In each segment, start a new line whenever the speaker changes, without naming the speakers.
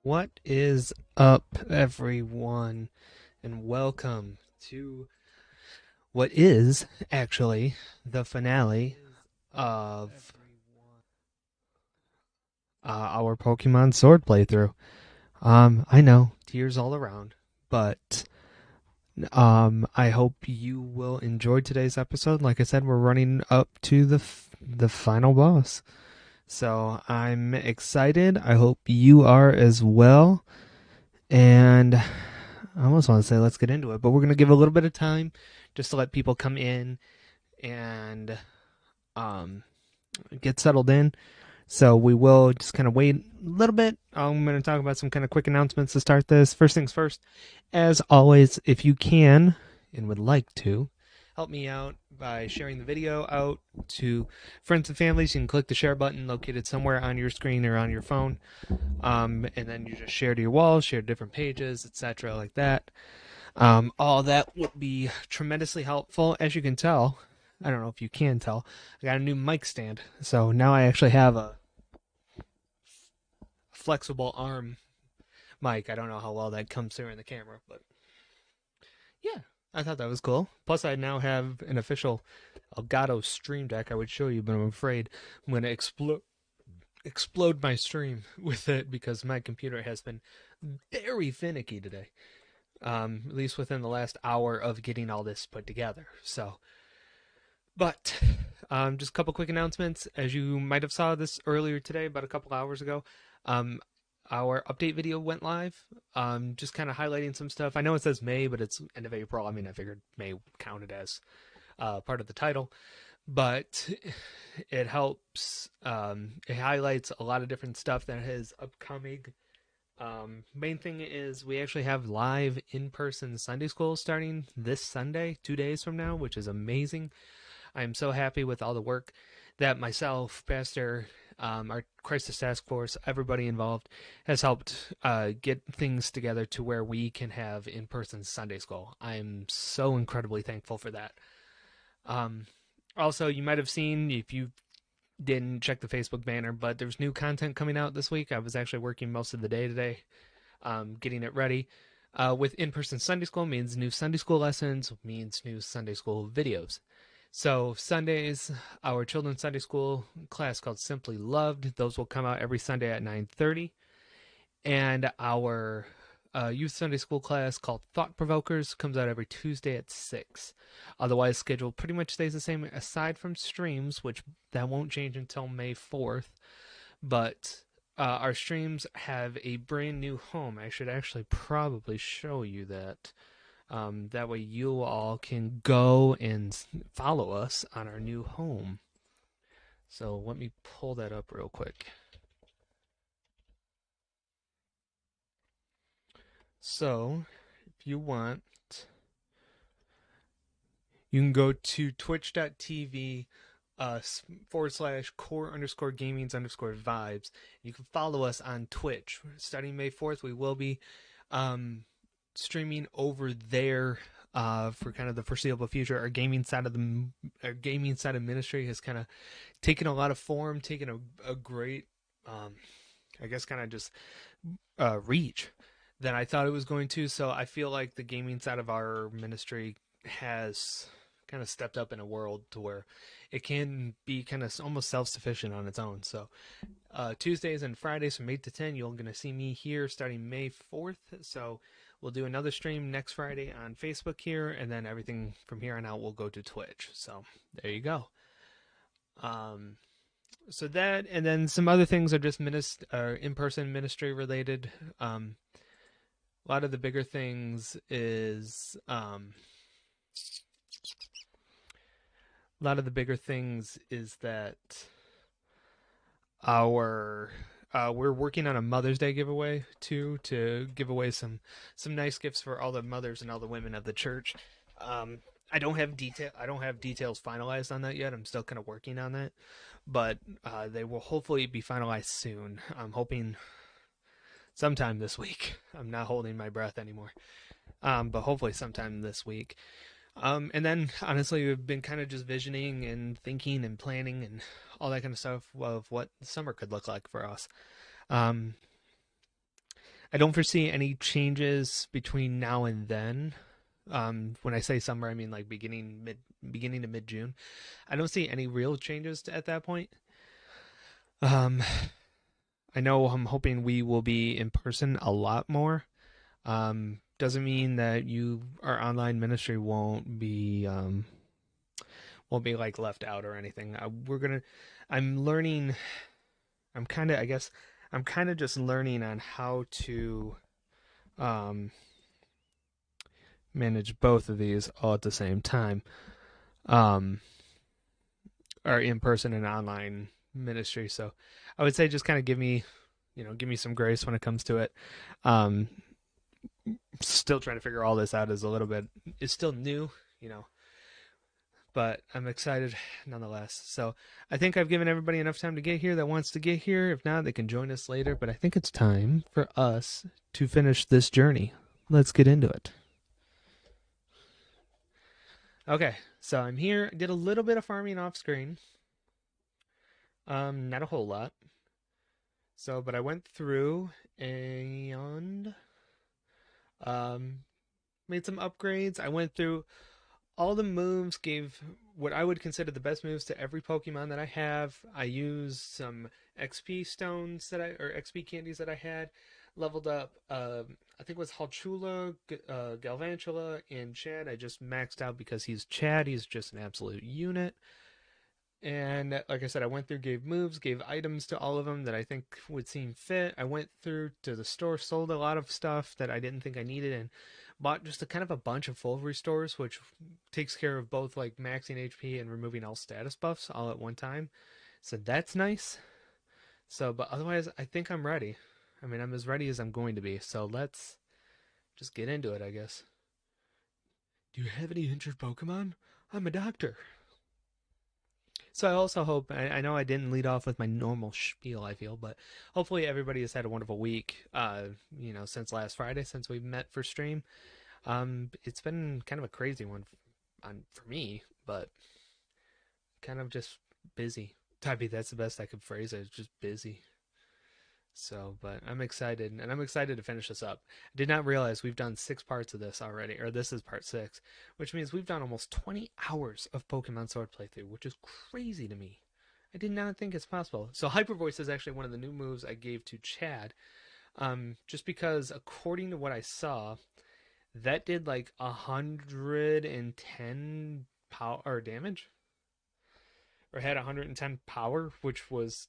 What is up, everyone, and welcome to what is actually the finale of our Pokemon Sword playthrough. I know, tears all around, but I hope you will enjoy today's episode. Like I said, we're running up to the final boss, so I'm excited. I hope you are as well, and I almost want to say let's get into it, but we're going to give a little bit of time just to let people come in and um, get settled in. So we will just kind of wait a little bit. I'm going to talk about some kind of quick announcements to start this. First things first, as always, if you can and would like to, help me out by sharing the video out to friends and families. You can click the share button located somewhere on your screen or on your phone. And then you just share to your walls, share different pages, etc., like that. All that would be tremendously helpful. As you can tell, I don't know if you can tell, I got a new mic stand. So now I actually have a flexible arm mic. I don't know how well that comes through in the camera, but yeah, I thought that was cool. Plus, I now have an official Elgato Stream Deck I would show you, but I'm afraid I'm going to explode my stream with it because my computer has been very finicky today. At least within the last hour of getting all this put together. So, but just a couple quick announcements. As you might have saw this earlier today, about a couple hours ago, um, our update video went live. Just kind of highlighting some stuff. I know it says May, but it's end of April. I mean, I figured May counted as part of the title, but it helps. It highlights a lot of different stuff that is upcoming. Main thing is we actually have live in-person Sunday school starting this Sunday, 2 days from now, which is amazing. I'm so happy with all the work that myself, Pastor, our crisis task force, everybody involved has helped get things together to where we can have in-person Sunday school. I'm so incredibly thankful for that. Um, Also, you might have seen if you didn't check the Facebook banner, but there's new content coming out this week. I was actually working most of the day today, getting it ready. With in-person Sunday school means new Sunday school lessons, means new Sunday school videos. So Sundays, our children's Sunday school class called Simply Loved, those will come out every Sunday at 9:30, and our youth Sunday school class called Thought Provokers comes out every Tuesday at 6. Otherwise, schedule pretty much stays the same aside from streams, which that won't change until May 4th. But our streams have a brand new home. I should actually probably show you that. That way you all can go and follow us on our new home. So let me pull that up real quick. So if you want, you can go to twitch.tv / core underscore gamings underscore vibes. You can follow us on Twitch. Starting May 4th, we will be streaming over there for kind of the foreseeable future. Our gaming side of ministry has kind of taken a lot of form, taken a great, I guess, kind of just reach than I thought it was going to. So I feel like the gaming side of our ministry has kind of stepped up in a world to where it can be kind of almost self-sufficient on its own. So Tuesdays and Fridays from 8 to 10, you're going to see me here starting May 4th. So we'll do another stream next Friday on Facebook here, and then everything from here on out will go to Twitch. So there you go. So that, and then some other things are just in-person ministry related. A lot of the bigger things is a lot of the bigger things is that our we're working on a Mother's Day giveaway too, to give away some nice gifts for all the mothers and all the women of the church. I don't have details finalized on that yet. I'm still kind of working on that, but they will hopefully be finalized soon. I'm hoping sometime this week. I'm not holding my breath anymore. But hopefully sometime this week. And then honestly, we've been kind of just visioning and thinking and planning and all that kind of stuff of what the summer could look like for us. Um, I don't foresee any changes between now and then. When I say summer, I mean like beginning to mid June. I don't see any real changes at that point. Um, I know I'm hoping we will be in person a lot more. Doesn't mean that our online ministry won't be like left out or anything. I'm learning. I guess, I'm kind of just learning on how to um, manage both of these all at the same time, um, or in person and online ministry. So I would say just kind of give me some grace when it comes to it. Um, Still trying to figure all this out is a little bit, it's still new, you know, but I'm excited nonetheless. So I think I've given everybody enough time to get here that wants to get here. If not, they can join us later. But I think it's time for us to finish this journey. Let's get into it. Okay, so I'm here. I did a little bit of farming off screen. Not a whole lot. So, but I went through and um made some upgrades. I went through all the moves, gave what I would consider the best moves to every Pokemon that I have. I used some XP stones or XP candies that I had, leveled up. I think it was Halchula, Galvantula, and Chad. I just maxed out because he's Chad. He's just an absolute unit. And like I said, I went through, gave moves, gave items to all of them that I think would seem fit. I went through to the store, sold a lot of stuff that I didn't think I needed, and bought just a kind of a bunch of full restores, which takes care of both like maxing HP and removing all status buffs all at one time. So that's nice. So, but otherwise, I think I'm ready. I mean, I'm as ready as I'm going to be. So let's just get into it, I guess. Do you have any injured Pokemon? I'm a doctor. So I also hope, I know I didn't lead off with my normal spiel, I feel, but hopefully everybody has had a wonderful week, since last Friday, since we met for stream. It's been kind of a crazy one for me, but kind of just busy. Tabby, that's the best I could phrase it, just busy. So, but I'm excited, and I'm excited to finish this up. I did not realize we've done 6 parts of this already, or this is part 6, which means we've done almost 20 hours of Pokemon Sword playthrough, which is crazy to me. I did not think it's possible. So Hyper Voice is actually one of the new moves I gave to Chad, just because according to what I saw, that did like 110 power or damage, or had 110 power, which was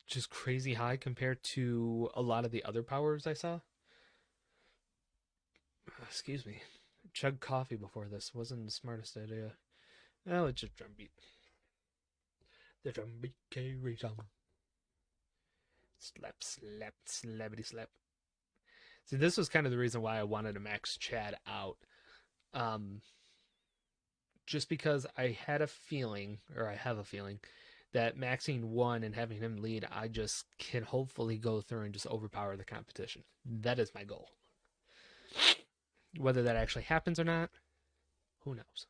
just crazy high compared to a lot of the other powers I saw. Excuse me. Chug coffee before this wasn't the smartest idea. Oh, it's just drum beat. The drum beat carries on. Slap, slap, slappity slap. See, this was kind of the reason why I wanted to max Chad out. Um, just because I had a feeling, or I have a feeling, that maxing one and having him lead, I just can hopefully go through and just overpower the competition. That is my goal. Whether that actually happens or not, who knows?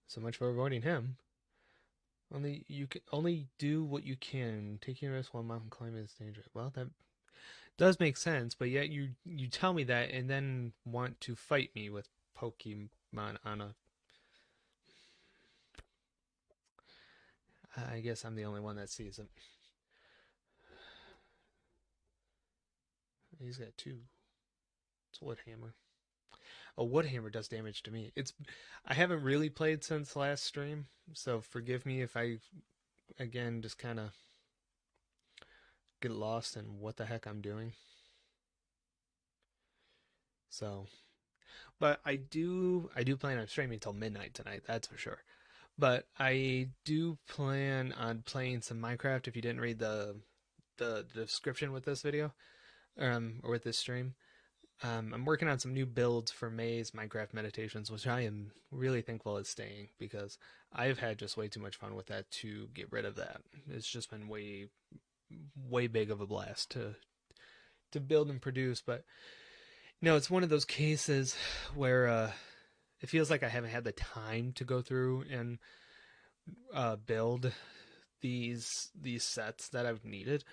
So much for avoiding him. Only you can only do what you can. Taking a risk while mountain climbing is dangerous. Well, that does make sense, but yet you tell me that and then want to fight me with Pokemon on a. I guess I'm the only one that sees it. He's got 2. It's a wood hammer. A wood hammer does damage to me. I haven't really played since last stream, so forgive me if I again just kind of get lost in what the heck I'm doing. So, but I do plan on streaming until midnight tonight. That's for sure. But I do plan on playing some Minecraft. If you didn't read the description with this video, or with this stream, I'm working on some new builds for May's Minecraft Meditations, which I am really thankful is staying because I've had just way too much fun with that to get rid of that. It's just been way big of a blast to build and produce. But it's one of those cases where it feels like I haven't had the time to go through and build these sets that I've needed.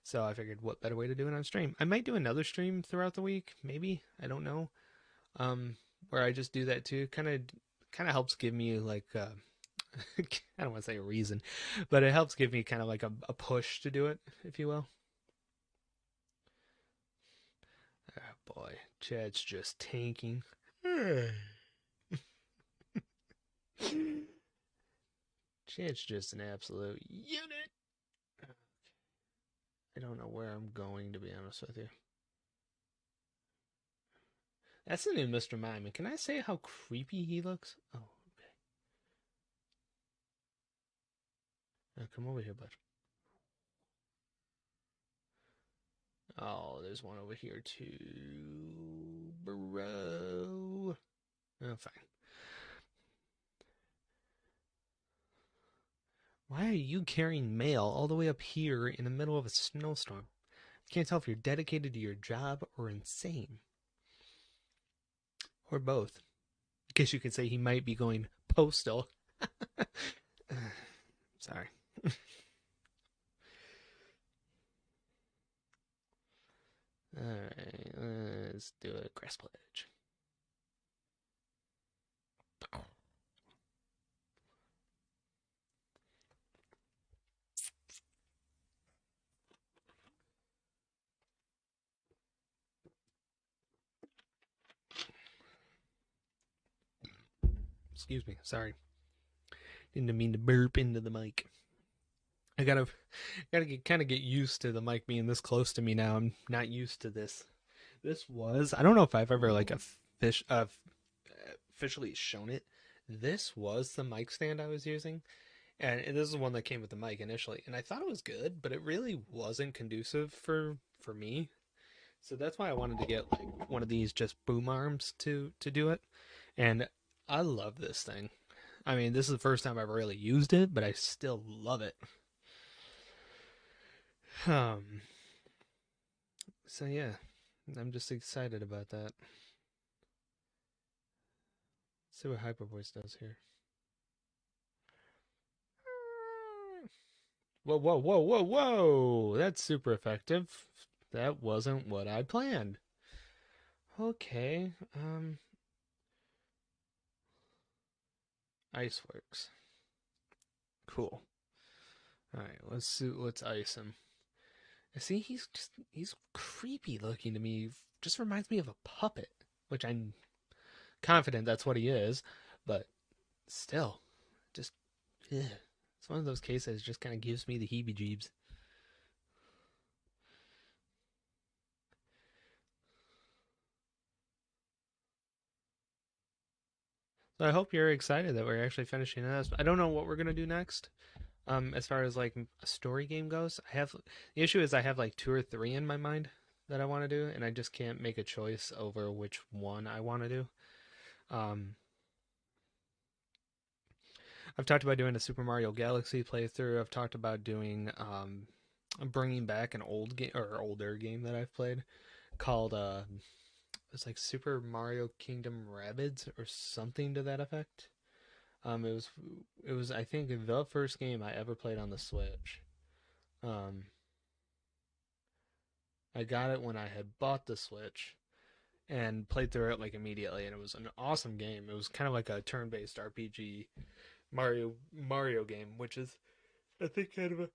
So I figured, what better way to do it on stream? I might do another stream throughout the week, maybe. I don't know. Where I just do that too. Kind of helps give me like I don't want to say a reason, but it helps give me kind of like a push to do it, if you will. Oh boy, Chad's just tanking. Chad's just an absolute unit. I don't know where I'm going, to be honest with you. That's the new Mr. Mime. And can I say how creepy he looks? Oh, okay. Now come over here, bud. Oh, there's one over here too, bro. Oh, fine. Why are you carrying mail all the way up here in the middle of a snowstorm? I can't tell if you're dedicated to your job or insane. Or both. I guess you could say he might be going postal. Sorry. Alright, let's do a grass pledge. Excuse me, sorry. Didn't mean to burp into the mic. I gotta get used to the mic being this close to me now. I'm not used to this. I don't know if I've ever like officially shown it. This was the mic stand I was using, and this is one that came with the mic initially, and I thought it was good, but it really wasn't conducive for me. So that's why I wanted to get like one of these just boom arms to do it, and I love this thing. I mean, this is the first time I've really used it, but I still love it. Um, so yeah, I'm just excited about that. Let's see what Hyper Voice does here. Whoa, whoa, whoa, whoa, whoa! That's super effective. That wasn't what I planned. Okay, Ice works. Cool. Alright, let's ice him. See, he's creepy looking to me. Just reminds me of a puppet, which I'm confident that's what he is, but still, just ugh. It's one of those cases that just kind of gives me the heebie-jeebs. So I hope you're excited that we're actually finishing this. I don't know what we're gonna do next. As far as like a story game goes, the issue is I have like two or three in my mind that I want to do, and I just can't make a choice over which one I want to do. Um, I've talked about doing a Super Mario Galaxy playthrough. I've talked about doing bringing back an old game or older game that I've played called it's like Super Mario Kingdom Rabbids or something to that effect. It was I think the first game I ever played on the Switch. Um, I got it when I had bought the Switch and played through it like immediately, and it was an awesome game. It was kind of like a turn-based RPG Mario game, which is I think kind of a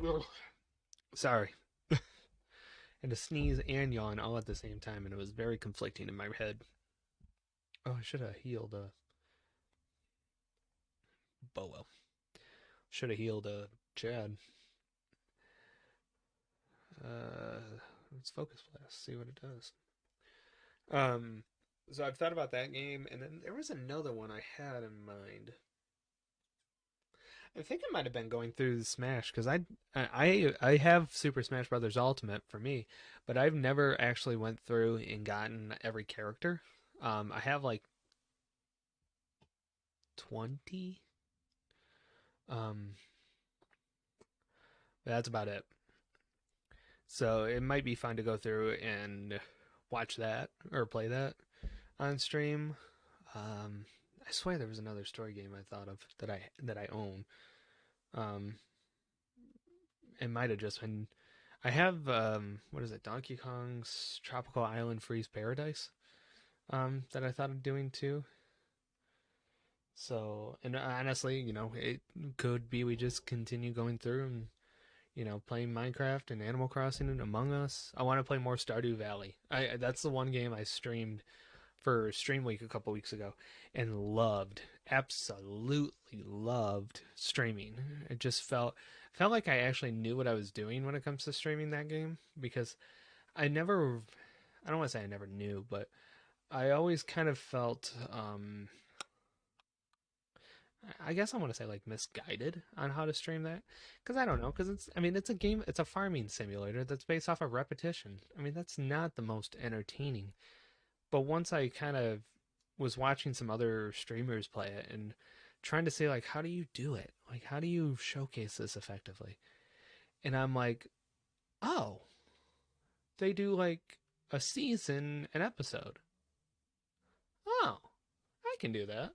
Ugh. Sorry. And to sneeze and yawn all at the same time, and it was very conflicting in my head. Oh, I should have healed Bowo. Should have healed Chad. Let's focus blast. See what it does. Um, so I've thought about that game, and then there was another one I had in mind. I think it might have been going through the Smash because I have Super Smash Brothers Ultimate for me, but I've never actually went through and gotten every character. I have like 20. Um, that's about it. So it might be fun to go through and watch that or play that on stream. Um, I swear there was another story game I thought of that I own. Um, it might have just been. I have what is it? Donkey Kong's Tropical Island Freeze Paradise. That I thought of doing too. So, and honestly, it could be we just continue going through and playing Minecraft and Animal Crossing and Among Us. I want to play more Stardew Valley. I That's the one game I streamed for Stream Week a couple weeks ago and loved, absolutely loved streaming. It just felt like I actually knew what I was doing when it comes to streaming that game because I don't want to say I never knew, but I always kind of felt I guess I want to say like misguided on how to stream that because I don't know because it's a game, it's a farming simulator that's based off of repetition. I mean that's not the most entertaining. But once I kind of was watching some other streamers play it and trying to say like how do you do it? Like how do you showcase this effectively? And I'm like, "Oh, they do like a season an episode. Oh, I can do that."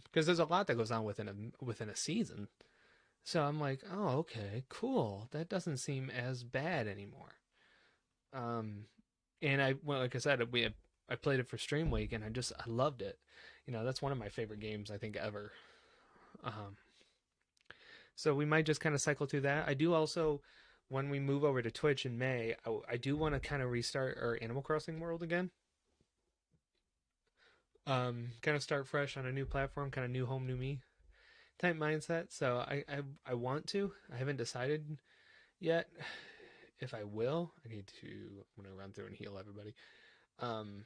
Because there's a lot that goes on within a season. So I'm like, "Oh, okay, cool. That doesn't seem as bad anymore." Um, and well, like I said, I played it for Stream Week, and I loved it. That's one of my favorite games I think ever. Um, so we might just kind of cycle through that. I do also, when we move over to Twitch in May, I do want to kind of restart our Animal Crossing world again. Kind of start fresh on a new platform, kind of new home, new me type mindset. So I want to. I haven't decided yet if I will. I need to. I'm gonna run through and heal everybody. Um,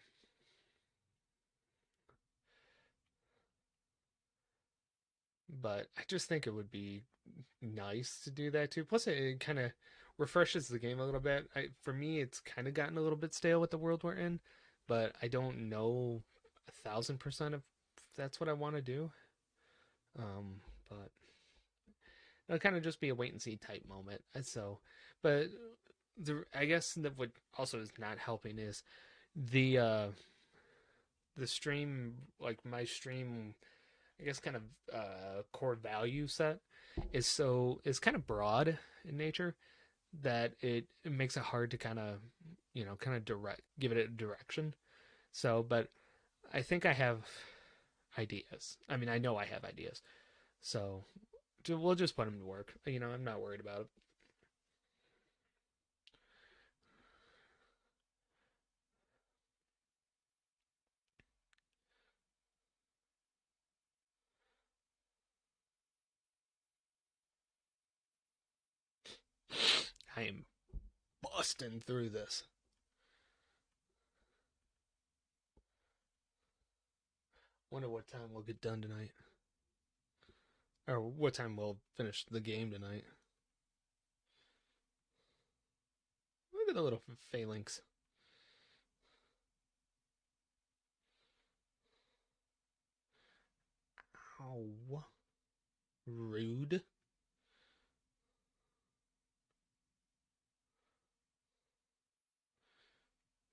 but I just think it would be nice to do that too. Plus, it kind of refreshes the game a little bit. For me, it's kind of gotten a little bit stale with the world we're in, but I don't know 1,000% if that's what I want to do. But it'll kind of just be a wait and see type moment. But I guess that what also is not helping is the uh, the stream, like my stream I guess kind of core value set is kind of broad in nature that it makes it hard to kind of direct give it a direction. So, but I think I have ideas. I mean, I know I have ideas. So we'll just put them to work. I'm not worried about it. I am busting through this. Wonder what time we'll get done tonight, or what time we'll finish the game tonight. Look at the little phalanx. How rude.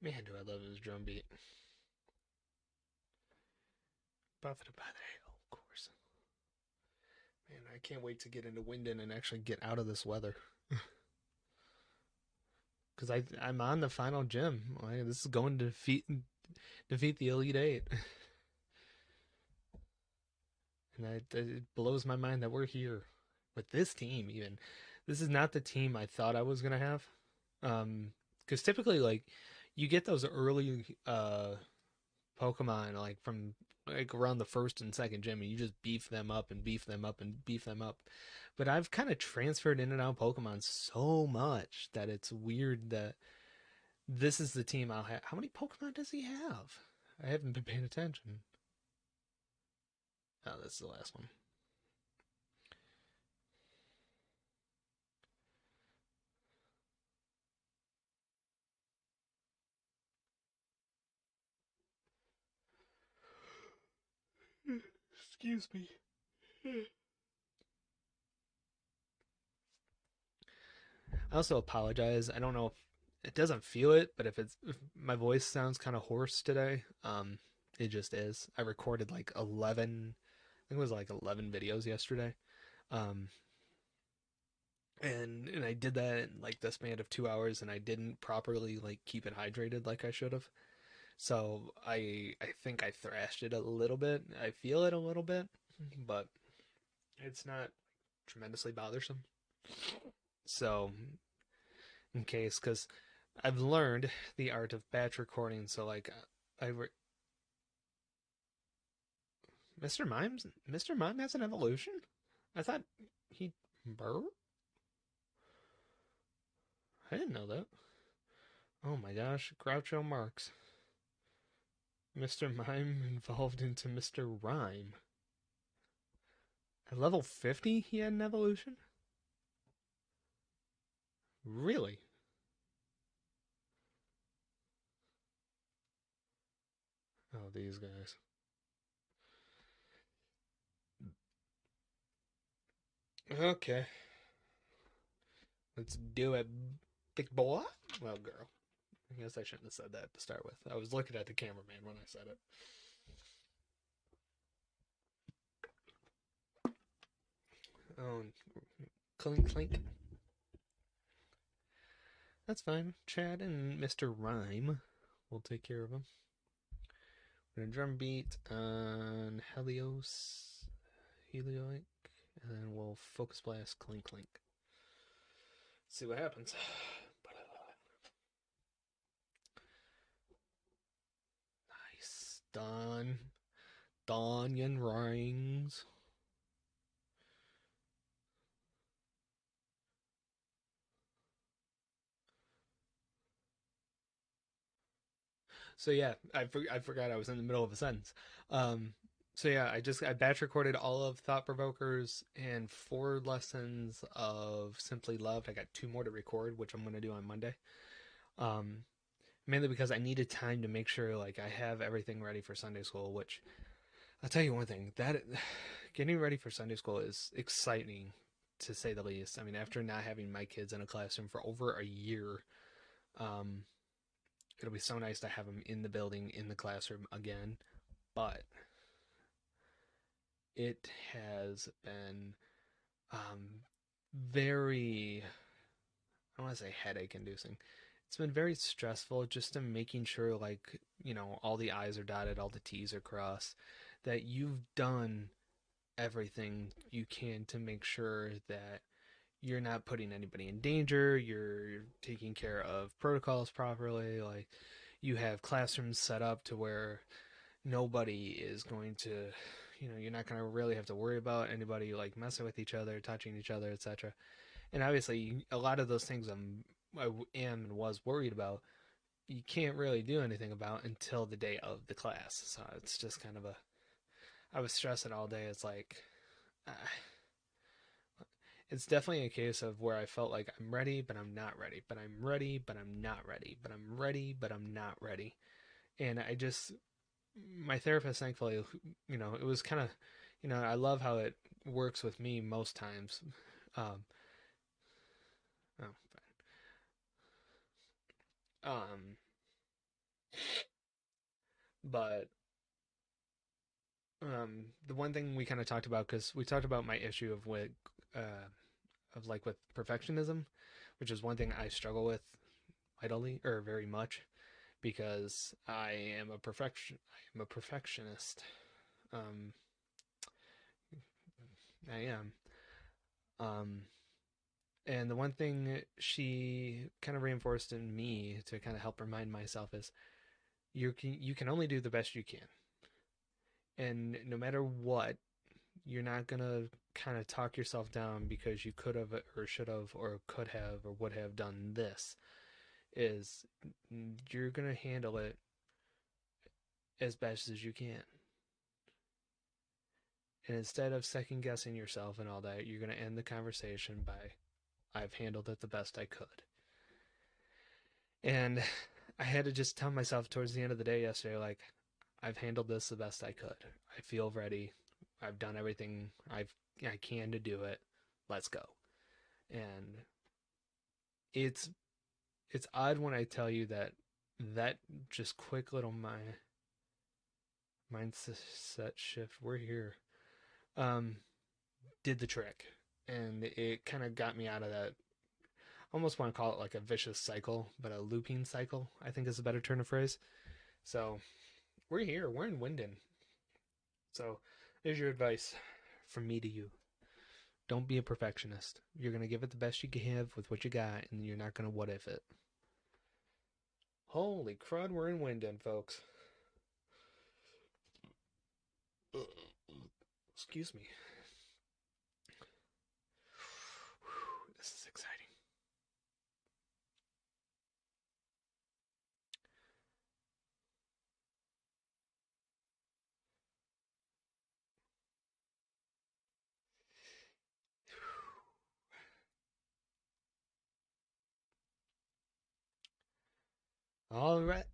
Man, do I love his drum beat. Buffeted by the hail, of course. Man, I can't wait to get into Winden and actually get out of this weather. Because I'm on the final gym. This is going to defeat the Elite Eight. And it blows my mind that we're here with this team. Even this is not the team I thought I was gonna have. Because typically, like, you get those early Pokemon like from like around the first and second gym, and you just beef them up and beef them up and beef them up. But I've kind of transferred in and out Pokemon so much that it's weird that this is the team I'll have. How many Pokemon does he have? I haven't been paying attention. Oh, this is the last one. Excuse me. I also apologize. I don't know if it doesn't feel it, but if my voice sounds kind of hoarse today, it just is. I recorded like 11, I think it was like 11 videos yesterday. Um, and I did that in like the span of 2 hours, and I didn't properly like keep it hydrated like I should have. So I think I thrashed it a little bit. I feel it a little bit, but it's not tremendously bothersome. So in case, because I've learned the art of batch recording. So like Mr. Mime has an evolution. I thought he burr. I didn't know that. Oh my gosh, Groucho Marx. Mr. Mime evolved into Mr. Rhyme. At level 50, he had an evolution? Really? Oh, these guys. Okay, let's do it, big boy. Well, girl. I guess I shouldn't have said that to start with. I was looking at the cameraman when I said it. Oh, clink clink. That's fine. Chad and Mr. Rhyme will take care of him. We're gonna drum beat on Helioic, and then we'll focus blast clink clink. See what happens. Nice. Done. Onion rings. So yeah, I forgot I was in the middle of a sentence. Um, so yeah, I batch recorded all of Thought Provokers and 4 lessons of Simply Loved. I got 2 more to record, which I'm gonna do on Monday. Um, Mainly because I needed time to make sure like I have everything ready for Sunday school. Which I'll tell you one thing, that getting ready for Sunday school is exciting to say the least. I mean, after not having my kids in a classroom for over a year, um, it'll be so nice to have them in the building, in the classroom again. But it has been um, very, I don't want to say headache inducing. It's been very stressful just in making sure, like, all the I's are dotted, all the T's are crossed, that you've done everything you can to make sure that you're not putting anybody in danger, you're taking care of protocols properly, like, you have classrooms set up to where nobody is going to, you're not going to really have to worry about anybody like messing with each other, touching each other, etc. And obviously, a lot of those things I am and was worried about, you can't really do anything about until the day of the class. So it's just kind of I was stressing all day. It's like, uh, it's definitely a case of where I felt like I'm ready, but I'm not ready, but I'm ready, but I'm not ready, but I'm ready, but I'm not ready. And my therapist, thankfully, it was kind of, I love how it works with me most times. Um, oh, um, but the one thing we kind of talked about, because we talked about my issue of like with perfectionism, which is one thing I struggle with mightily or very much because I am a perfectionist. Um, I am. Um, and the one thing she kind of reinforced in me to kind of help remind myself is you can only do the best you can. And no matter what, you're not gonna kind of talk yourself down because you could have or should have or could have or would have done this. Is you're gonna handle it as best as you can. And instead of second guessing yourself and all that, you're gonna end the conversation by, I've handled it the best I could. And I had to just tell myself towards the end of the day yesterday, like, I've handled this the best I could. I feel ready. I've done everything I can to do it. Let's go. And it's odd when I tell you that just quick little mindset shift. We're here. Um, did the trick, and it kind of got me out of that. Almost want to call it like a vicious cycle, but a looping cycle, I think is a better turn of phrase. So we're here. We're in Winden. So here's your advice from me to you. Don't be a perfectionist. You're going to give it the best you can have with what you got, and you're not going to what if it. Holy crud, we're in Winden, folks. Excuse me. This is exciting. All right.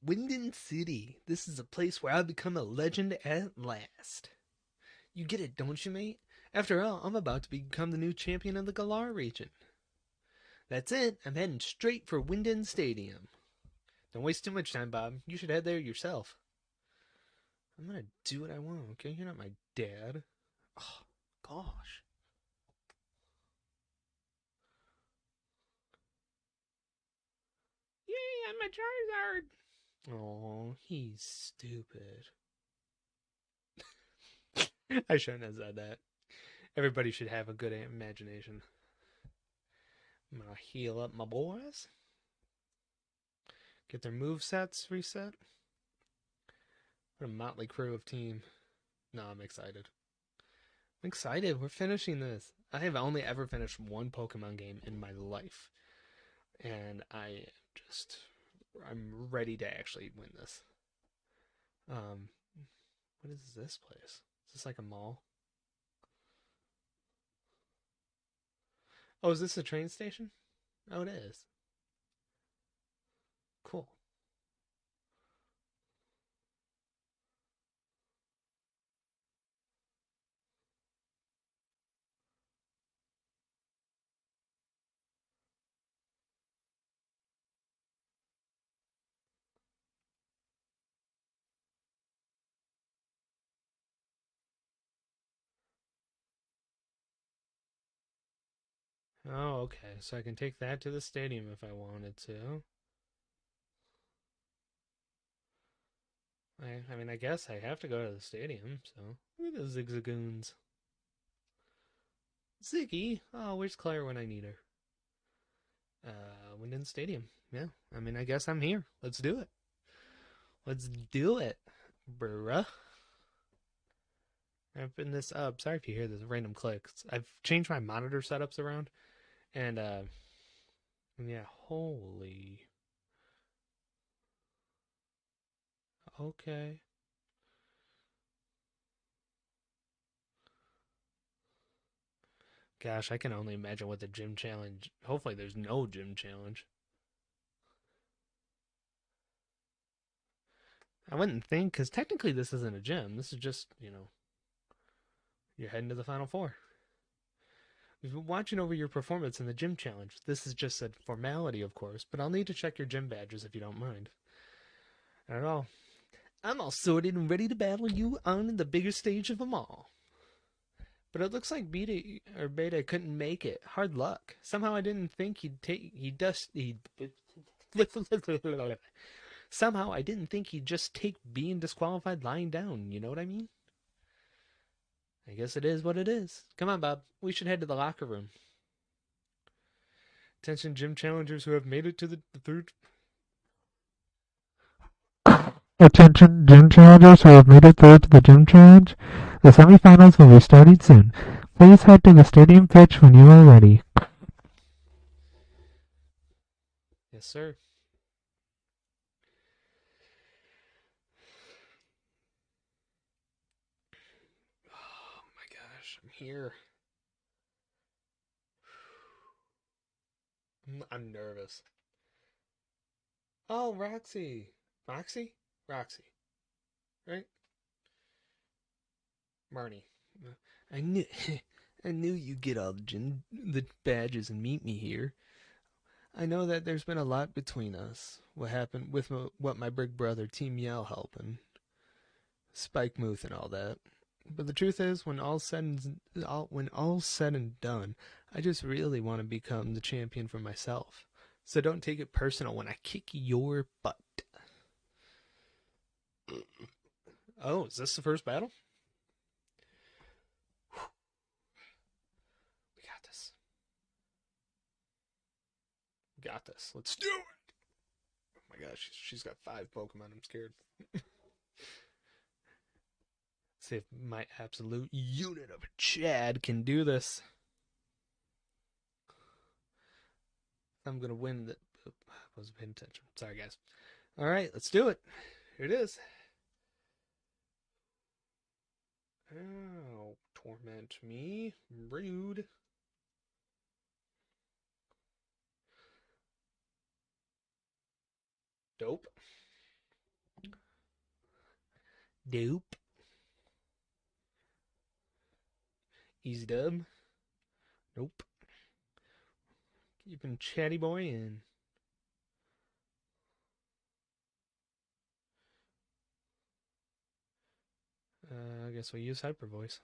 Winden City. This is a place where I've become a legend at last. You get it, don't you, mate? After all, I'm about to become the new champion of the Galar region. That's it. I'm heading straight for Winden Stadium. Don't waste too much time, Bob. You should head there yourself. I'm gonna do what I want, okay? You're not my dad. Oh, gosh. Yay, I'm a Charizard! Oh, he's stupid. I shouldn't have said that. Everybody should have a good imagination. I'm gonna heal up my boys. Get their move sets reset. What a motley crew of team. No, I'm excited. I'm excited. We're finishing this. I have only ever finished one Pokemon game in my life. And I'm ready to actually win this. What is this place? Is this like a mall? Oh, is this a train station? Oh, it is. Cool. Oh, okay. So I can take that to the stadium if I wanted to. I mean, I guess I have to go to the stadium, so. Look at the Zigzagoons. Ziggy! Oh, where's Claire when I need her? Winden Stadium. Yeah, I mean, I guess I'm here. Let's do it. Let's do it, bruh. Open this up. Sorry if you hear this random clicks. I've changed my monitor setups around, and yeah, holy. Okay. Gosh, I can only imagine what the gym challenge. Hopefully, there's no gym challenge. I wouldn't think, because technically this isn't a gym. This is just, you're heading to the Final Four. We've been watching over your performance in the gym challenge. This is just a formality, of course, but I'll need to check your gym badges if you don't mind. Not at all. I'm all sorted and ready to battle you on the bigger stage of them all. But it looks like Beta couldn't make it. Hard luck. Somehow I didn't think Somehow I didn't think he'd just take being disqualified lying down. You know what I mean? I guess it is what it is. Come on, Bob. We should head to the locker room. Attention, gym challengers who have made it to the third. Attention, gym challengers who have made it through to the gym challenge. The semifinals will be starting soon. Please head to the stadium pitch when you are ready. Yes, sir. Oh my gosh, I'm here. I'm nervous. Oh, Roxy. Roxy? Roxy. Right? Marnie. I knew I knew you'd get all the badges and meet me here. I know that there's been a lot between us. What happened with what my big brother Team Yell helping, Spike Muth and all that. But the truth is, when all's said and done, I just really want to become the champion for myself. So don't take it personal when I kick your butt. Oh, is this the first battle? We got this. We got this. Let's do it. Oh my gosh, she's got 5 Pokemon. I'm scared. See if my absolute unit of a Chad can do this. I'm gonna win the. I wasn't paying attention. Sorry, guys. All right, let's do it. Here it is. Oh, torment me. Rude. Dope. Dope. Easy dub. Nope. Keeping chatty boy in. I guess we use hyper voice.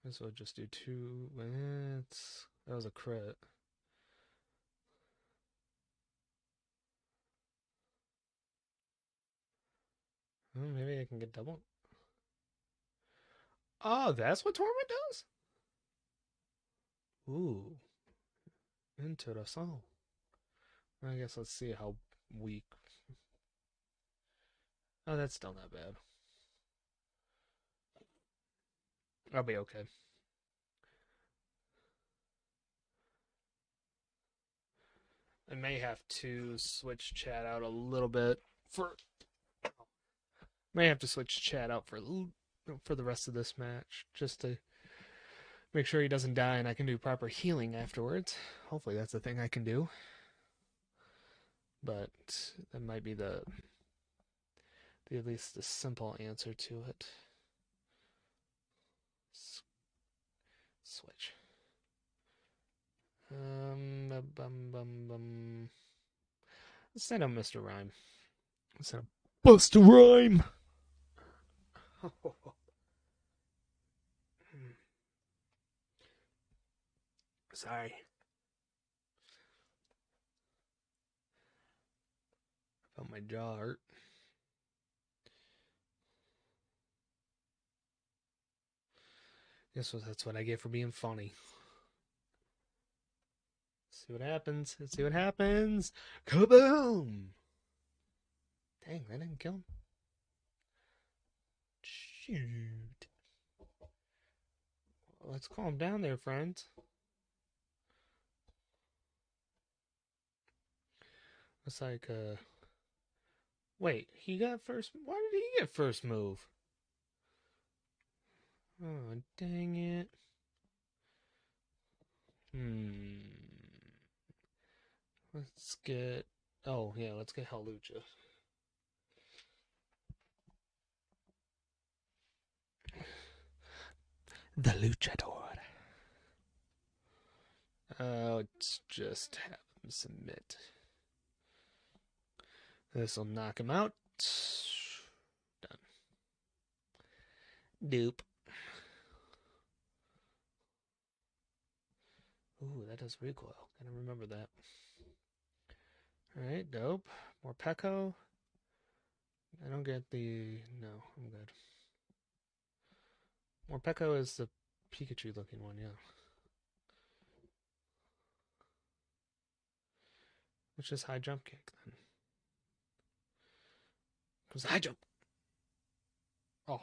This will just do 2. That was a crit. Oh, maybe I can get double. Oh, that's what torment does? Ooh. Interesting. I guess let's see how weak. Oh, that's still not bad. I'll be okay. I may have to switch chat out a little bit for. May have to switch chat out for the rest of this match just to make sure he doesn't die and I can do proper healing afterwards. Hopefully that's the thing I can do. But that might be at least the simple answer to it. Switch. Let's send out Mr. Rhyme. Let's send out Buster Rhyme. Sorry. Felt my jaw hurt. Guess that's what I get for being funny. See what happens. Let's see what happens. Kaboom! Dang, that didn't kill him. Shoot. Let's calm down there, friends. It's like, wait, he got first. Why did he get first move? Oh, dang it. Let's get. Oh, yeah, let's get Halucha. The Luchador. Let's just have him submit. This will knock him out. Done. Dupe. Ooh, that does recoil. Gotta remember that. Alright, dope. More Peko. I don't get the... No, I'm good. More Peko is the Pikachu looking one, yeah. Which is high jump kick then. Because high jump. Oh.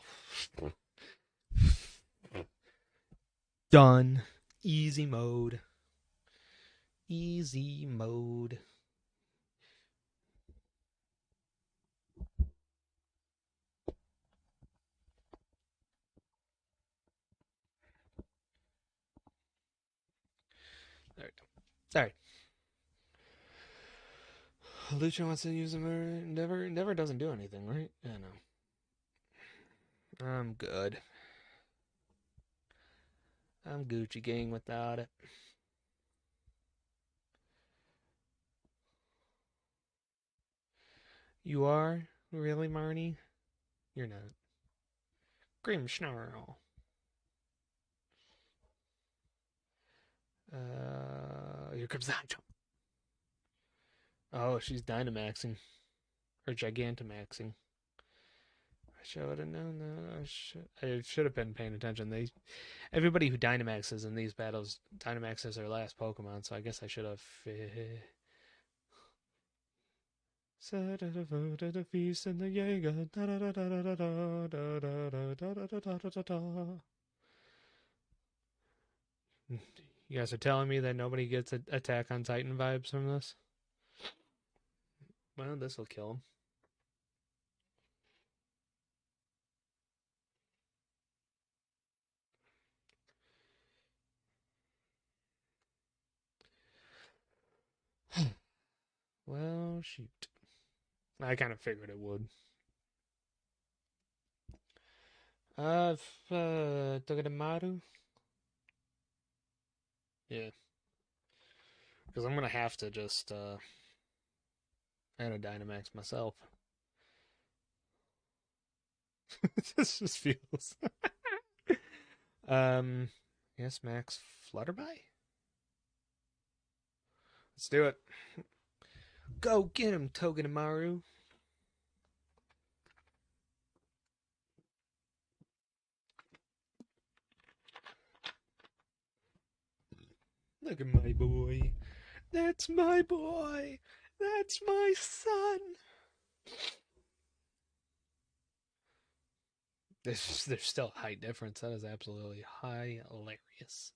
Done. Easy mode. Easy mode. There we go. Sorry. Lucha wants to use him. Never doesn't do anything, right? Yeah, no. I'm good. I'm Gucci Gang without it. You are? Really, Marnie? You're not. Grimmsnarl. Here comes Nigel. Oh, she's Dynamaxing. Or Gigantamaxing. I should have known that. I should have been paying attention. Everybody who Dynamaxes in these battles, Dynamaxes their last Pokemon, so I guess I should have. Feast and the Jaeger. You guys are telling me that nobody gets Attack on Titan vibes from this? Well, this will kill him. Well, shoot. I kind of figured it would. Togedemaru? Yeah. Because I'm going to have to just, add a Dynamax myself. This just feels... yes, Max Flutterby? Let's do it. Go get him, Togedemaru. Look at my boy. That's my boy. That's my son. There's still a height difference. That is absolutely hilarious.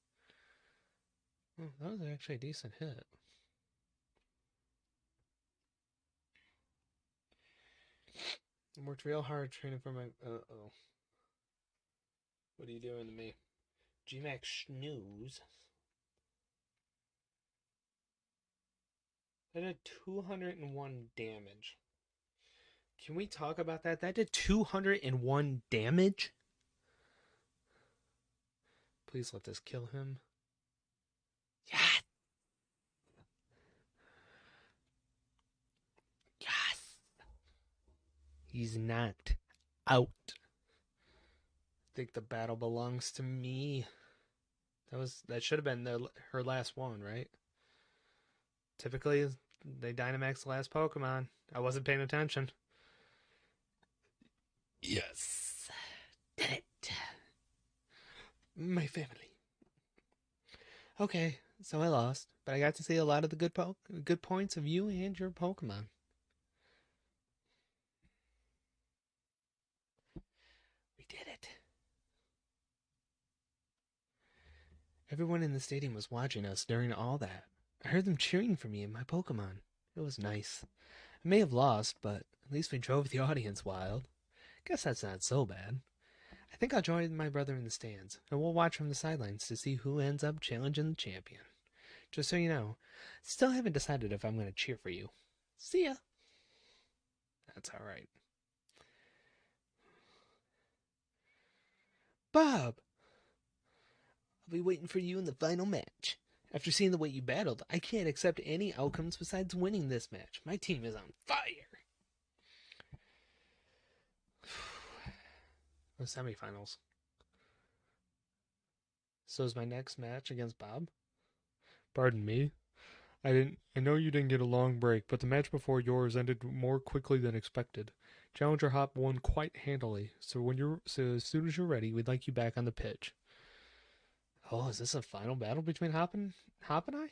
Oh, that was actually a decent hit. I worked real hard training for my... Uh-oh. What are you doing to me? G-Max Snooze. That did 201 damage. Can we talk about that? That did 201 damage? Please let this kill him. Yes! Yes! He's knocked out. I think the battle belongs to me. That should have been her last one, right? Typically, they Dynamax the last Pokemon. I wasn't paying attention. Yes. Did it. My family. Okay, so I lost, but I got to see a lot of the good points of you and your Pokemon. We did it. Everyone in the stadium was watching us during all that. I heard them cheering for me and my Pokemon. It was nice. I may have lost, but at least we drove the audience wild. Guess that's not so bad. I think I'll join my brother in the stands, and we'll watch from the sidelines to see who ends up challenging the champion. Just so you know, still haven't decided if I'm going to cheer for you. See ya! That's alright. Bob! I'll be waiting for you in the final match. After seeing the way you battled, I can't accept any outcomes besides winning this match. My team is on fire! The semifinals. So is my next match against Bob? Pardon me? I know you didn't get a long break, but the match before yours ended more quickly than expected. Challenger Hop won quite handily, so as soon as you're ready, we'd like you back on the pitch. Oh, is this a final battle between Hop and I?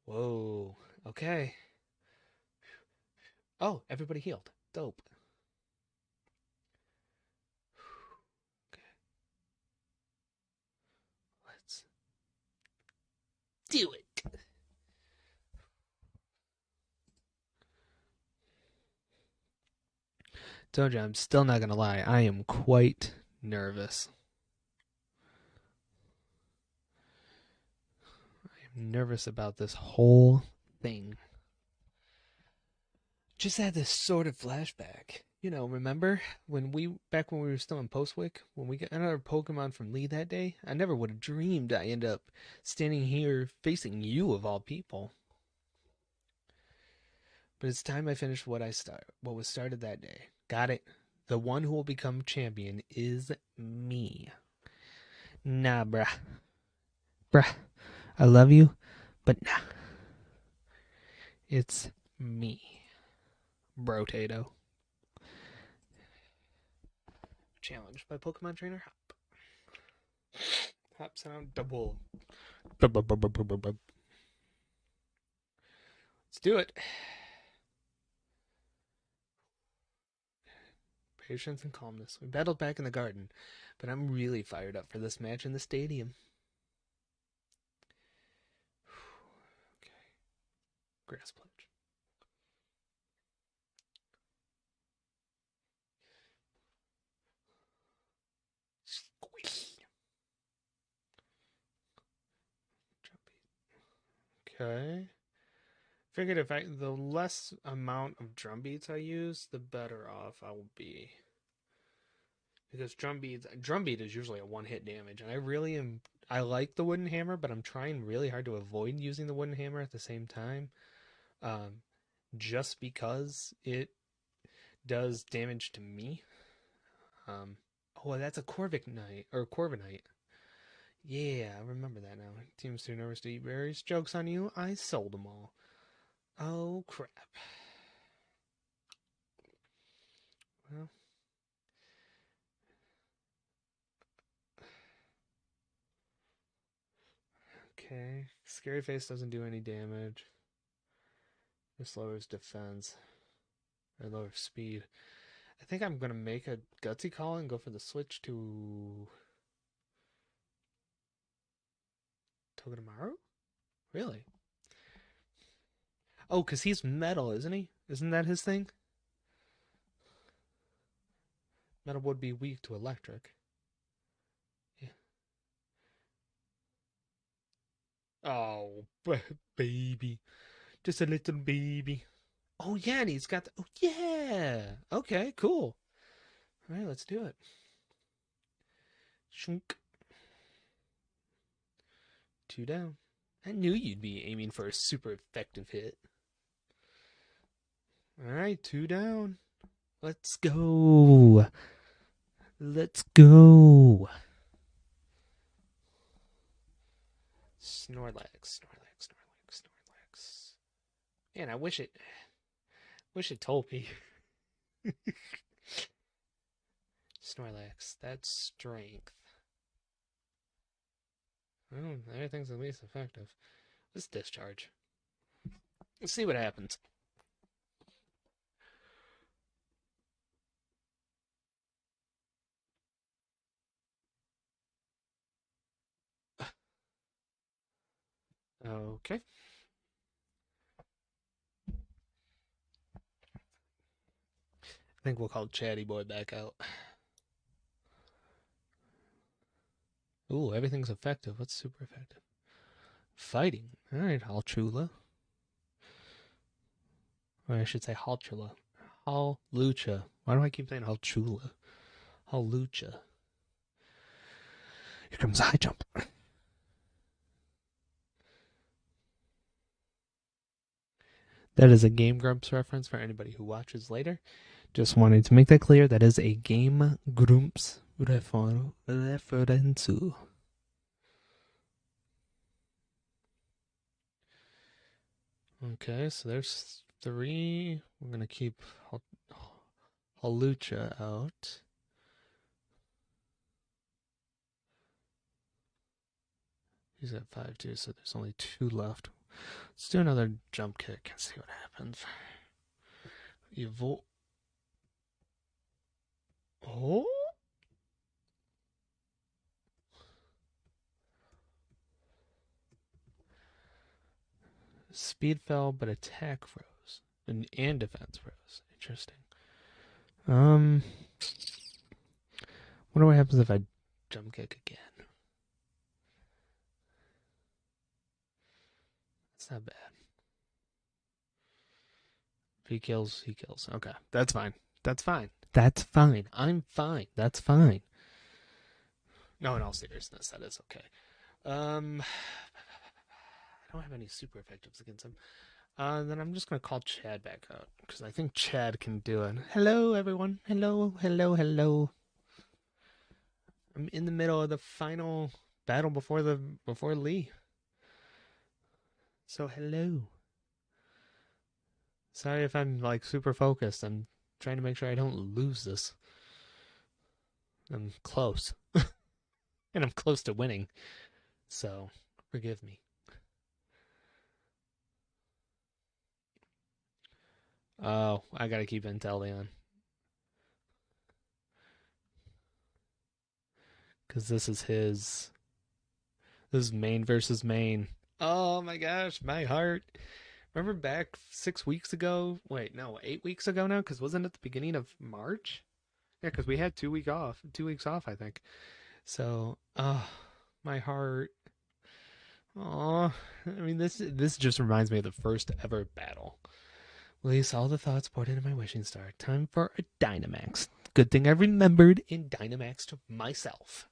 Whoa. Okay. Oh, everybody healed. Dope. Okay. Let's do it. Told you, I'm still not gonna lie. I am quite nervous. I am nervous about this whole thing. Just had this sort of flashback. Remember back when we were still in Postwick, when we got another Pokemon from Lee that day? I never would have dreamed I end up standing here facing you of all people. But it's time I finished what was started that day. Got it. The one who will become champion is me. Nah, bruh. Bruh. I love you, but nah. It's me. Brotato. Challenged by Pokemon Trainer Hop. Hop sound double. Let's do it. Patience and calmness. We battled back in the garden, but I'm really fired up for this match in the stadium. Okay. Grass pledge. Squeak. Okay. Figured the less amount of drum beats I use, the better off I will be. Because drum beat is usually a one hit damage, and I like the wooden hammer, but I'm trying really hard to avoid using the wooden hammer at the same time. Um, just because it does damage to me. That's a Corviknight. Yeah, I remember that now. Team's too nervous to eat berries. Joke's on you, I sold them all. Oh, crap. Well. Okay. Scary Face doesn't do any damage. This lowers defense. Or lowers speed. I think I'm going to make a gutsy call and go for the switch to Togedemaru? Really? Oh, because he's metal, isn't he? Isn't that his thing? Metal would be weak to electric. Yeah. Oh, baby. Just a little baby. Oh, yeah, and he's got oh, yeah. Okay, cool. All right, let's do it. Shunk. 2 down. I knew you'd be aiming for a super effective hit. All right, 2 down. Let's go. Let's go. Snorlax. Man, I wish it told me. Snorlax, that's strength. Well, everything's the least effective. Let's discharge. Let's see what happens. Okay. I think we'll call Chatty Boy back out. Ooh, everything's effective. What's super effective? Fighting. Alright, Halchula. Or I should say Halchula. Hallucha. Why do I keep saying Halchula? Hallucha. Here comes the high jump. That is a Game Grumps reference for anybody who watches later. Just wanted to make that clear. That is a Game Grumps reference. Okay, so there's 3. We're going to keep Halucha out. He's at 5 too, so there's only 2 left. Let's do another jump kick and see what happens. Oh! Speed fell, but attack froze. And defense froze. Interesting. Wonder what happens if I jump kick again. That's not bad. If he kills, he kills. Okay, that's fine. That's fine. That's fine. I'm fine. That's fine. No, in all seriousness, that is okay. I don't have any super effectives against him. Then I'm just gonna call Chad back out because I think Chad can do it. Hello, everyone. Hello, hello, hello. I'm in the middle of the final battle before Lee. So hello. Sorry if I'm like super focused. I'm trying to make sure I don't lose this. I'm close, and I'm close to winning. So forgive me. Oh, I gotta keep Intel on because this is his. This is main versus main. Oh my gosh, my heart. Remember back 6 weeks ago? Wait, no, 8 weeks ago now? Because wasn't it the beginning of March? Yeah, because we had 2 week off, 2 weeks off, I think. So, my heart. Oh, I mean, this just reminds me of the first ever battle. Release all the thoughts poured into my wishing star. Time for a Dynamax. Good thing I remembered in Dynamax to myself.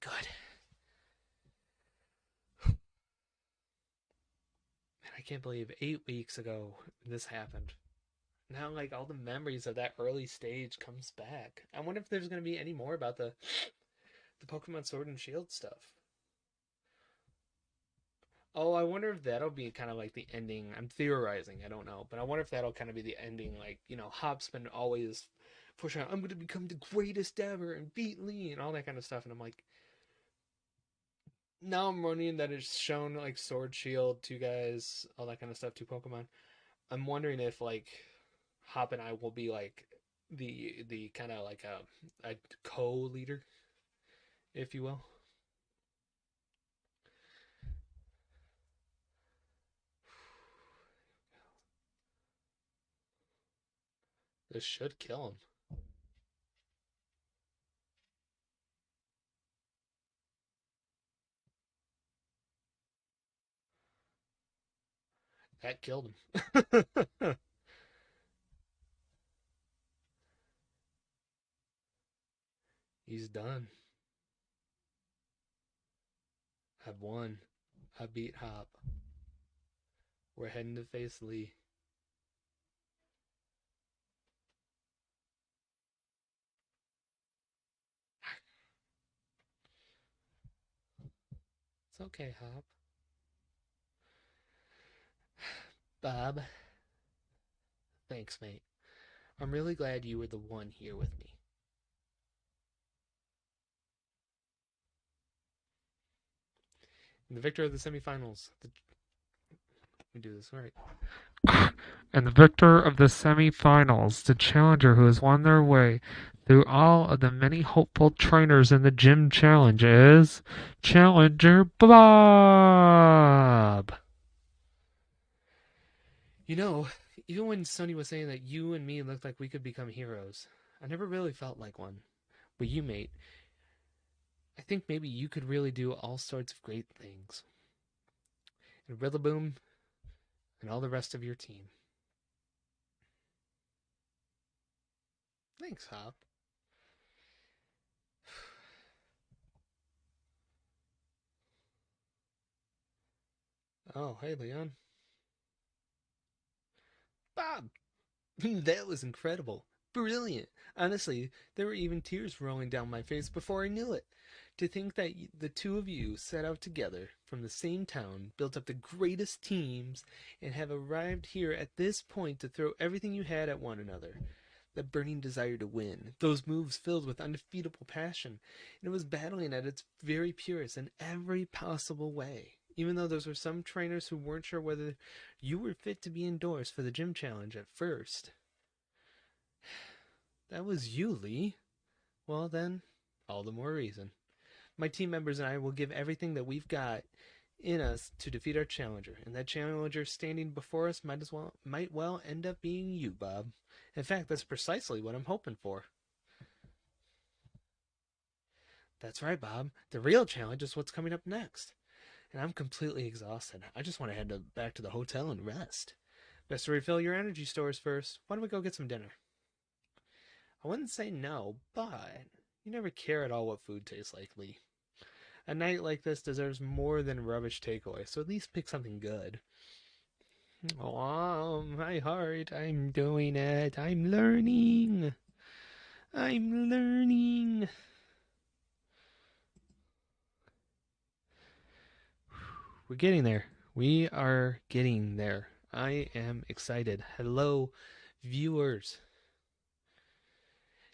Good. Man, I can't believe 8 weeks ago this happened. Now, like, all the memories of that early stage comes back. I wonder if there's going to be any more about the Pokemon Sword and Shield stuff. Oh, I wonder if that'll be kind of like the ending. I'm theorizing, I don't know, but I wonder if that'll kind of be the ending. Like, Hop's been always pushing out, I'm going to become the greatest ever and beat Lee and all that kind of stuff. And I'm like, now I'm running that it's shown like Sword, Shield, two guys, all that kind of stuff, two Pokemon. I'm wondering if like Hop and I will be like the kind of like a co-leader, if you will. This should kill him. That killed him. He's done. I've won. I beat Hop. We're heading to face Lee. It's okay, Hop. Bob, thanks, mate. I'm really glad you were the one here with me. And the victor of the semifinals. Let me do this right. And the victor of the semifinals, the challenger who has won their way through all of the many hopeful trainers in the gym challenge is Challenger Bob. You know, even when Sonny was saying that you and me looked like we could become heroes, I never really felt like one. But you, mate, I think maybe you could really do all sorts of great things. And Rillaboom and all the rest of your team. Thanks, Hop. Oh, hey, Leon. Bob! That was incredible. Brilliant. Honestly, there were even tears rolling down my face before I knew it. To think that the two of you set out together from the same town, built up the greatest teams, and have arrived here at this point to throw everything you had at one another. That burning desire to win, those moves filled with undefeatable passion, and it was battling at its very purest in every possible way. Even though those were some trainers who weren't sure whether you were fit to be endorsed for the gym challenge at first. That was you, Lee. Well, then, all the more reason. My team members and I will give everything that we've got in us to defeat our challenger, and that challenger standing before us might well end up being you, Bob. In fact, that's precisely what I'm hoping for. That's right, Bob. The real challenge is what's coming up next. And I'm completely exhausted. I just want to head back to the hotel and rest. Best to refill your energy stores first. Why don't we go get some dinner? I wouldn't say no, but you never care at all what food tastes like, Lee. A night like this deserves more than rubbish takeaway, so at least pick something good. Oh, my heart, I'm doing it. I'm learning. I'm learning. We're getting there. We are getting there. I am excited. Hello, viewers.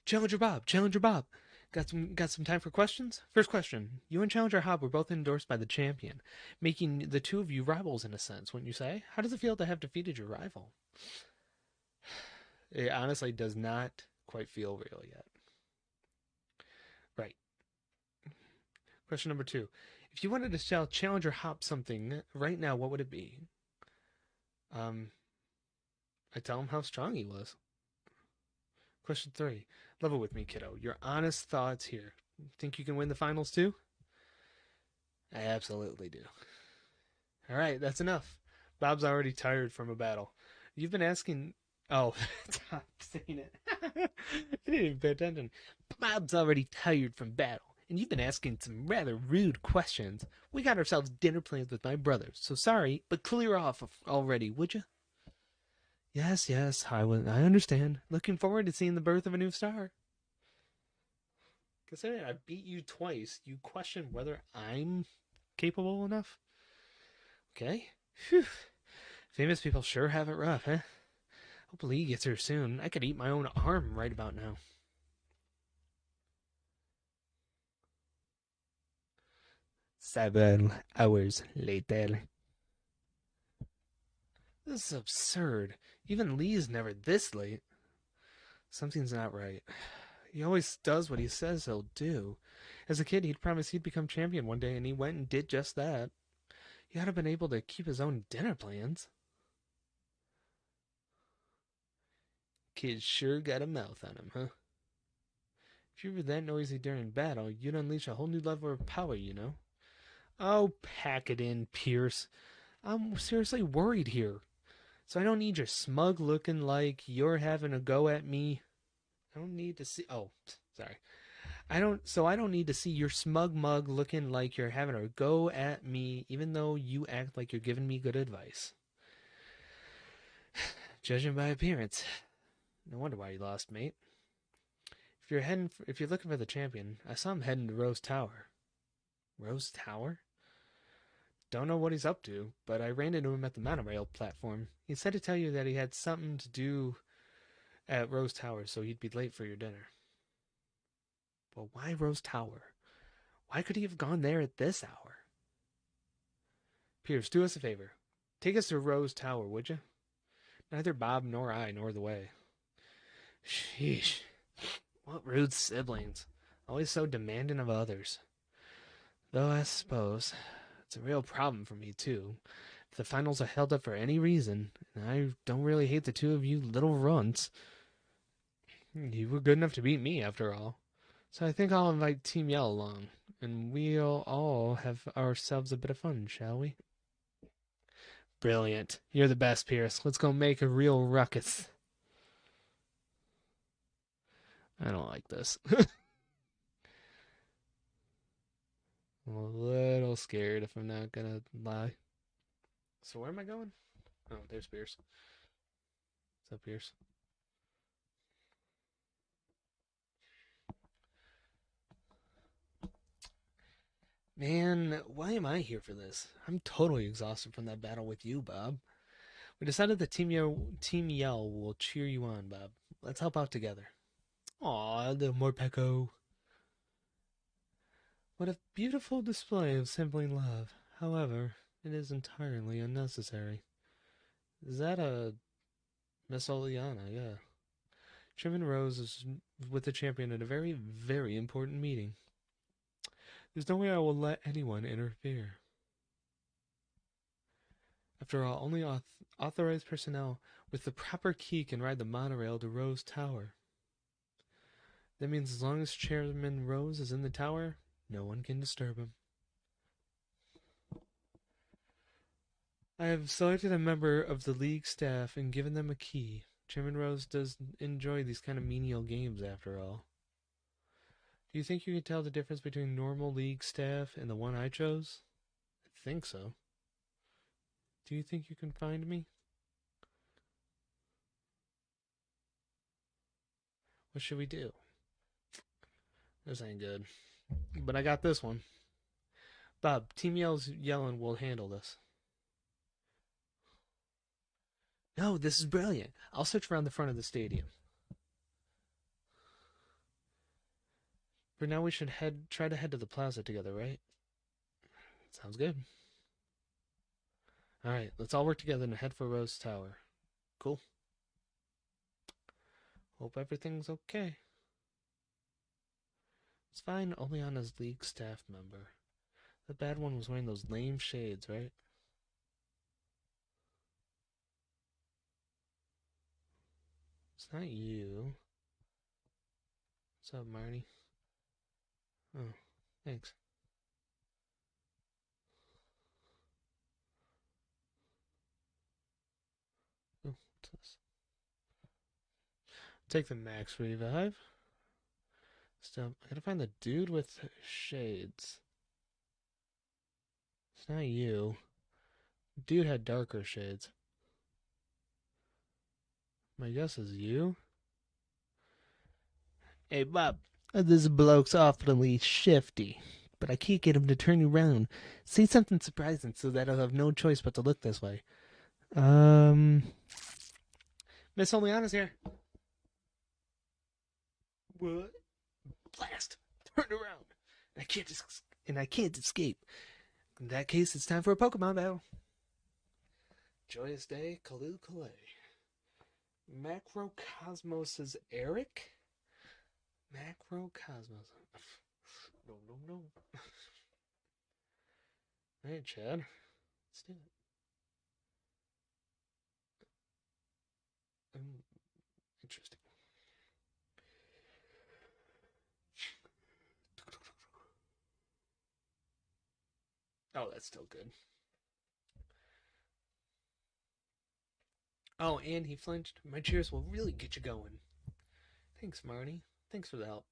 Challenger Bob, Challenger Bob. Got some time for questions? First question. You and Challenger Hob were both endorsed by the champion, making the two of you rivals in a sense, wouldn't you say? How does it feel to have defeated your rival? It honestly does not quite feel real yet. Right. Question number 2. If you wanted to tell Challenger Hop something right now, what would it be? I tell him how strong he was. Question 3. Level with me, kiddo. Your honest thoughts here. Think you can win the finals too? I absolutely do. All right, that's enough. Bob's already tired from a battle. You've been asking. Oh, stop saying it. I didn't even pay attention. Bob's already tired from battle, and you've been asking some rather rude questions. We got ourselves dinner plans with my brothers, so sorry, but clear off already, would you? Yes, yes, I understand. Looking forward to seeing the birth of a new star. Considering I beat you twice, you question whether I'm capable enough? Okay. Phew. Famous people sure have it rough, huh? Hopefully he gets here soon. I could eat my own arm right about now. 7 hours later. This is absurd. Even Lee's never this late. Something's not right. He always does what he says he'll do. As a kid, he'd promised he'd become champion one day, and he went and did just that. He ought to have been able to keep his own dinner plans. Kid sure got a mouth on him, huh? If you were that noisy during battle, you'd unleash a whole new level of power, you know? Oh, pack it in, Pierce. I'm seriously worried here. So I don't need your smug looking like you're having a go at me. I don't need to see. Oh, sorry. I don't need to see your smug mug looking like you're having a go at me, even though you act like you're giving me good advice. Judging by appearance. No wonder why you lost, mate. If you're looking for the champion, I saw him heading to Rose Tower. Rose Tower? Don't know what he's up to, but I ran into him at the monorail platform. He said to tell you that he had something to do at Rose Tower, so he'd be late for your dinner. Well, why Rose Tower? Why could he have gone there at this hour? Pierce, do us a favor. Take us to Rose Tower, would you? Neither Bob nor I know the way. Sheesh. What rude siblings. Always so demanding of others. Though I suppose it's a real problem for me, too. If the finals are held up for any reason, and I don't really hate the two of you little runts, you were good enough to beat me, after all. So I think I'll invite Team Yell along, and we'll all have ourselves a bit of fun, shall we? Brilliant. You're the best, Pierce. Let's go make a real ruckus. I don't like this. I'm a little scared, if I'm not gonna lie. So where am I going? Oh, there's Pierce. What's up, Pierce? Man, why am I here for this? I'm totally exhausted from that battle with you, Bob. We decided that Team Yell will cheer you on, Bob. Let's help out together. Aw, little Morpeko. What a beautiful display of sibling love. However, it is entirely unnecessary. Is that a Miss Oleana? Yeah. Chairman Rose is with the champion at a very, very important meeting. There's no way I will let anyone interfere. After all, only authorized personnel with the proper key can ride the monorail to Rose Tower. That means as long as Chairman Rose is in the tower, no one can disturb him. I have selected a member of the league staff and given them a key. Chairman Rose does enjoy these kind of menial games, after all. Do you think you can tell the difference between normal league staff and the one I chose? I think so. Do you think you can find me? What should we do? This ain't good. But I got this one. Bob, Team Yellin will handle this. No, this is brilliant. I'll search around the front of the stadium. For now, we should try to head to the plaza together, right? Sounds good. All right, let's all work together and head for Rose Tower. Cool. Hope everything's okay. It's fine, only on his league staff member. The bad one was wearing those lame shades, right? It's not you. What's up, Marty? Oh, thanks. Oh, what's this? Take the max revive. Stop. I gotta find the dude with shades. It's not you. Dude had darker shades. My guess is you. Hey, Bob. This bloke's awfully shifty, but I can't get him to turn around. Say something surprising so that I'll have no choice but to look this way. Miss Oleana's here. What? Blast! Turn around! I can't escape. In that case, it's time for a Pokemon battle. Joyous day, Kalu Kalay. Macrocosmos' Eric? Macrocosmos. No. Alright, Chad. Let's do it. Interesting. Oh, that's still good. Oh, and he flinched. My cheers will really get you going. Thanks, Marty. Thanks for the help.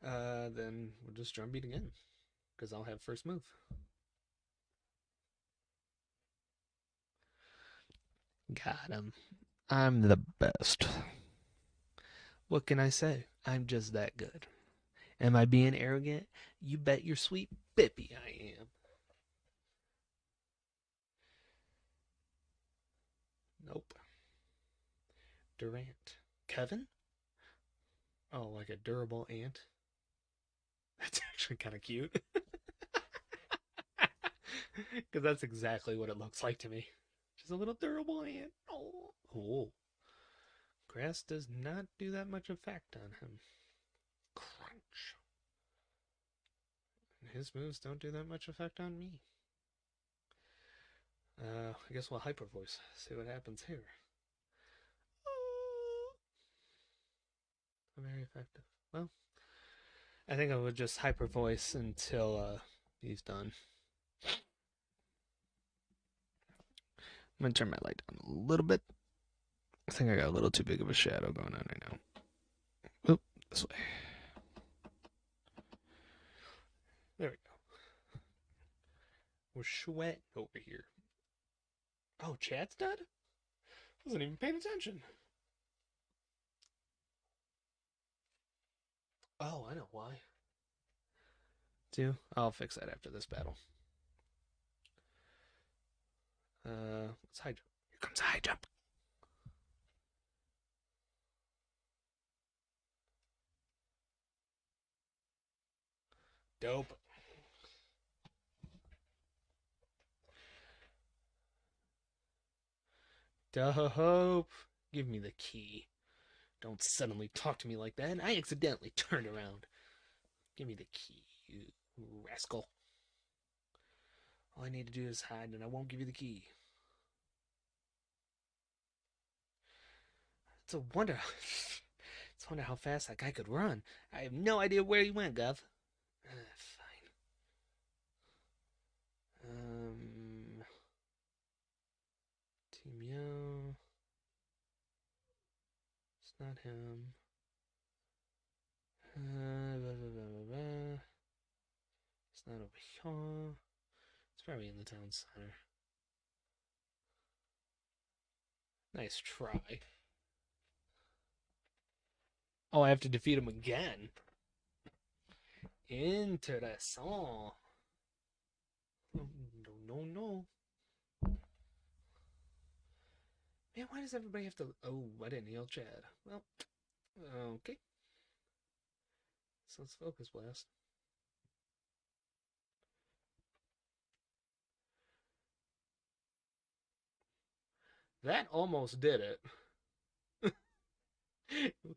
Then we'll just drumbeat again. Because I'll have first move. Got him. I'm the best. What can I say? I'm just that good. Am I being arrogant? You bet your sweet bippy I am. Nope. Durant. Kevin? Oh, like a durable ant? That's actually kind of cute. Because that's exactly what it looks like to me. Just a little durable ant. Oh. Grass does not do that much effect on him. Crunch. His moves don't do that much effect on me. I guess we'll hyper voice. See what happens here. Very effective. Well, I think I would just hyper voice until he's done. I'm gonna turn my light down a little bit. I think I got a little too big of a shadow going on right now. Oop, this way. There we go. We're sweating over here. Oh, chat's dead? Wasn't even paying attention. Oh, I know why. I'll fix that after this battle. Let's high jump. Here comes a high jump. Dope. Dope. Give me the key. Don't suddenly talk to me like that. I accidentally turned around. Give me the key, you rascal. All I need to do is hide, and I won't give you the key. It's a wonder. It's a wonder how fast that guy could run. I have no idea where he went, Gov. Fine. Um, Team Yo. It's not him. Blah, blah, blah, blah, blah. It's not over here. It's probably in the town center. Nice try. Oh, I have to defeat him again. Interesting. No, no, no. Man, why does everybody have to... Oh, I didn't heal Chad. Well, okay. So let's focus blast. That almost did it.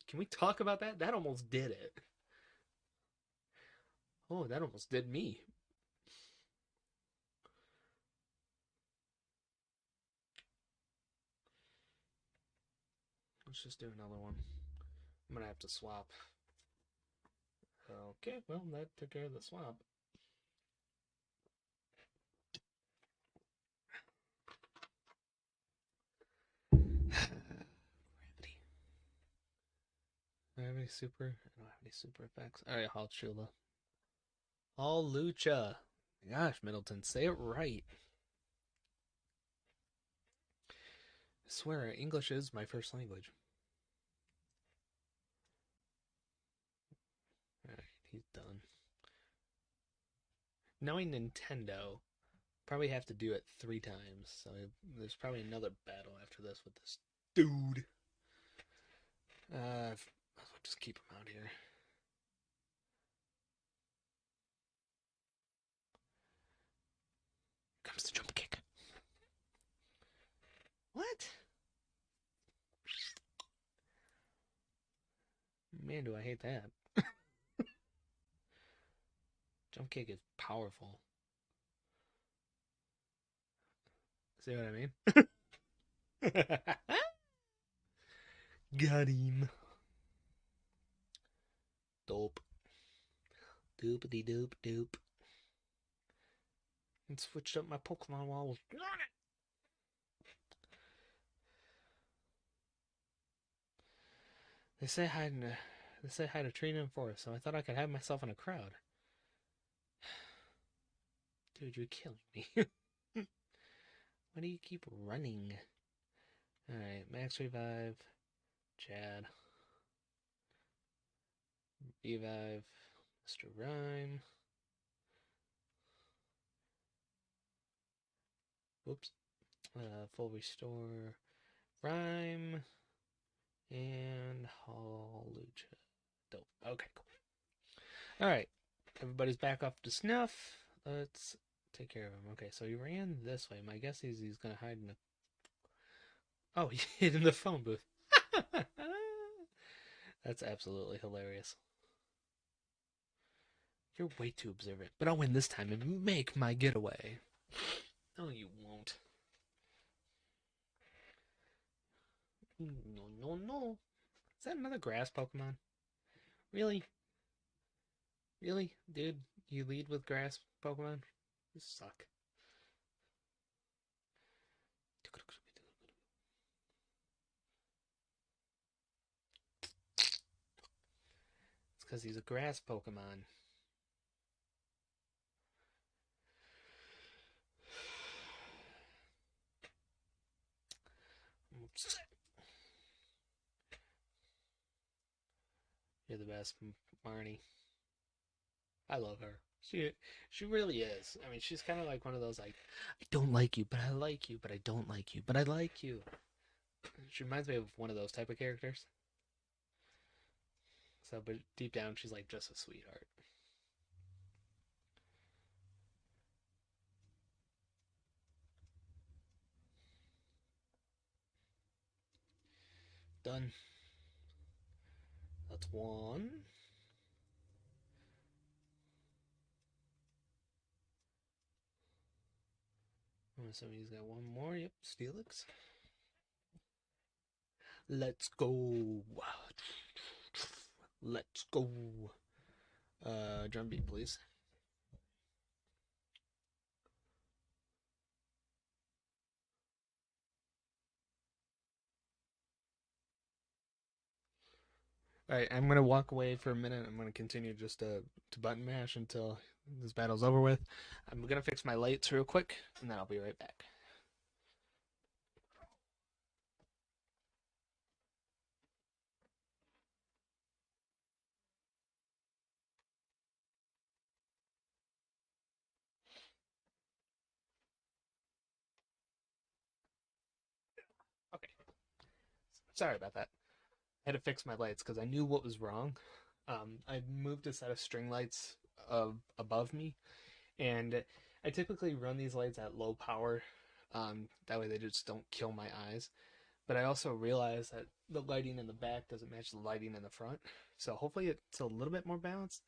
Can we talk about that? That almost did it. Oh, that almost did me. Let's just do another one. I'm gonna have to swap. Okay, well, that took care of the swap. Gravity. Do I have any super? I don't have any super effects. Alright, Halchula. All Lucha. Gosh, Middleton, say it right. I swear, English is my first language. Alright, he's done. Knowing Nintendo, probably have to do it 3 times. So there's probably another battle after this with this dude. I'll just keep him out here. Comes the jump kick. What? Man, do I hate that. Jump kick is powerful. See what I mean? Got him. Dope. Doopity doop doop. And switched up my Pokemon while I was doing it. They say hi to Trina and Forest, so I thought I could have myself in a crowd. Dude, you're killing me. Why do you keep running? Alright, Max Revive, Chad, Revive, Mr. Rhyme. Whoops. Full Restore, Rhyme, and Hawlucha. Dope. Okay, cool. Alright, everybody's back up to snuff. Let's take care of him. Okay, so he ran this way. My guess is he's gonna hide in the... Oh, he hid in the phone booth. That's absolutely hilarious. You're way too observant, but I'll win this time and make my getaway. No, you won't. No, no, no. Is that another grass Pokemon? Really? Really? Dude, you lead with grass Pokemon? You suck. It's because he's a grass Pokemon. You're the best, Marnie. I love her. She really is. I mean, she's kind of like one of those like, I don't like you, but I like you, but I don't like you, but I like you. She reminds me of one of those type of characters. So, but deep down, she's like just a sweetheart. Done. That's one. I'm assuming he's got one more. Yep, Steelix. Let's go. Let's go. Drum beat, please. Alright, I'm gonna walk away for a minute. I'm gonna continue just to button mash until this battle's over with. I'm gonna fix my lights real quick, and then I'll be right back. Okay, sorry about that. I had to fix my lights because I knew what was wrong. I moved a set of string lights above me, and I typically run these lights at low power. That way they just don't kill my eyes. But I also realized that the lighting in the back doesn't match the lighting in the front. So hopefully it's a little bit more balanced.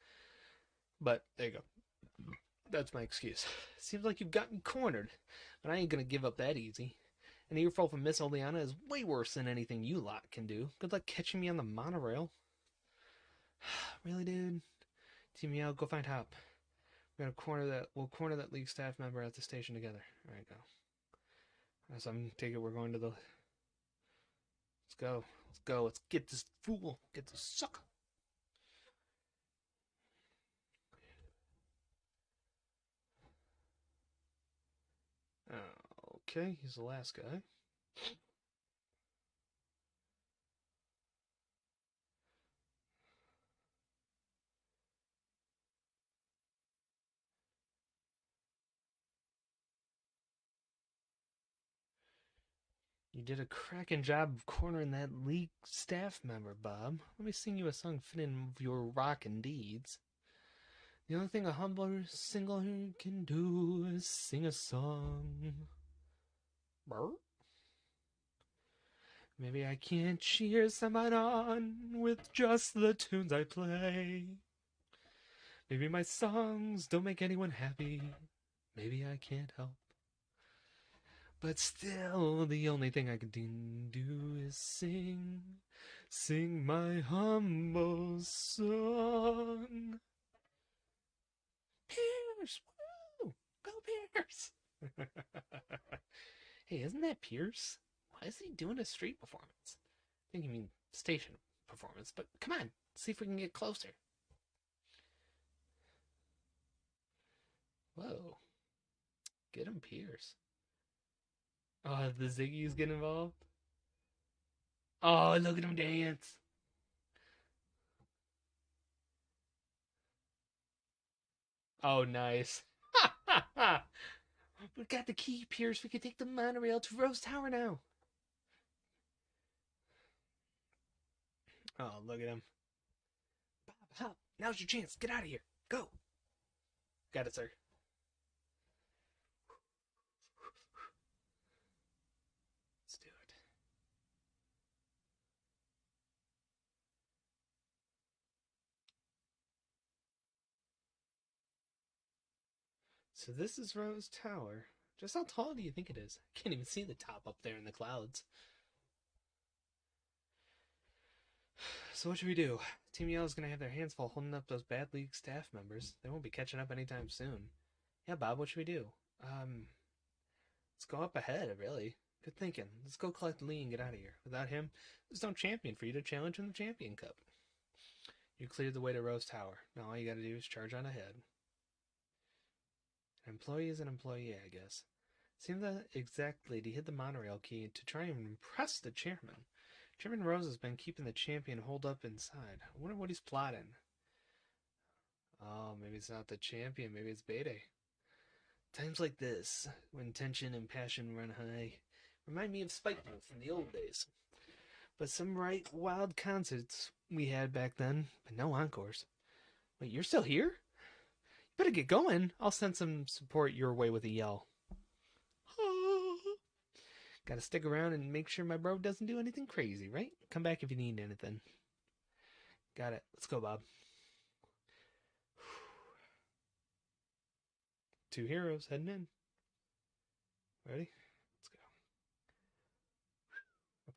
But there you go. That's my excuse. Seems like you've got me cornered, but I ain't gonna give up that easy. An earful from Miss Oleana is way worse than anything you lot can do. Good luck catching me on the monorail. Really, dude? Team me out, go find Hop. We'll corner that league staff member at the station together. Alright, go. So I'm taking we're going to the let's go. Let's go. Let's get this fool. Get this sucker. Okay, he's the last guy. You did a cracking job of cornering that league staff member, Bob. Let me sing you a song fitting of your rockin' deeds. The only thing a humbler single can do is sing a song. Burr? Maybe I can't cheer someone on with just the tunes I play. Maybe my songs don't make anyone happy. Maybe I can't help. But still, the only thing I can do is sing my humble song. Pierce! Woo! Go Pierce! Hey, isn't that Pierce? Why is he doing a street performance? I think you mean station performance, but come on, see if we can get closer. Whoa. Get him, Pierce. Oh, the Ziggy's get involved? Oh, look at him dance. Oh, nice. Ha ha ha! We got the key, Pierce. We can take the monorail to Rose Tower now. Oh, look at him. Bob, Hop, now's your chance. Get out of here. Go. Got it, sir. Let's do it. So this is Rose Tower. Just how tall do you think it is? I can't even see the top up there in the clouds. So what should we do? Team Yellow's gonna have their hands full holding up those bad league staff members. They won't be catching up anytime soon. Yeah, Bob, what should we do? Let's go up ahead, really. Good thinking. Let's go collect Lee and get out of here. Without him, there's no champion for you to challenge in the Champion Cup. You cleared the way to Rose Tower. Now all you gotta do is charge on ahead. An employee is an employee, I guess. Seems that exact lady hid the monorail key to try and impress the chairman. Chairman Rose has been keeping the champion holed up inside. I wonder what he's plotting. Oh, maybe it's not the champion. Maybe it's Bede. Times like this, when tension and passion run high, remind me of Spiteball from the old days. But some right wild concerts we had back then, but no encores. Wait, you're still here? You better get going. I'll send some support your way with a yell. Gotta stick around and make sure my bro doesn't do anything crazy, right? Come back if you need anything. Got it. Let's go, Bob. Two heroes heading in. Ready? Let's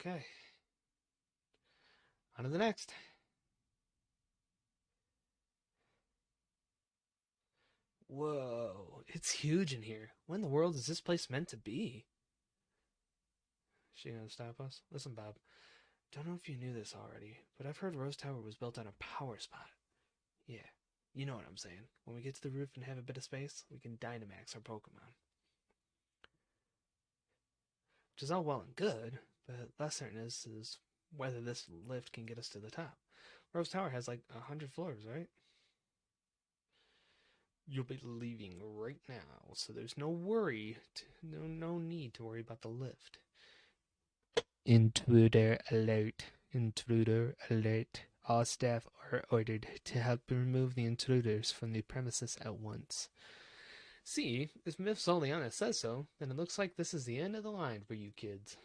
go. Okay. On to the next. Whoa, it's huge in here. When in the world is this place meant to be? Is she gonna stop us? Listen, Bob. Don't know if you knew this already, but I've heard Rose Tower was built on a power spot. Yeah, you know what I'm saying. When we get to the roof and have a bit of space, we can Dynamax our Pokemon. Which is all well and good, but less certain is whether this lift can get us to the top. Rose Tower has like 100 floors, right? You'll be leaving right now, so there's no need to worry about the lift. Intruder alert. Intruder alert. All staff are ordered to help remove the intruders from the premises at once. See, if Miss Soliana says so, then it looks like this is the end of the line for you kids.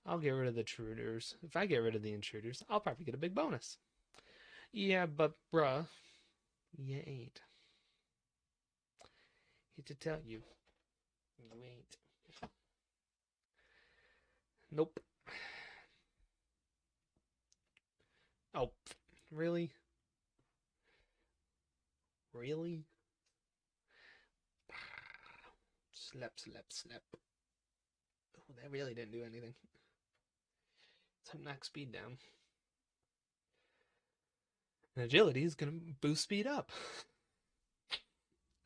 I'll get rid of the intruders. If I get rid of the intruders, I'll probably get a big bonus. Yeah, but bruh, you ain't. Hate to tell you, you ain't. Nope. Oh, really? Really? Slap, slap, slap. Oh, that really didn't do anything. Let's knock speed down. And agility is going to boost speed up.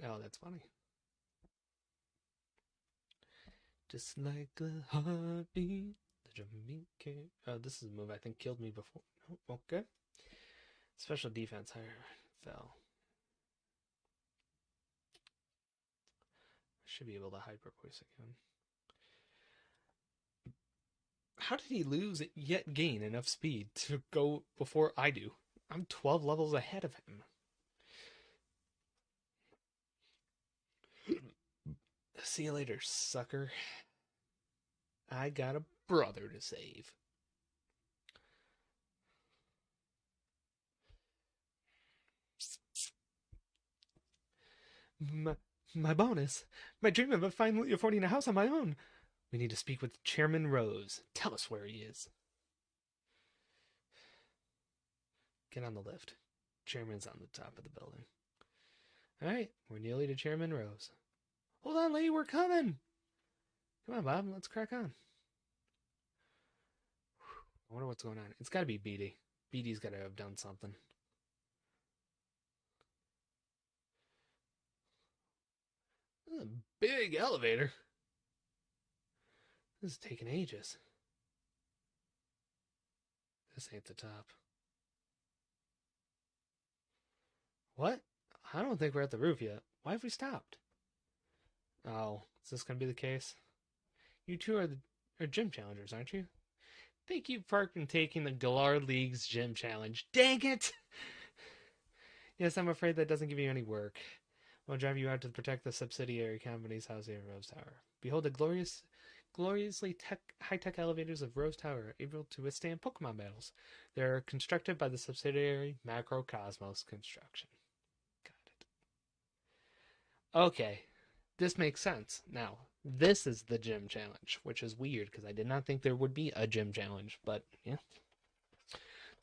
Oh, that's funny. Just like a heartbeat, the drumming beat came. Oh, this is a move I think killed me before. Oh, okay. Special defense higher fell. Should be able to hyper voice again. How did he lose yet gain enough speed to go before I do? I'm 12 levels ahead of him. See you later, sucker. I got a brother to save. My bonus. My dream of finally affording a house on my own. We need to speak with Chairman Rose. Tell us where he is. Get on the lift. Chairman's on the top of the building. Alright, we're nearly to Chairman Rose. Hold on, lady, we're coming! Come on, Bob, let's crack on. I wonder what's going on. It's gotta be BD. BD's gotta have done something. This is a big elevator. This is taking ages. This ain't the top. What? I don't think we're at the roof yet. Why have we stopped? Oh, is this gonna be the case? You two are gym challengers, aren't you? Thank you for taking the Galar League's gym challenge. Dang it! Yes, I'm afraid that doesn't give you any work. I'll drive you out to protect the subsidiary company's house here in Rose Tower. Behold the gloriously high-tech elevators of Rose Tower, able to withstand Pokemon battles. They're constructed by the subsidiary Macrocosmos Construction. Got it. Okay, this makes sense. Now, this is the gym challenge, which is weird because I did not think there would be a gym challenge, but yeah.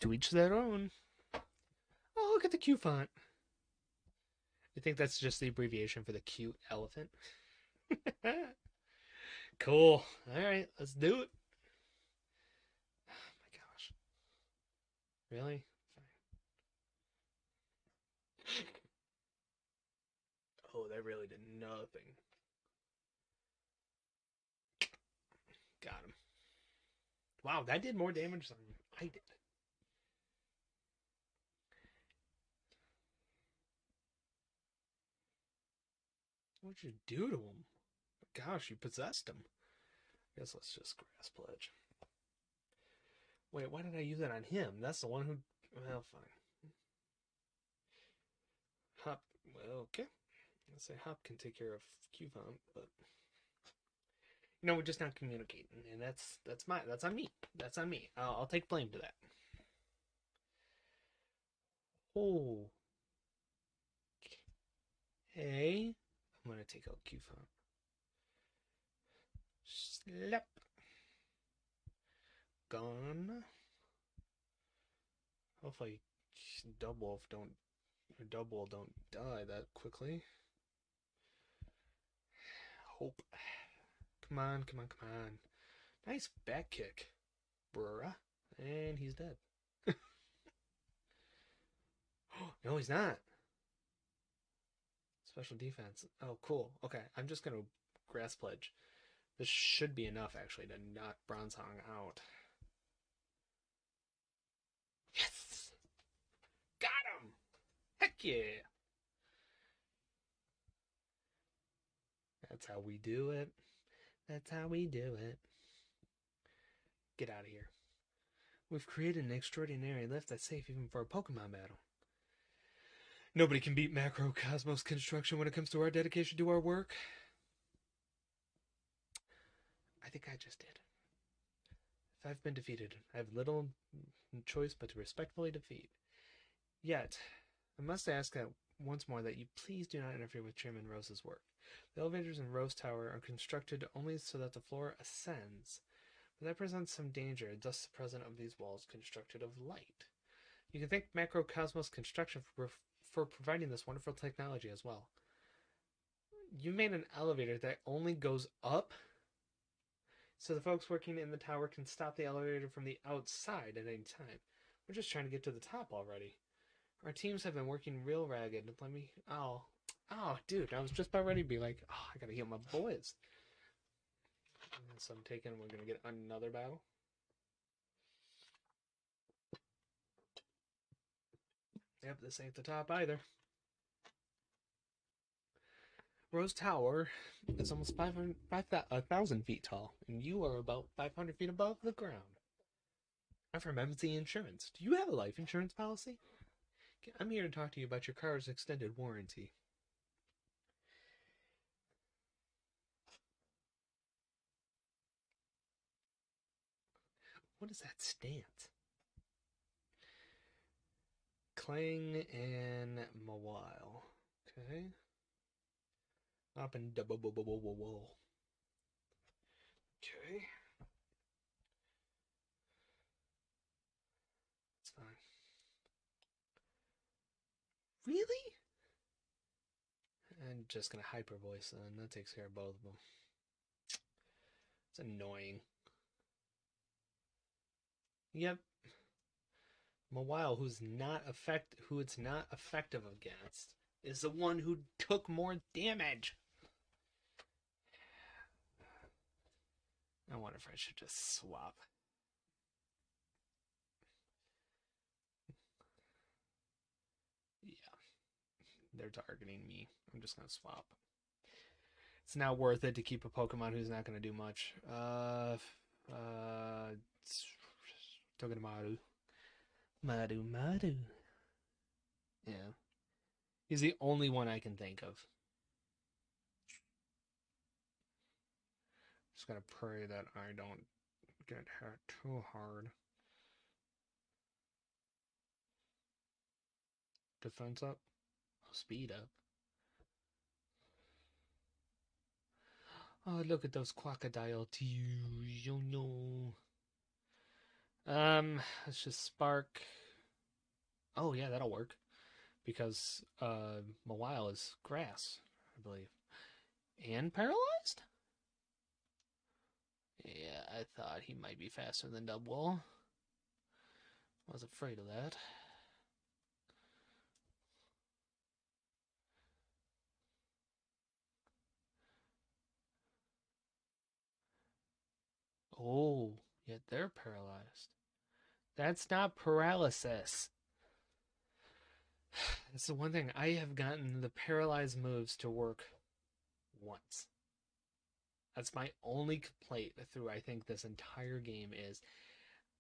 To each their own. Oh, look at the Q font. I think that's just the abbreviation for the cute elephant. Cool. Alright, let's do it. Oh my gosh. Really? Fine. Oh, that really did nothing. Got him. Wow, that did more damage than I did. What'd you do to him? Gosh, you possessed him. I guess let's just grass pledge. Wait, why did I use that on him? That's the one who... Well, fine. Hop... Well, okay. Let's say Hop can take care of Q-Font, but... You know, we're just not communicating, and that's on me. That's on me. I'll take blame to that. Oh. Hey. I'm gonna take out Q-Font. Slap. Gone. Hopefully Double don't die that quickly. Hope. Come on, come on, come on. Nice back kick, bruh. And he's dead. No, he's not. Special defense. Oh, cool. Okay, I'm just gonna grass pledge. This should be enough, actually, to knock Bronzong out. Yes! Got him! Heck yeah! That's how we do it. That's how we do it. Get out of here. We've created an extraordinary lift that's safe even for a Pokemon battle. Nobody can beat Macrocosmos construction when it comes to our dedication to our work. I think I just did. If I've been defeated, I have little choice but to respectfully defeat. Yet, I must ask that once more that you please do not interfere with Chairman Rose's work. The elevators in Rose Tower are constructed only so that the floor ascends, but that presents some danger, thus the presence of these walls constructed of light. You can thank Macrocosmos Construction for providing this wonderful technology as well. You made an elevator that only goes up, so the folks working in the tower can stop the elevator from the outside at any time. We're just trying to get to the top already. Our teams have been working real ragged. Let me... Oh, dude, I was just about ready to be like, oh, I gotta heal my boys. So I'm taking... We're gonna get another battle. Yep, this ain't the top either. Rose Tower is almost 1,000 feet tall, and you are about 500 feet above the ground. I'm from MC Insurance. Do you have a life insurance policy? I'm here to talk to you about your car's extended warranty. What is that stance? Clang and Mawile. Okay. Up and double. Okay. It's fine. Really? I'm just gonna hyper voice then. That takes care of both of them. It's annoying. Yep. Mawile, who it's not effective against, is the one who took more damage. I wonder if I should just swap. Yeah. They're targeting me. I'm just gonna swap. It's not worth it to keep a Pokemon who's not gonna do much. Togedemaru. Maru. Yeah. He's the only one I can think of. Just gotta pray that I don't get hit too hard. Defense up. Oh, speed up. Oh, look at those crocodile tears. Oh no. Let's just spark. Oh yeah, that'll work. Because Mawile is grass, I believe. And paralyzed? Yeah, I thought he might be faster than Dubwool. I was afraid of that. Oh, yet they're paralyzed. That's not paralysis. That's the one thing. I have gotten the paralyzed moves to work once. That's my only complaint through, I think, this entire game is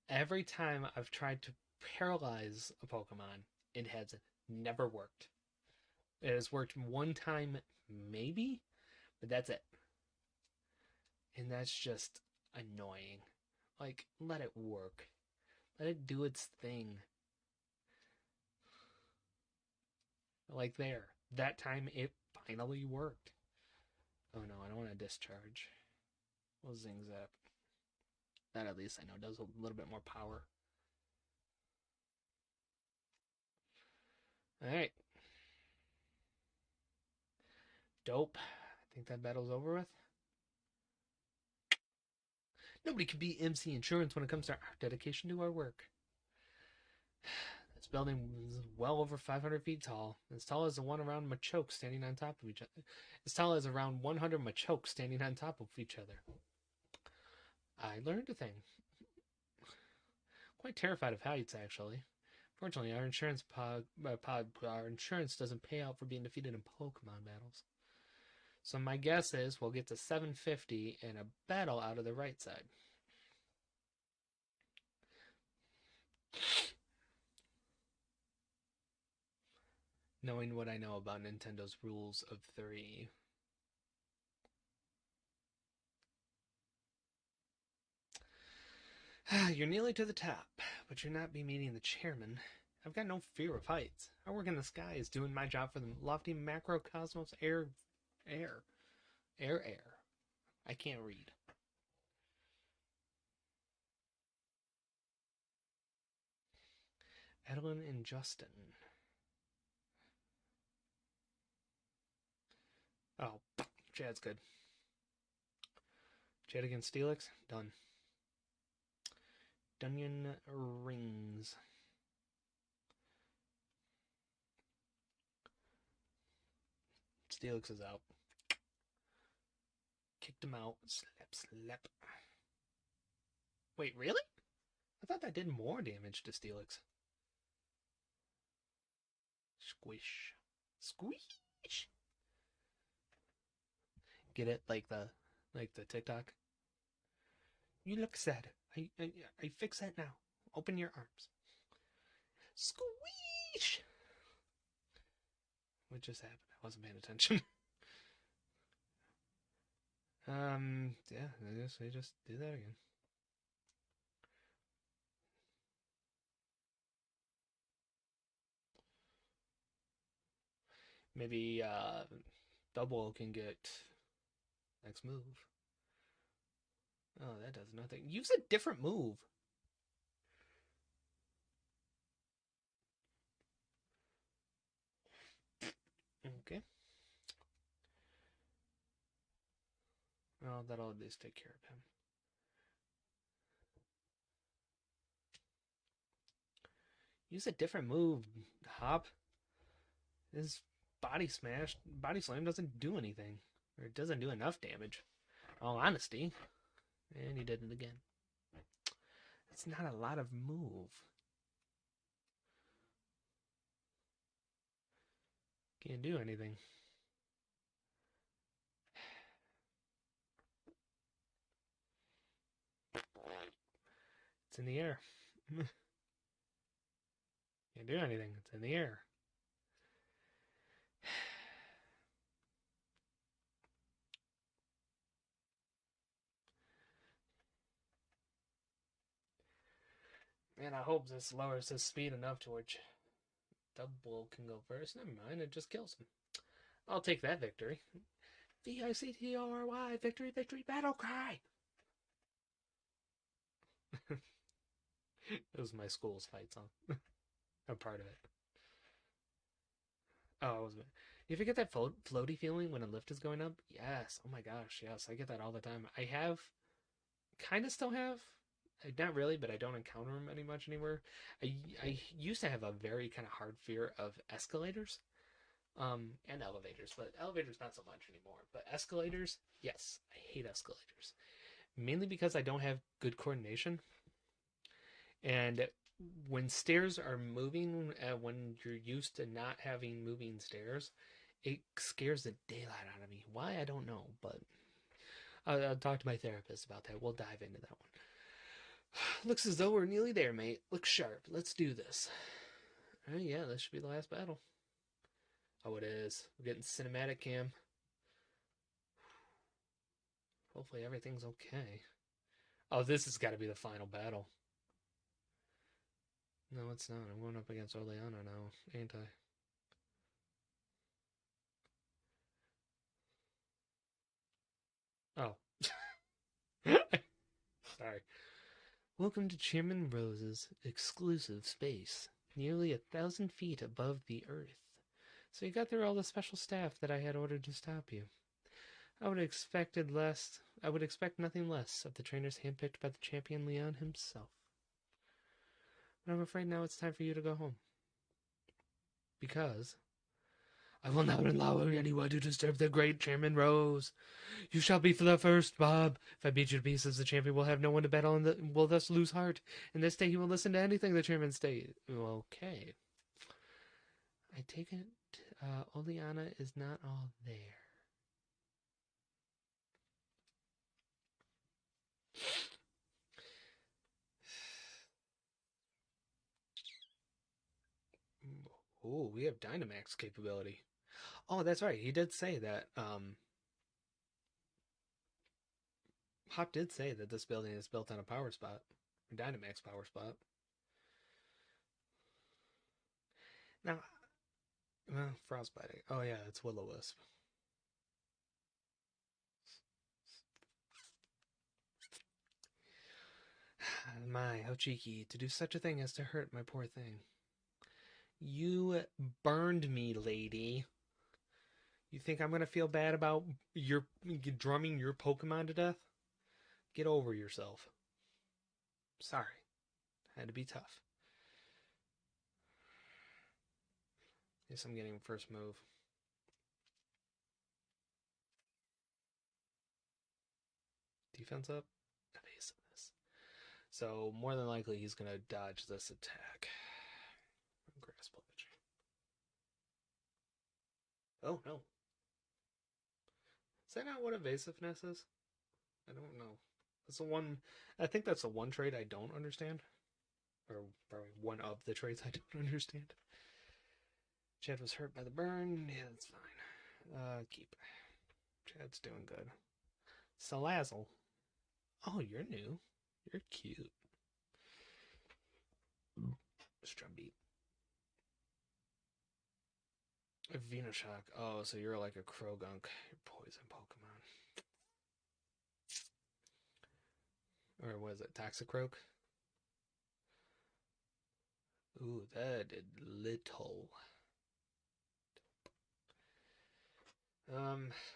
every time I've tried to paralyze a Pokemon, it has never worked. It has worked one time, maybe, but that's it. And that's just annoying. Like, let it work. Let it do its thing. Like there. That time it finally worked. Oh no, I don't want to discharge. We'll Zing Zap. That at least I know does a little bit more power. Alright. Dope. I think that battle's over with. Nobody can beat MC Insurance when it comes to our dedication to our work. This building is well over 500 feet tall, as tall as the one around Machoke standing on top of each other. As tall as around 100 Machoke standing on top of each other. I learned a thing. Quite terrified of heights, actually. Fortunately, our insurance doesn't pay out for being defeated in Pokemon battles. So my guess is we'll get to 750 and a battle out of the right side. Knowing what I know about Nintendo's rules of 3. You're nearly to the top, but you're not be meeting the chairman. I've got no fear of heights. I work in the skies, doing my job for the lofty macrocosmos air. I can't read. Edelyn and Justin. Oh, Chad's good. Chad against Steelix. Done. Dunyan rings. Steelix is out. Kicked him out. Slap. Wait, really? I thought that did more damage to Steelix. Squish. Squish! Get it? Like the TikTok? You look sad. I fix that now. Open your arms. Squish! What just happened? I wasn't paying attention. Yeah, I guess I just do that again. Maybe, Double can get next move. Oh, that does nothing. Use a different move. Okay. Well, that'll at least take care of him. Use a different move, Hop. His body slam doesn't do anything. Or it doesn't do enough damage. In all honesty. And he did it again. It's not a lot of move. Can't do anything. It's in the air. Can't do anything. It's in the air. Man, I hope this lowers his speed enough to which Double can go first. Never mind, it just kills him. I'll take that victory. VICTORY, victory, victory, battle cry! It was my school's fight song. A part of it. Oh, it was. You ever get that floaty feeling when a lift is going up? Yes. Oh my gosh, yes. I get that all the time. I have, kind of still have. Not really, but I don't encounter them any much anymore. I used to have a very kind of hard fear of escalators, and elevators, but elevators not so much anymore. But escalators, yes, I hate escalators, mainly because I don't have good coordination. And when stairs are moving, when you're used to not having moving stairs, it scares the daylight out of me. Why, I don't know, but I'll talk to my therapist about that. We'll dive into that one. Looks as though we're nearly there, mate. Looks sharp. Let's do this. Yeah, this should be the last battle. Oh, it is. We're getting cinematic cam. Hopefully everything's okay. Oh, this has got to be the final battle. No, it's not. I'm going up against Oleana now, ain't I? Oh. Sorry. Welcome to Chairman Rose's exclusive space, nearly 1,000 feet above the earth. So you got through all the special staff that I had ordered to stop you. I would have expected less I would expect nothing less of the trainers handpicked by the champion Leon himself. But I'm afraid now it's time for you to go home. Because I will not allow anyone to disturb the great Chairman Rose. You shall be for the first, Bob. If I beat you to pieces, the champion will have no one to battle and will thus lose heart. And this day he will listen to anything the chairman states. Okay. I take it Oleana is not all there. Oh, we have Dynamax capability. Oh, that's right. He did say that. Hop did say that this building is built on a power spot, a Dynamax power spot. Now, well, Frostbite. Oh yeah, it's Will-O-Wisp. My, how cheeky to do such a thing as to hurt my poor thing. You burned me, lady. You think I'm gonna feel bad about your drumming your Pokemon to death? Get over yourself. Sorry. Had to be tough. Guess I'm getting first move. Defense up. Evasiveness. So more than likely he's gonna dodge this attack. Grass Plunge. Oh no. Is that not what evasiveness is? I don't know. That's the one. I think that's the one trait I don't understand. Or probably one of the traits I don't understand. Chad was hurt by the burn. Yeah, that's fine. Keep. Chad's doing good. Salazzle. Oh, you're new. You're cute. Strumbeat. Venoshock. Oh, so you're like a Krogunk. You're poison Pokemon. Or was it Toxicroak? Ooh, that did little.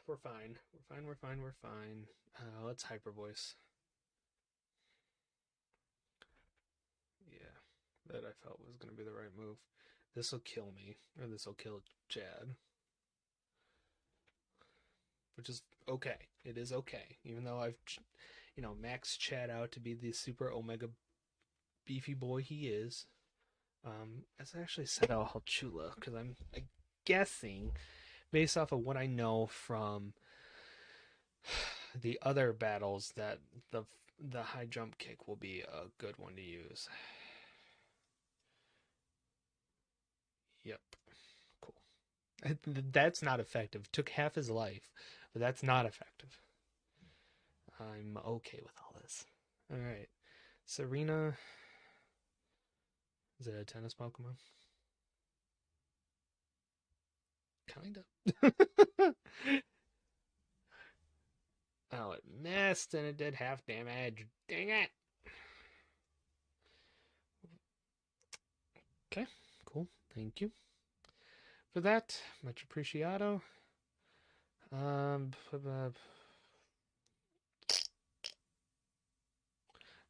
We're fine. We're fine. Let's Hyper Voice. Yeah, that I felt was going to be the right move. This will kill me, or this will kill Chad. Which is okay. It is okay. Even though I've, maxed Chad out to be the super omega beefy boy he is. Let's actually set out Halchula, because I'm guessing, based off of what I know from the other battles, that the high jump kick will be a good one to use. Yep. Cool. That's not effective. Took half his life, but that's not effective. I'm okay with all this. Alright. Serena. Is it a tennis Pokemon? Kinda. Oh, it missed and it did half damage. Dang it. Okay, cool. Thank you for that. Much appreciado. I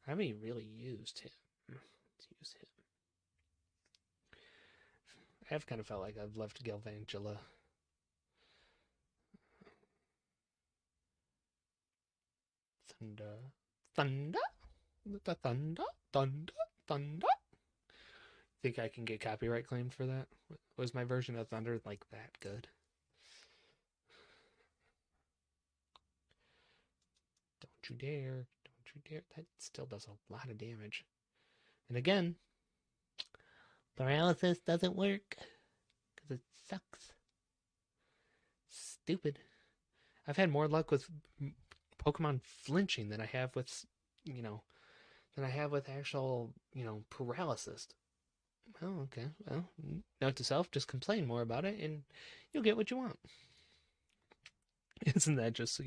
haven't really used him. Let's use him. I have kind of felt like I've left Galvantula. Thunder? Thunder? Think I can get copyright claimed for that? Was my version of Thunder like that good? Don't you dare. Don't you dare. That still does a lot of damage. And again, paralysis doesn't work. Because it sucks. Stupid. I've had more luck with Pokemon flinching than I have with, actual, paralysis. Oh, okay. Well, note to self, just complain more about it and you'll get what you want. Isn't that just,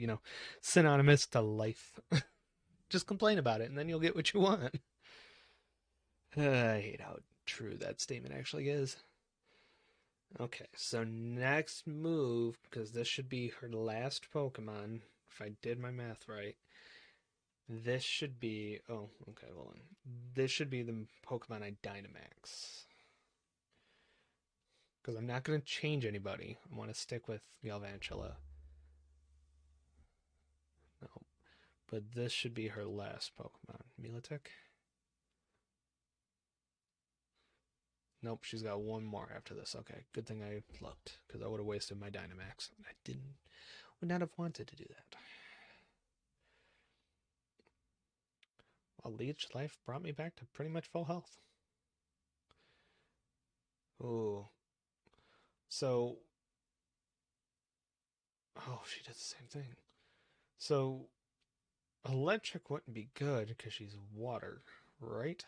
synonymous to life? Just complain about it and then you'll get what you want. I hate how true that statement actually is. Okay, so next move, because this should be her last Pokemon if I did my math right, this should be. Oh, okay, hold on. This should be the Pokemon I Dynamax. Because I'm not going to change anybody. I want to stick with Galvantula. No. But this should be her last Pokemon. Milotic? Nope, she's got one more after this. Okay, good thing I looked, because I would have wasted my Dynamax. I would not have wanted to do that. Well, Leech Life brought me back to pretty much full health. Ooh. So, oh, she did the same thing. So, electric wouldn't be good because she's water, right?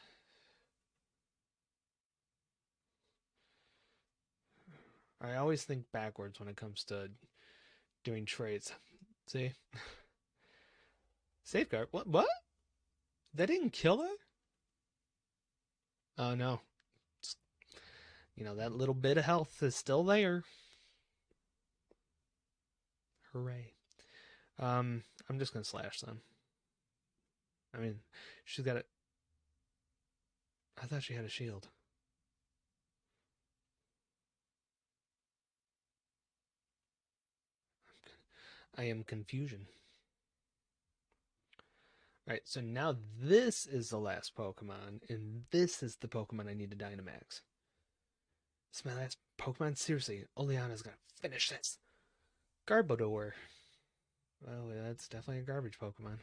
I always think backwards when it comes to doing trades. See? Safeguard? What? What? That didn't kill her? Oh no. That little bit of health is still there. Hooray. I'm just gonna slash them. I mean, she's got it. I thought she had a shield. I am confusion. Alright, so now this is the last Pokemon, and this is the Pokemon I need to Dynamax. This is my last Pokemon? Seriously, Oleana's gonna finish this. Garbodor. Well, that's definitely a garbage Pokemon.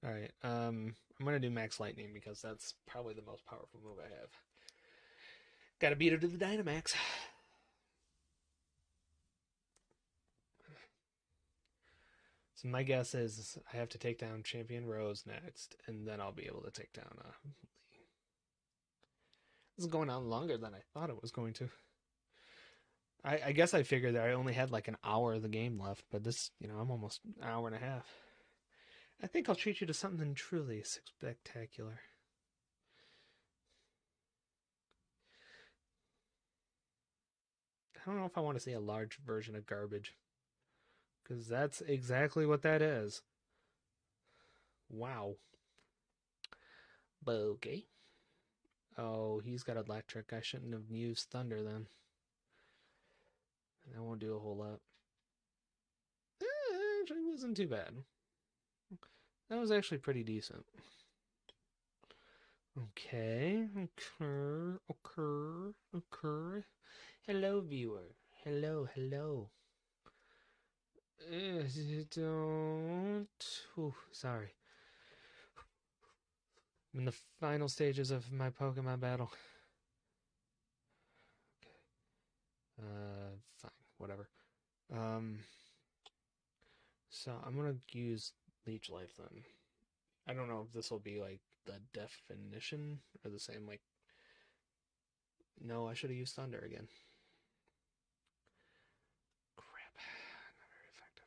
Alright, I'm gonna do Max Lightning because that's probably the most powerful move I have. Gotta beat her to the Dynamax. So my guess is I have to take down Champion Rose next, and then I'll be able to take down Lee. This is going on longer than I thought it was going to. I guess I figured that I only had like an hour of the game left, but this, I'm almost an hour and a half. I think I'll treat you to something truly spectacular. I don't know if I want to see a large version of garbage, because that's exactly what that is. Wow. Okay. Oh, he's got electric. I shouldn't have used thunder then. That won't do a whole lot. Actually, wasn't too bad. That was actually pretty decent. Okay. Occur. Hello, viewer. Hello. Don't. Ooh, sorry. I'm in the final stages of my Pokemon battle. Okay. Fine. Whatever. So I'm gonna use Leech Life then. I don't know if this will be like the definition or the same like. No, I should have used Thunder again. Crap. Not very effective.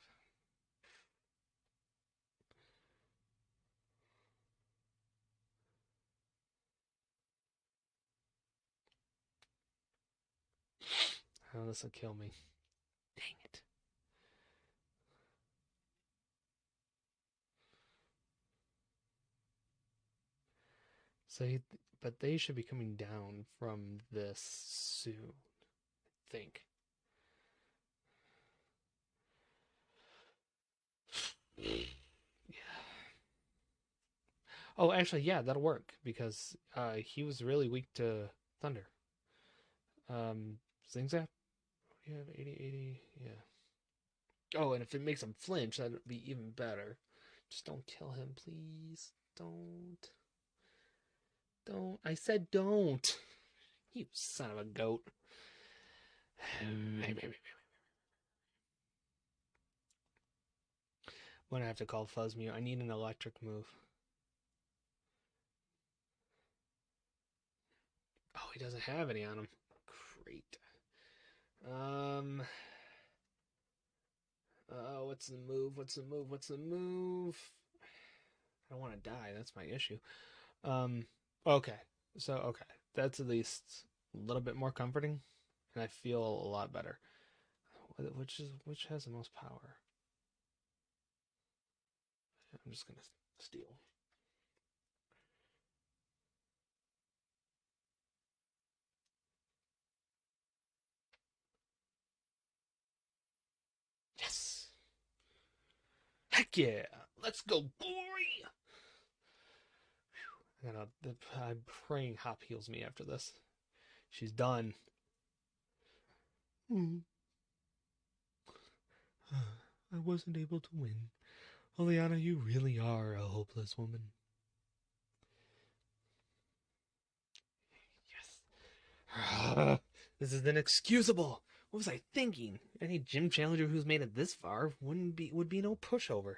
Oh, this will kill me. Dang it. So, but they should be coming down from this soon, I think. Yeah. Oh, actually, yeah, that'll work because he was really weak to Thunder. Zingzap? You have 80. Yeah. Oh, and if it makes him flinch, that'd be even better. Just don't kill him, please. Don't. Don't. I said don't. You son of a goat. I'm gonna have to call Fuzzmew. I need an electric move. Oh, he doesn't have any on him. Great. What's the move? I don't want to die. That's my issue. Okay. Okay. That's at least a little bit more comforting, and I feel a lot better. Which has the most power? I'm just gonna steal. Yes! Heck yeah! Let's go, boy! I'm praying Hop heals me after this. She's done. Mm. I wasn't able to win. Oleana, you really are a hopeless woman. Yes. This is inexcusable. What was I thinking? Any gym challenger who's made it this far would be no pushover.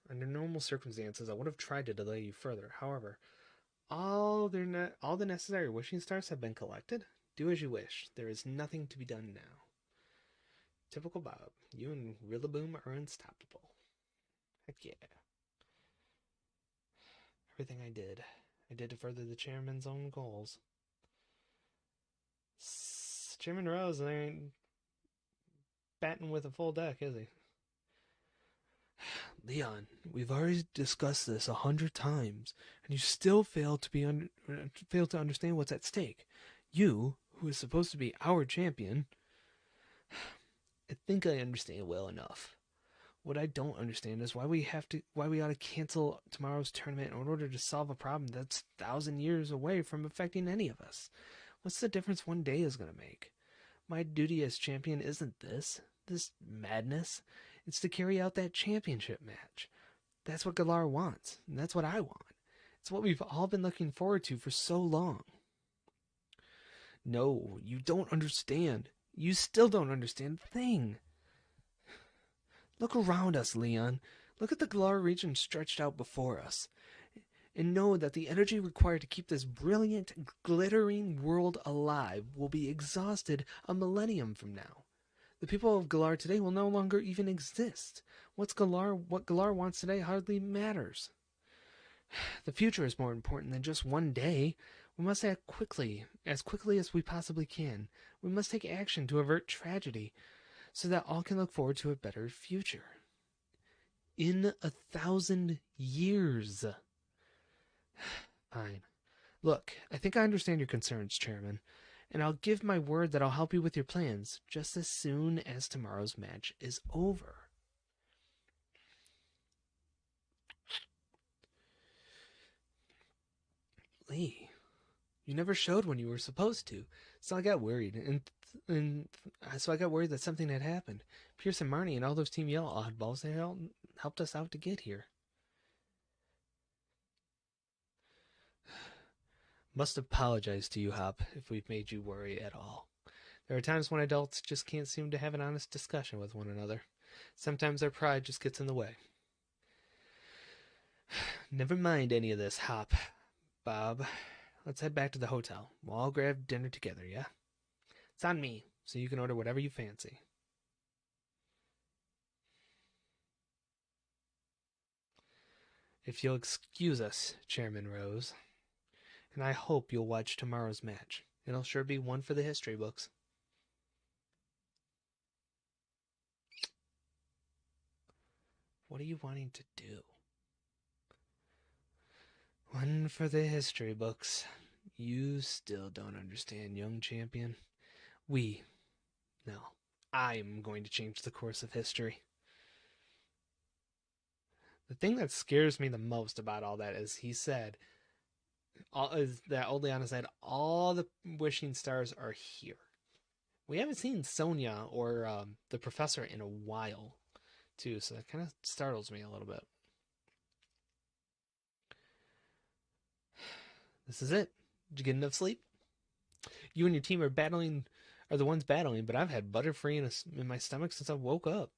Under normal circumstances, I would have tried to delay you further. However, all the necessary wishing stars have been collected. Do as you wish. There is nothing to be done now. Typical Bob. You and Rillaboom are unstoppable. Heck yeah. Everything I did to further the chairman's own goals. Chairman Rose ain't batting with a full deck, is he? Leon, we've already discussed this 100 times, and you still fail to understand what's at stake. You, who is supposed to be our champion, I think I understand well enough. What I don't understand is why we ought to cancel tomorrow's tournament in order to solve a problem that's 1,000 years away from affecting any of us. What's the difference one day is going to make? My duty as champion isn't this madness. It's to carry out that championship match. That's what Galar wants, and that's what I want. It's what we've all been looking forward to for so long. No, you don't understand. You still don't understand a thing. Look around us, Leon. Look at the Galar region stretched out before us. And know that the energy required to keep this brilliant, glittering world alive will be exhausted a millennium from now. The people of Galar today will no longer even exist. What Galar wants today hardly matters. The future is more important than just one day. We must act quickly as we possibly can. We must take action to avert tragedy, so that all can look forward to a better future. In 1,000 years. Fine. Look, I think I understand your concerns, Chairman, and I'll give my word that I'll help you with your plans just as soon as tomorrow's match is over. Lee, you never showed when you were supposed to, so I got worried, and so I got worried that something had happened. Pierce and Marnie and all those Team Yellow oddballs, they all helped us out to get here. Must apologize to you, Hop, if we've made you worry at all. There are times when adults just can't seem to have an honest discussion with one another. Sometimes their pride just gets in the way. Never mind any of this, Hop. Bob, let's head back to the hotel. We'll all grab dinner together, yeah? It's on me, so you can order whatever you fancy. If you'll excuse us, Chairman Rose, and I hope you'll watch tomorrow's match. It'll sure be one for the history books. What are you wanting to do? One for the history books. You still don't understand, young champion. No, I'm going to change the course of history. The thing that scares me the most about all that is is that Oleana said all the wishing stars are here. We haven't seen Sonia or the professor in a while, too, so that kind of startles me a little bit. This is it. Did you get enough sleep? You and your team are the ones battling, but I've had Butterfree in my stomach since I woke up.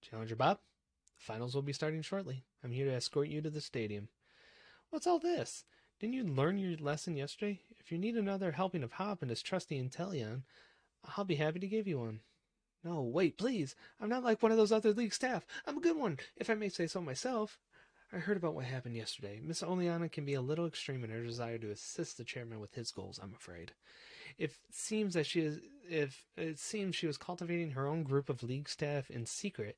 Challenger Bob, the finals will be starting shortly. I'm here to escort you to the stadium. What's all this? Didn't you learn your lesson yesterday? If you need another helping of Hop and his trusty Inteleon, I'll be happy to give you one. No, wait, please. I'm not like one of those other league staff. I'm a good one, if I may say so myself. I heard about what happened yesterday. Miss Oleana can be a little extreme in her desire to assist the chairman with his goals, I'm afraid. If it seems she was cultivating her own group of league staff in secret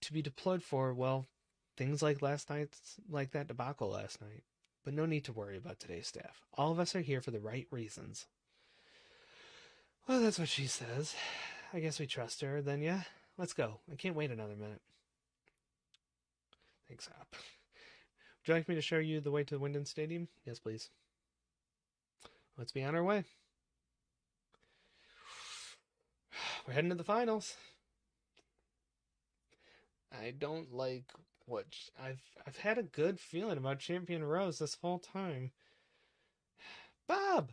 to be deployed for, well, things like like that debacle last night. But no need to worry about today's staff. All of us are here for the right reasons. Well, that's what she says. I guess we trust her, then yeah? Let's go. I can't wait another minute. Thanks, Hop. Would you like me to show you the way to the Wyndham Stadium? Yes, please. Let's be on our way. We're heading to the finals. I don't like what I've had a good feeling about Champion Rose this whole time. Bob.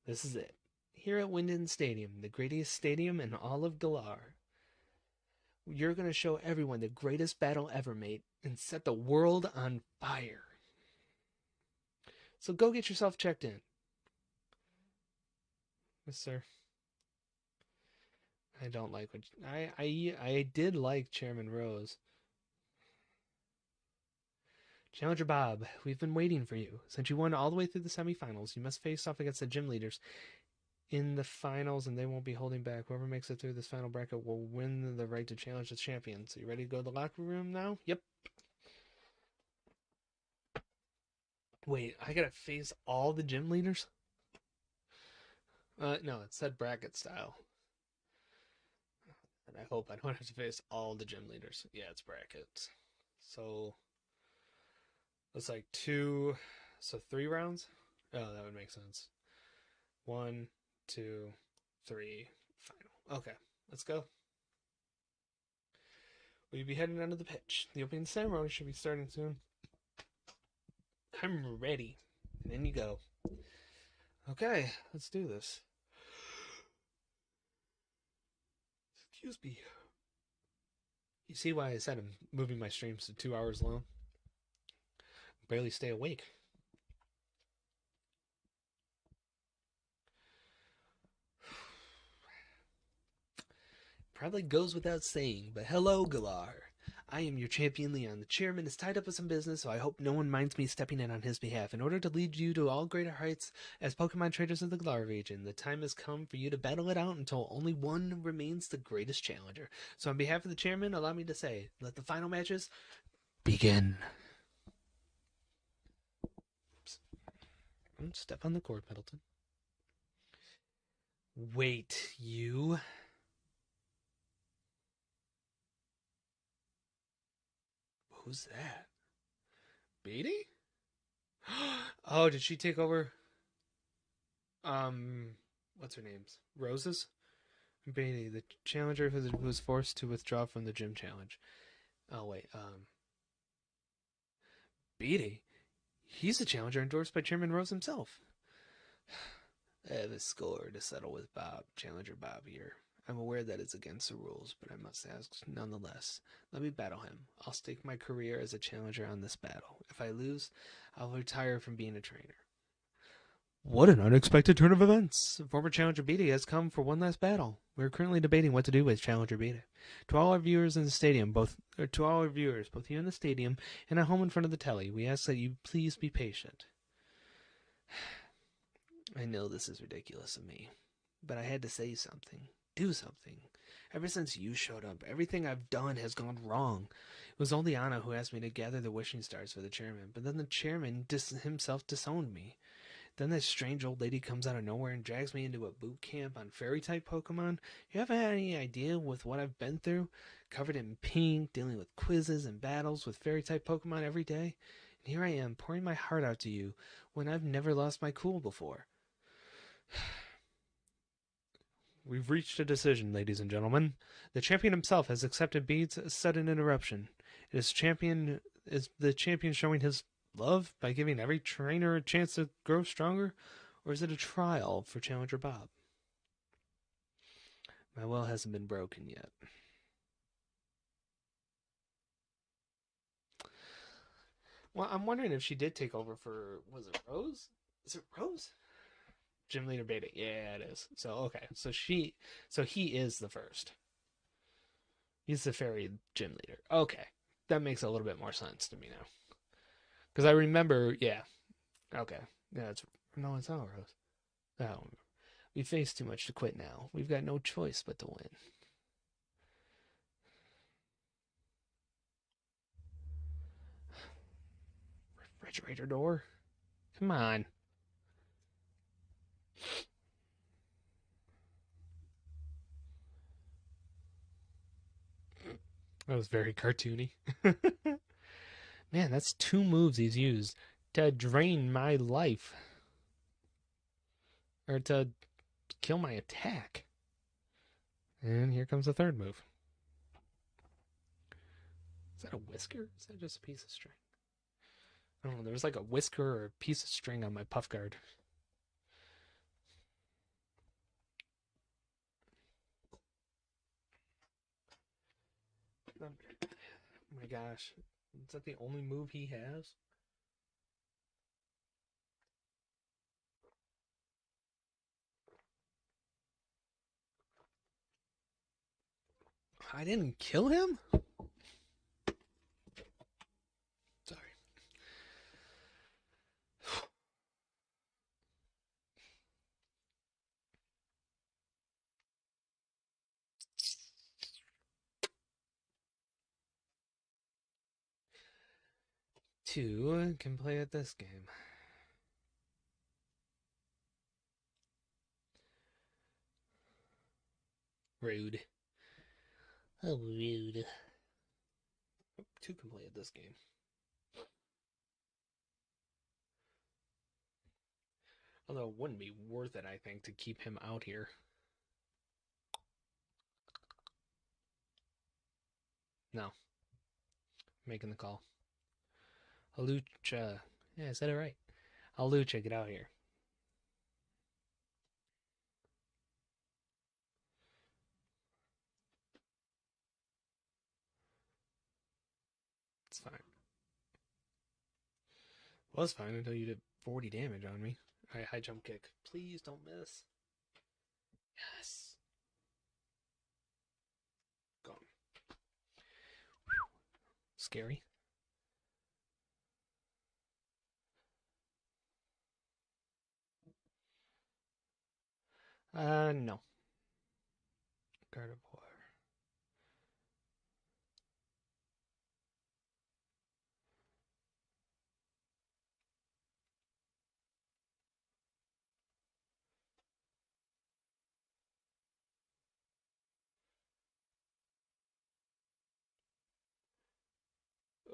This is it. Here at Wyndham Stadium, the greatest stadium in all of Galar. You're going to show everyone the greatest battle ever made and set the world on fire. So go get yourself checked in. Yes, sir. I don't like what I did like Chairman Rose. Challenger Bob, we've been waiting for you. Since you won all the way through the semifinals, you must face off against the gym leaders in the finals, and they won't be holding back. Whoever makes it through this final bracket will win the right to challenge the champion. So you ready to go to the locker room now? Yep. Wait, I gotta face all the gym leaders? No, it said bracket style. And I hope I don't have to face all the gym leaders. Yeah, it's brackets. So it's like three rounds? Oh, that would make sense. One, two, three, final. Okay, let's go. Will you be heading onto the pitch? The opening ceremony should be starting soon. I'm ready. And in you go. Okay, let's do this. Excuse me. You see why I said I'm moving my streams to 2 hours long? Barely stay awake. Probably goes without saying, but hello, Galar. I am your champion, Leon. The chairman is tied up with some business, so I hope no one minds me stepping in on his behalf. In order to lead you to all greater heights as Pokemon traders of the Galar region, the time has come for you to battle it out until only one remains the greatest challenger. So on behalf of the chairman, allow me to say, let the final matches begin. Oops. Step on the cord, Middleton. Wait, you... Who's that? Beatty? Oh, did she take over? What's her name? Rose's? Beatty, the challenger who was forced to withdraw from the gym challenge. Oh, wait, Beatty? He's the challenger endorsed by Chairman Rose himself. I have a score to settle with Bob, Challenger Bob here. I'm aware that it's against the rules, but I must ask nonetheless. Let me battle him. I'll stake my career as a challenger on this battle. If I lose, I'll retire from being a trainer. What an unexpected turn of events! Former Challenger Beatty has come for one last battle. We're currently debating what to do with Challenger Beatty. To all our viewers in the stadium, both here in the stadium and at home in front of the telly, we ask that you please be patient. I know this is ridiculous of me, but I had to say something. Do something. Ever since you showed up, everything I've done has gone wrong. It was only Anna who asked me to gather the wishing stars for the chairman, but then the chairman himself disowned me. Then this strange old lady comes out of nowhere and drags me into a boot camp on fairy-type Pokemon. You haven't had any idea with what I've been through? Covered in pink, dealing with quizzes and battles with fairy-type Pokemon every day. And here I am, pouring my heart out to you, when I've never lost my cool before. We've reached a decision, ladies and gentlemen. The champion himself has accepted Bede's sudden interruption. Is the champion showing his love by giving every trainer a chance to grow stronger, or is it a trial for Challenger Bob? My will hasn't been broken yet. Well, I'm wondering if she did take over for, was it Rose? Is it Rose? Gym leader beta. Yeah, it is. So okay. So he is the first. He's the fairy gym leader. Okay. That makes a little bit more sense to me now. Because I remember, yeah. Okay. Yeah, it's no, it's not Rose. No. We face too much to quit now. We've got no choice but to win. Refrigerator door? Come on. That was very cartoony. Man, that's two moves he's used to drain my life. Or to kill my attack. And here comes the third move. Is that a whisker? Is that just a piece of string? I don't know. There was like a whisker or a piece of string on my puff guard. Oh my gosh. Is that the only move he has? I didn't kill him? Sorry. 2 can play at this game. Rude. Oh, rude. 2 can play at this game. Although it wouldn't be worth it, I think, to keep him out here. No. Making the call. Halucha. Yeah, I said it right. Halucha, get out here. It's fine. Was fine until you did 40 damage on me. Alright, high jump kick. Please don't miss. Yes. Gone. Whew. Scary. No. Gardevoir.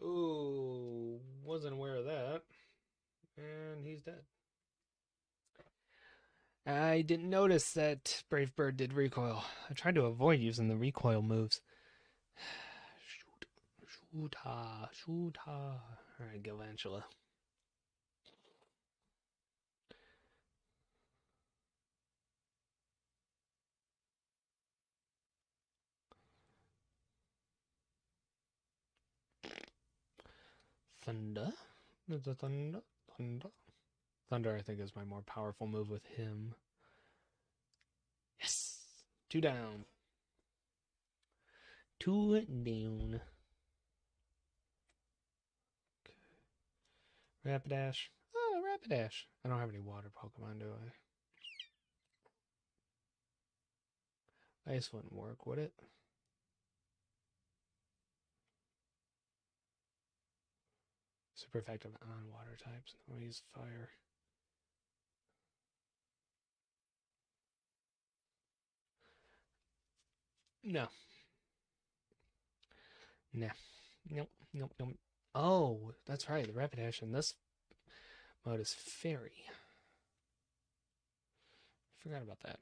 Ooh, wasn't aware of that. And he's dead. I didn't notice that Brave Bird did recoil. I tried to avoid using the recoil moves. Shoot. Shoot ha. Shoot ha. Alright, Galvantula. Thunder? The thunder? Thunder? Thunder, I think, is my more powerful move with him. Yes! 2 down. 2 down. Okay. Rapidash. Oh, Rapidash. I don't have any water Pokemon, do I? Ice wouldn't work, would it? Super effective on water types. No, he's fire. No. Nah. Nope. Nope. Nope. Oh, that's right. The Rapidash in this mode is fairy. Forgot about that.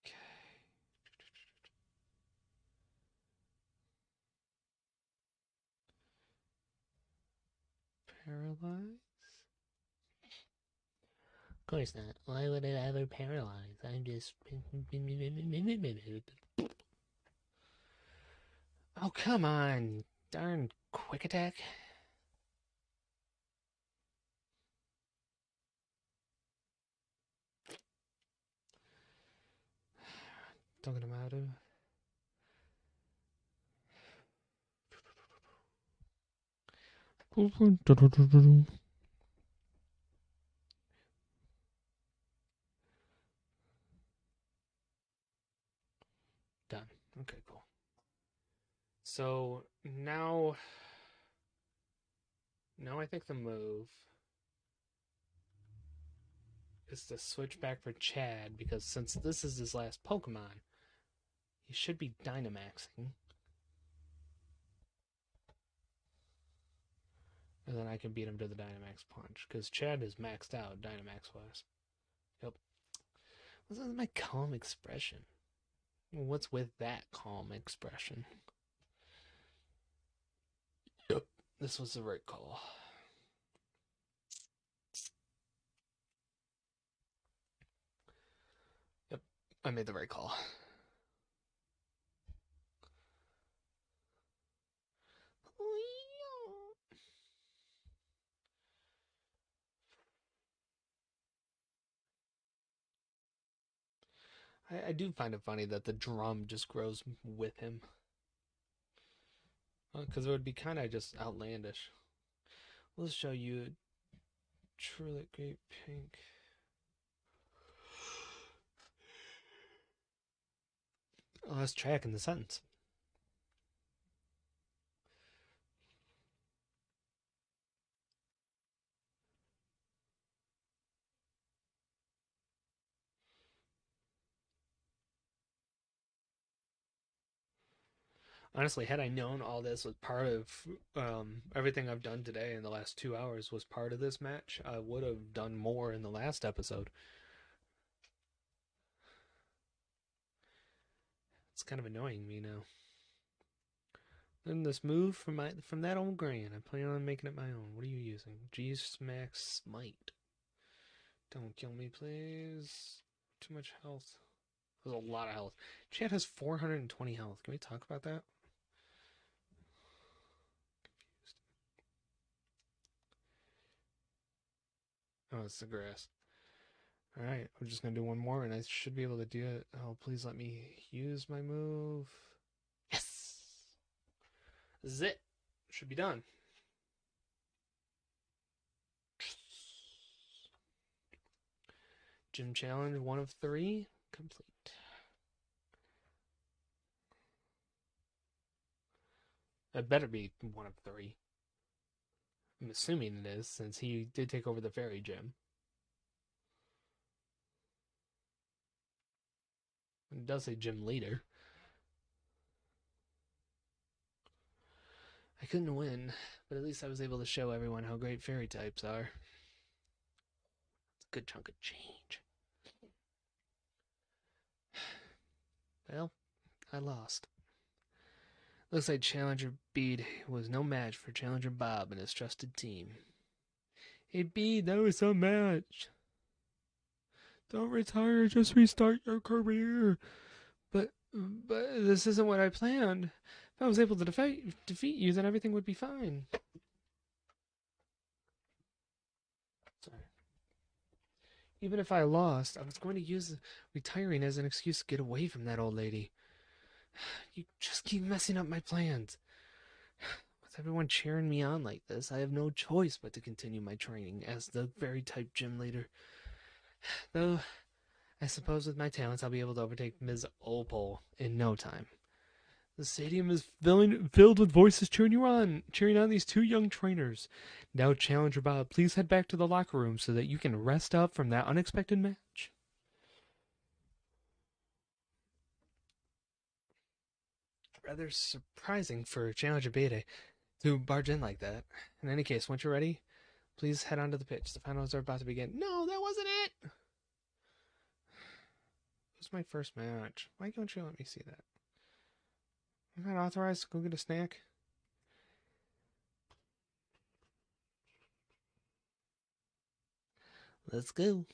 Okay. Paralyze? Of course not. Why would it ever paralyze? I'm just. Oh, come on. Darn quick attack. Talking about it. Done. Okay, cool. So now I think the move is to switch back for Chad because since this is his last Pokemon, he should be Dynamaxing. And then I can beat him to the Dynamax Punch because Chad is maxed out Dynamax wise. Yep. What's with my calm expression? What's with that calm expression? Yep. This was the right call. Yep. I made the right call. I do find it funny that the drum just grows with him. Because it would be kind of just outlandish. Let's show you truly great pink. Oh, I was tracking the sentence. Honestly, had I known all this was part of everything I've done today in the last 2 hours was part of this match, I would have done more in the last episode. It's kind of annoying me now. Then this move from that old Gran, I plan on making it my own. What are you using? G-Max Smite. Don't kill me, please. Too much health. There's a lot of health. Chad has 420 health. Can we talk about that? Oh, it's the grass. Alright, I'm just gonna do one more and I should be able to do it. Oh, please let me use my move. Yes! This is it. Should be done. Gym challenge 1 of 3 complete. It better be 1 of 3. I'm assuming it is, since he did take over the fairy gym. It does say gym leader. I couldn't win, but at least I was able to show everyone how great fairy types are. It's a good chunk of change. Well, I lost. Looks like Challenger Bede was no match for Challenger Bob and his trusted team. Hey Bede, that was some match. Don't retire, just restart your career. But this isn't what I planned. If I was able to defeat you, then everything would be fine. Sorry. Even if I lost, I was going to use retiring as an excuse to get away from that old lady. You just keep messing up my plans. With everyone cheering me on like this, I have no choice but to continue my training as the very type gym leader. Though, I suppose with my talents, I'll be able to overtake Ms. Opal in no time. The stadium is filled with voices cheering on these two young trainers. Now, Challenger Bob, please head back to the locker room so that you can rest up from that unexpected match. Rather surprising for Challenger Bede to barge in like that. In any case, once you're ready, please head onto the pitch. The finals are about to begin. No, that wasn't it! It was my first match. Why don't you let me see that? I'm not authorized to go get a snack. Let's go.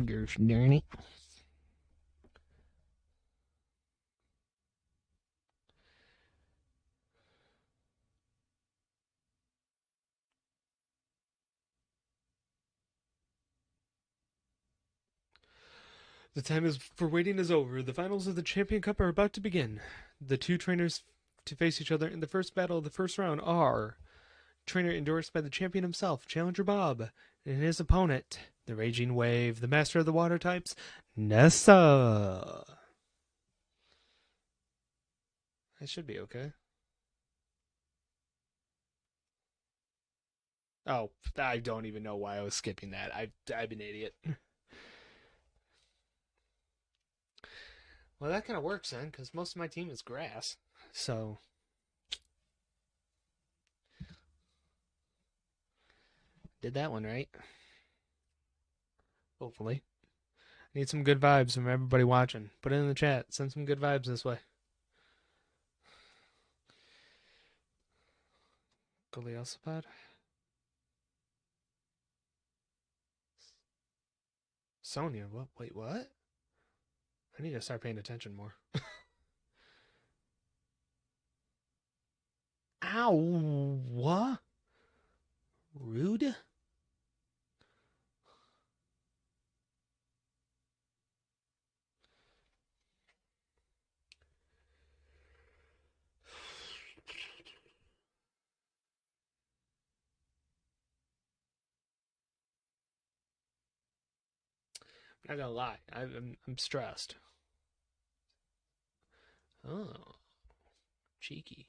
Gosh darn it. The time is for waiting is over. The finals of the Champion Cup are about to begin. The two trainers to face each other in the first battle of the first round are trainer endorsed by the champion himself, Challenger Bob, and his opponent, the Raging Wave, the master of the water types, Nessa. That should be okay. Oh, I don't even know why I was skipping that. I'm an idiot. Well, that kind of works then, because most of my team is grass. So, did that one right. Hopefully. Need some good vibes from everybody watching. Put it in the chat. Send some good vibes this way. Goliathopod? Sonia, what? Wait, what? I need to start paying attention more. Ow! What? Rude? I'm not gonna lie. I'm stressed. Oh, cheeky.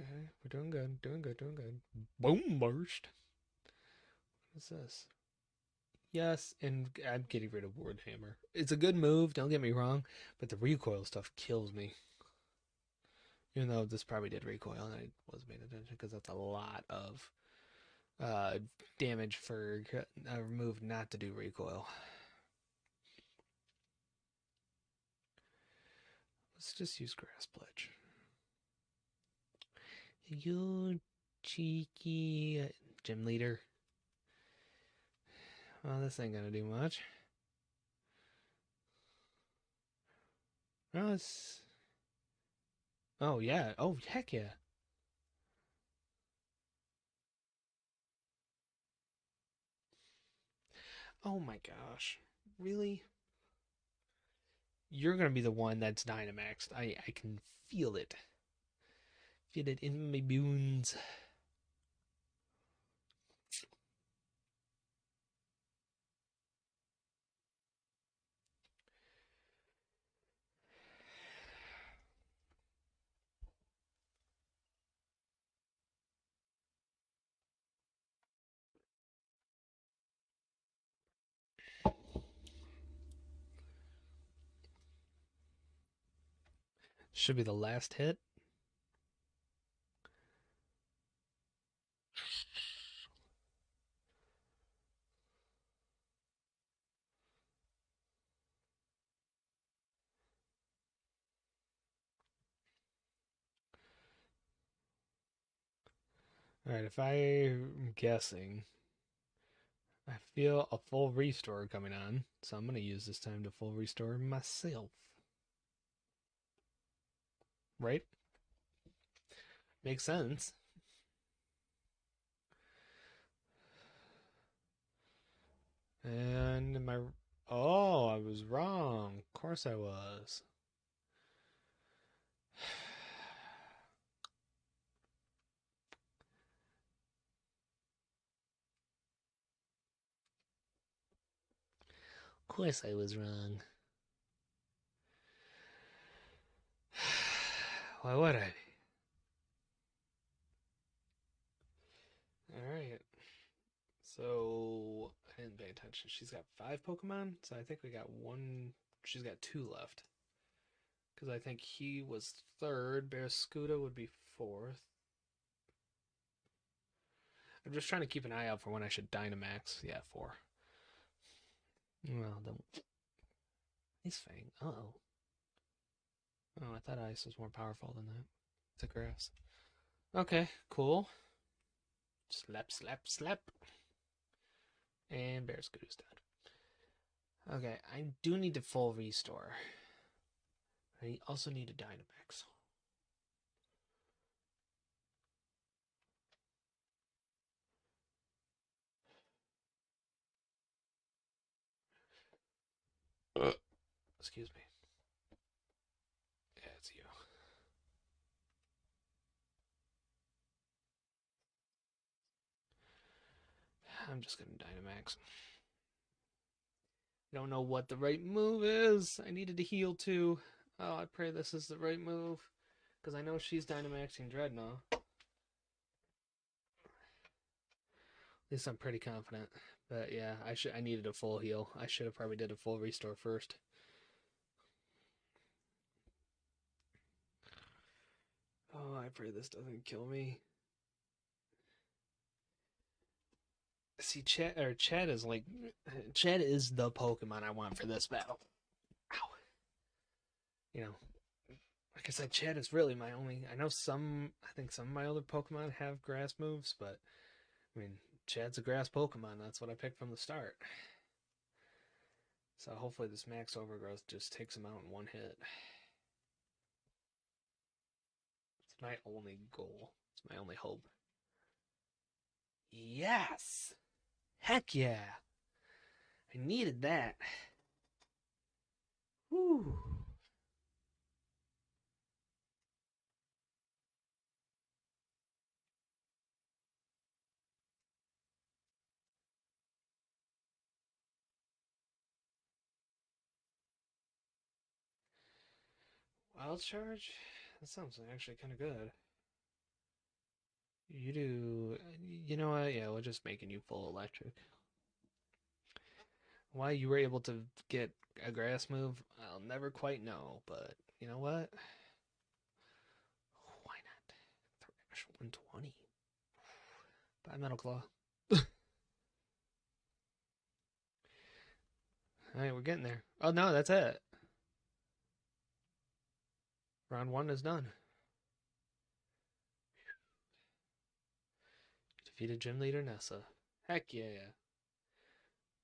Okay, we're doing good, doing good, doing good. Boom burst. What is this? Yes, and I'm getting rid of Wardhammer. It's a good move, don't get me wrong, but the recoil stuff kills me. Even though this probably did recoil, and I wasn't paying attention because that's a lot of uh, damage for a move not to do recoil. Let's just use Grass Pledge. You cheeky gym leader. Well, this ain't gonna do much. Oh, it's... Oh, yeah. Oh, heck yeah. Oh my gosh. Really? You're gonna be the one that's Dynamaxed. I can feel it. Feel it in my bones. Should be the last hit. Alright, if I'm guessing, I feel a full restore coming on, so I'm gonna use this time to full restore myself. Right? Makes sense. And my... Oh, I was wrong. Of course I was. Of course I was wrong. Why would I be? Alright. So, I didn't pay attention. She's got 5 Pokemon, so I think we got one... She's got 2 left. Because I think he was 3rd. Barraskewda would be 4th. I'm just trying to keep an eye out for when I should Dynamax. Yeah, 4. Well, then... He's Fang. Uh-oh. Oh, I thought Ice was more powerful than that. It's a grass. Okay, cool. Slap, slap, slap. And Bear Scooter's dead. Okay, I do need to full restore. I also need a Dynamax. Excuse me. Yeah, it's you. I'm just gonna Dynamax. Don't know what the right move is. I needed to heal too. Oh, I pray this is the right move. Because I know she's Dynamaxing Dreadnought. At least I'm pretty confident. But yeah, I needed a full heal. I should have probably did a full restore first. Oh, I pray this doesn't kill me. See, Chad is like, Chad is the Pokemon I want for this battle. Ow. You know, like I said, Chad is really my only. I know I think some of my other Pokemon have grass moves, but I mean, Chad's a grass Pokemon. That's what I picked from the start. So hopefully this Max Overgrowth just takes him out in one hit. It's my only goal. It's my only hope. Yes! Heck yeah! I needed that. Whew. Wild Charge? That sounds actually kind of good. You do. You know what? Yeah, we're just making you full electric. Why you were able to get a grass move, I'll never quite know, but you know what? Why not? Thrash 120. Bye, Metal Claw. Alright, we're getting there. Oh no, that's it. Round 1 is done. Defeated Gym Leader Nessa. Heck yeah.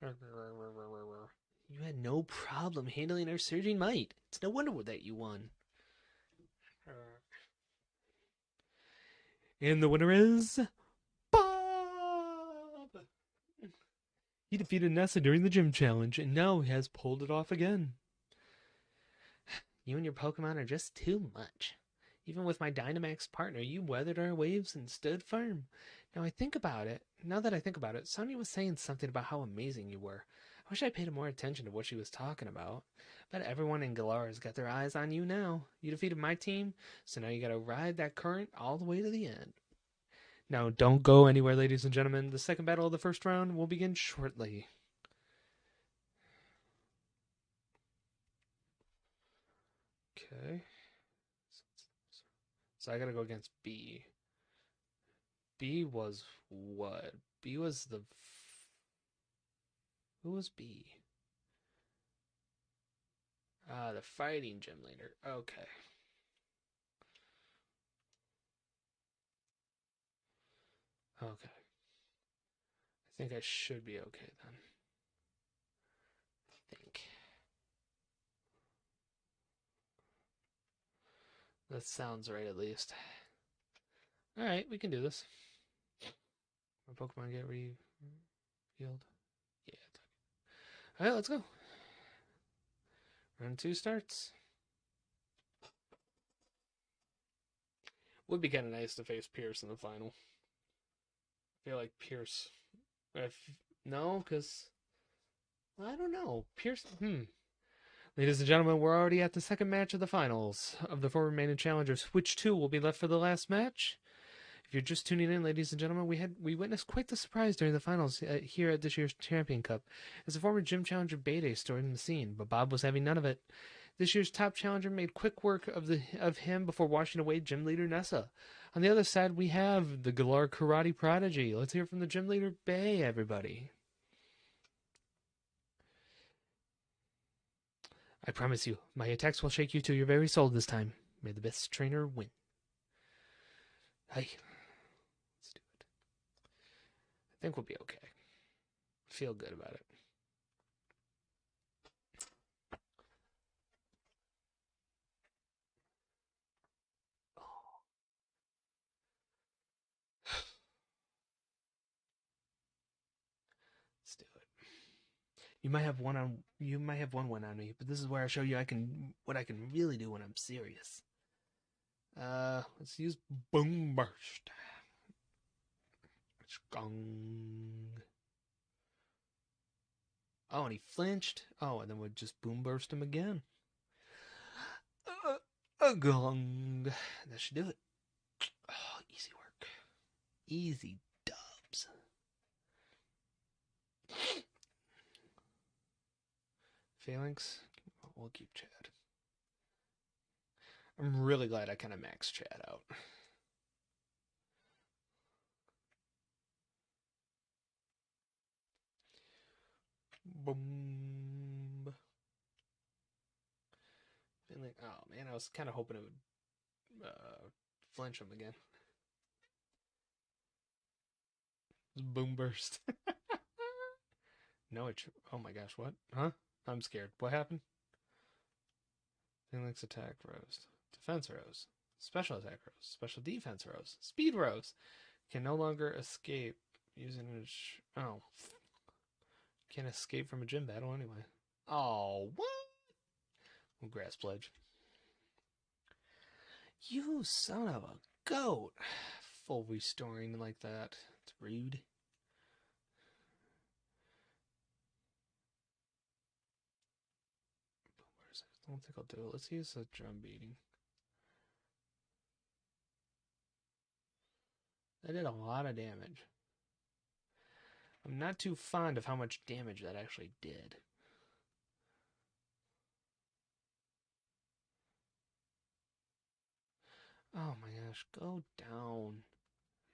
You had no problem handling our surging might. It's no wonder that you won. And the winner is Bob! He defeated Nessa during the gym challenge, and now he has pulled it off again. You and your Pokemon are just too much. Even with my Dynamax partner, you weathered our waves and stood firm. Now that I think about it, Sonya was saying something about how amazing you were. I wish I paid more attention to what she was talking about. But everyone in Galar has got their eyes on you now. You defeated my team, so now you gotta ride that current all the way to the end. Now don't go anywhere, ladies and gentlemen. The second battle of the first round will begin shortly. Okay. So I gotta go against B. B was what? B was the. Who was B? The fighting gym leader. Okay. Okay. I think I should be okay then. I think. That sounds right at least. Alright, we can do this. My Pokemon get rehealed. Yeah. Alright, let's go. Round 2 starts. Would be kind of nice to face Pierce in the final. I feel like Pierce. No, because I don't know. Pierce. Ladies and gentlemen, we're already at the second match of the finals of the 4 remaining challengers. Which 2 will be left for the last match? If you're just tuning in, ladies and gentlemen, we witnessed quite the surprise during the finals here at this year's Champion Cup, as the former gym challenger Bede stormed the scene, but Bob was having none of it. This year's top challenger made quick work of him before washing away gym leader Nessa. On the other side, we have the Galar Karate Prodigy. Let's hear from the gym leader, Bay, everybody. I promise you, my attacks will shake you to your very soul this time. May the best trainer win. Hey, let's do it. think we'll be okay. Feel good about it. Let's do it. You might have one win on me, but this is where I show you what I can really do when I'm serious. Let's use Boom Burst. Gong. Oh, and he flinched. Oh, and then we'd just Boom Burst him again. A gong. That should do it. Oh, easy work. Easy dubs. Phalanx. We'll keep Chad. I'm really glad I kind of maxed Chad out. Boom. Oh man, I was kind of hoping it would flinch him again. Boom burst. No, oh my gosh, what? Huh? I'm scared. What happened? Phalanx attack rose. Defense rose. Special attack rose. Special defense rose. Speed rose. Can no longer escape using a... Oh. Can't escape from a gym battle anyway. Oh, what? Well, grass pledge. You son of a goat. Full restoring like that. It's rude. I don't think I'll do it. Let's use a drum beating. That did a lot of damage. I'm not too fond of how much damage that actually did. Oh my gosh, go down.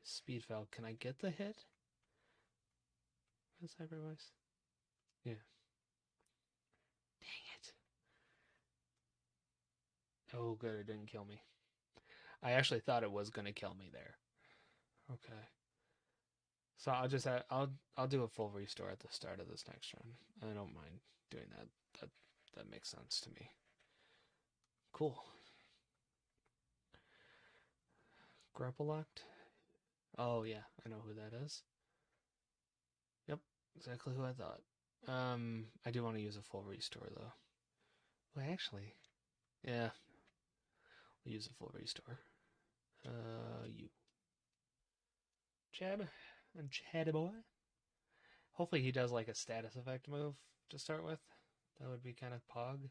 Speed fell. Can I get the hit? What's sacrifice? Yeah. Dang it. Oh good, it didn't kill me. I actually thought it was gonna kill me there. Okay. So I'll do a full restore at the start of this next run. I don't mind doing that. That makes sense to me. Cool. Grapple locked? Oh yeah, I know who that is. Yep, exactly who I thought. I do want to use a full restore though. Well, actually, yeah, we'll use a full restore. You. Chad, I'm Chaddy boy. Hopefully he does like a status effect move to start with. That would be kind of pog.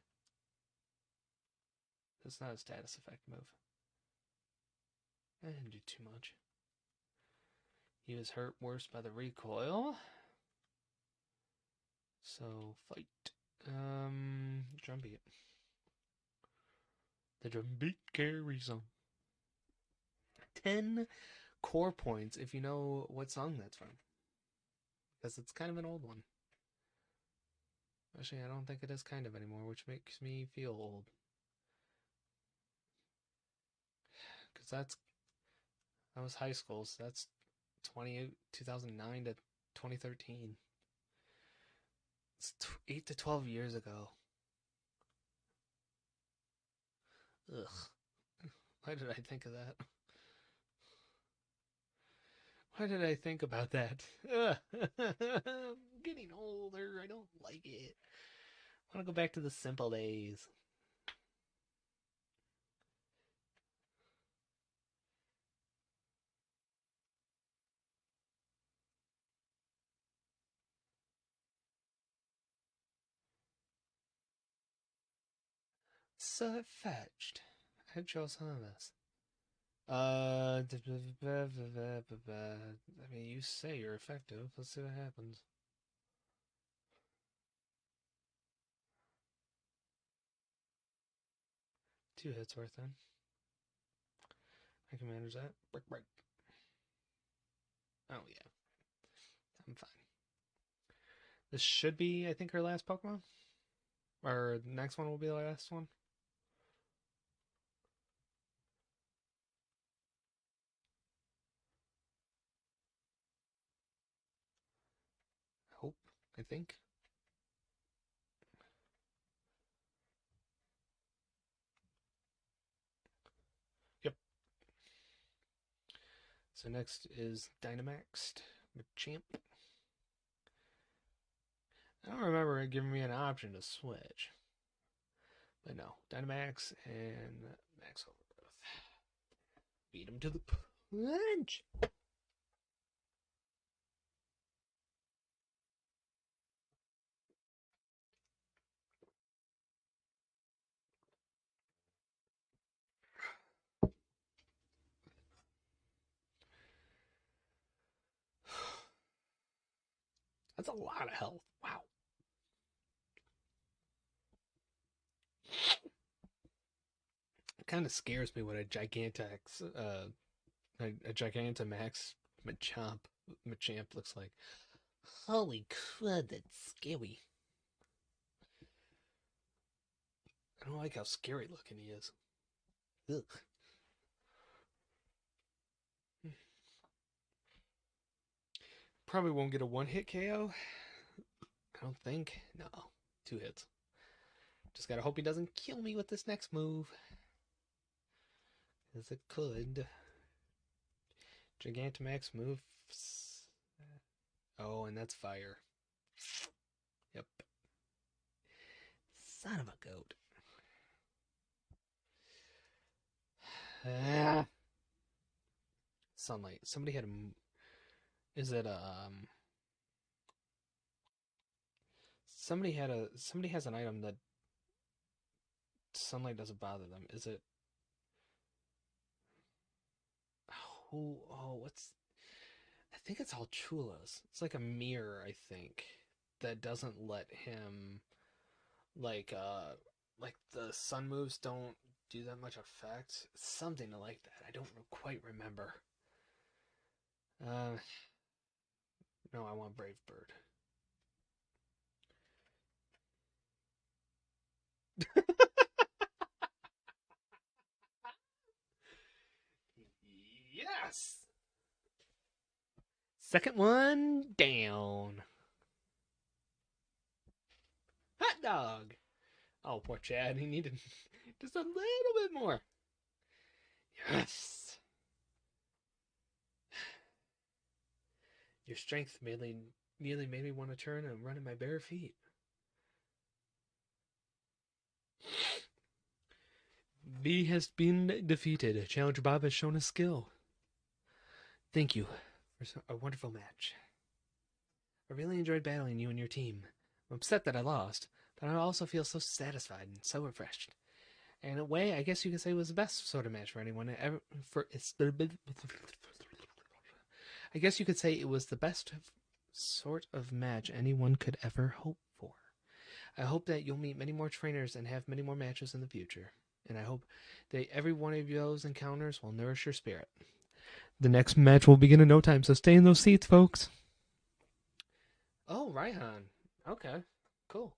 It's not a status effect move. I didn't do too much. He was hurt worse by the recoil. So, fight. Drumbeat. The drumbeat carries on. 10 core points if you know what song that's from. Because it's kind of an old one. Actually, I don't think it is kind of anymore, which makes me feel old. Because that was high school, so that's 2009 to 2013. It's 8 to 12 years ago. Ugh. Why did I think of that? Why did I think about that? I'm getting older. I don't like it. I want to go back to the simple days. So fetched. I chose some of this. I mean, you say you're effective. Let's see what happens. Two hits worth then. I can manage that. Brick, brick. Oh, yeah. I'm fine. This should be, I think, our last Pokemon. Or the next one will be the last one. I think. Yep. So next is Dynamaxed Machamp. I don't remember it giving me an option to switch. But no, Dynamax and Max Overgrowth. Beat him to the punch. That's a lot of health. Wow. It kind of scares me when a Gigantamax, a Gigantamax Machamp looks like. Holy crud, that's scary. I don't like how scary looking he is. Ugh. Probably won't get a one-hit KO. I don't think. No, 2 hits. Just gotta hope he doesn't kill me with this next move. As it could. Gigantamax moves. Oh, and that's fire. Yep. Son of a goat. Sunlight. Somebody had a. Is it Somebody had a. Somebody has an item that sunlight doesn't bother them. Is it? Who? Oh, what's? I think it's Alchula's. It's like a mirror, I think, that doesn't let him like the sun moves don't do that much effect. Something like that. I don't quite remember. Uh, no, I want Brave Bird. Yes. Second one down. Hot dog. Oh, poor Chad. He needed just a little bit more. Yes. Your strength nearly made me want to turn and run in my bare feet. V has been defeated. Challenger Bob has shown his skill. Thank you for a wonderful match. I really enjoyed battling you and your team. I'm upset that I lost, but I also feel so satisfied and so refreshed. And in a way, I guess you could say it was the best sort of match for anyone ever. I guess you could say it was the best sort of match anyone could ever hope for. I hope that you'll meet many more trainers and have many more matches in the future. And I hope that every one of those encounters will nourish your spirit. The next match will begin in no time, so stay in those seats, folks. Oh, Raihan. Okay, cool.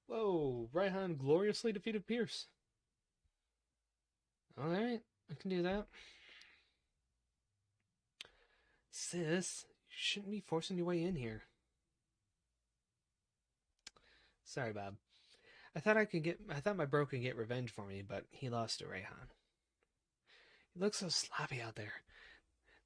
Whoa, Raihan gloriously defeated Pierce. Alright, I can do that. Sis, you shouldn't be forcing your way in here. Sorry, Bob. I thought my bro could get revenge for me, but he lost to Raihan. He looks so sloppy out there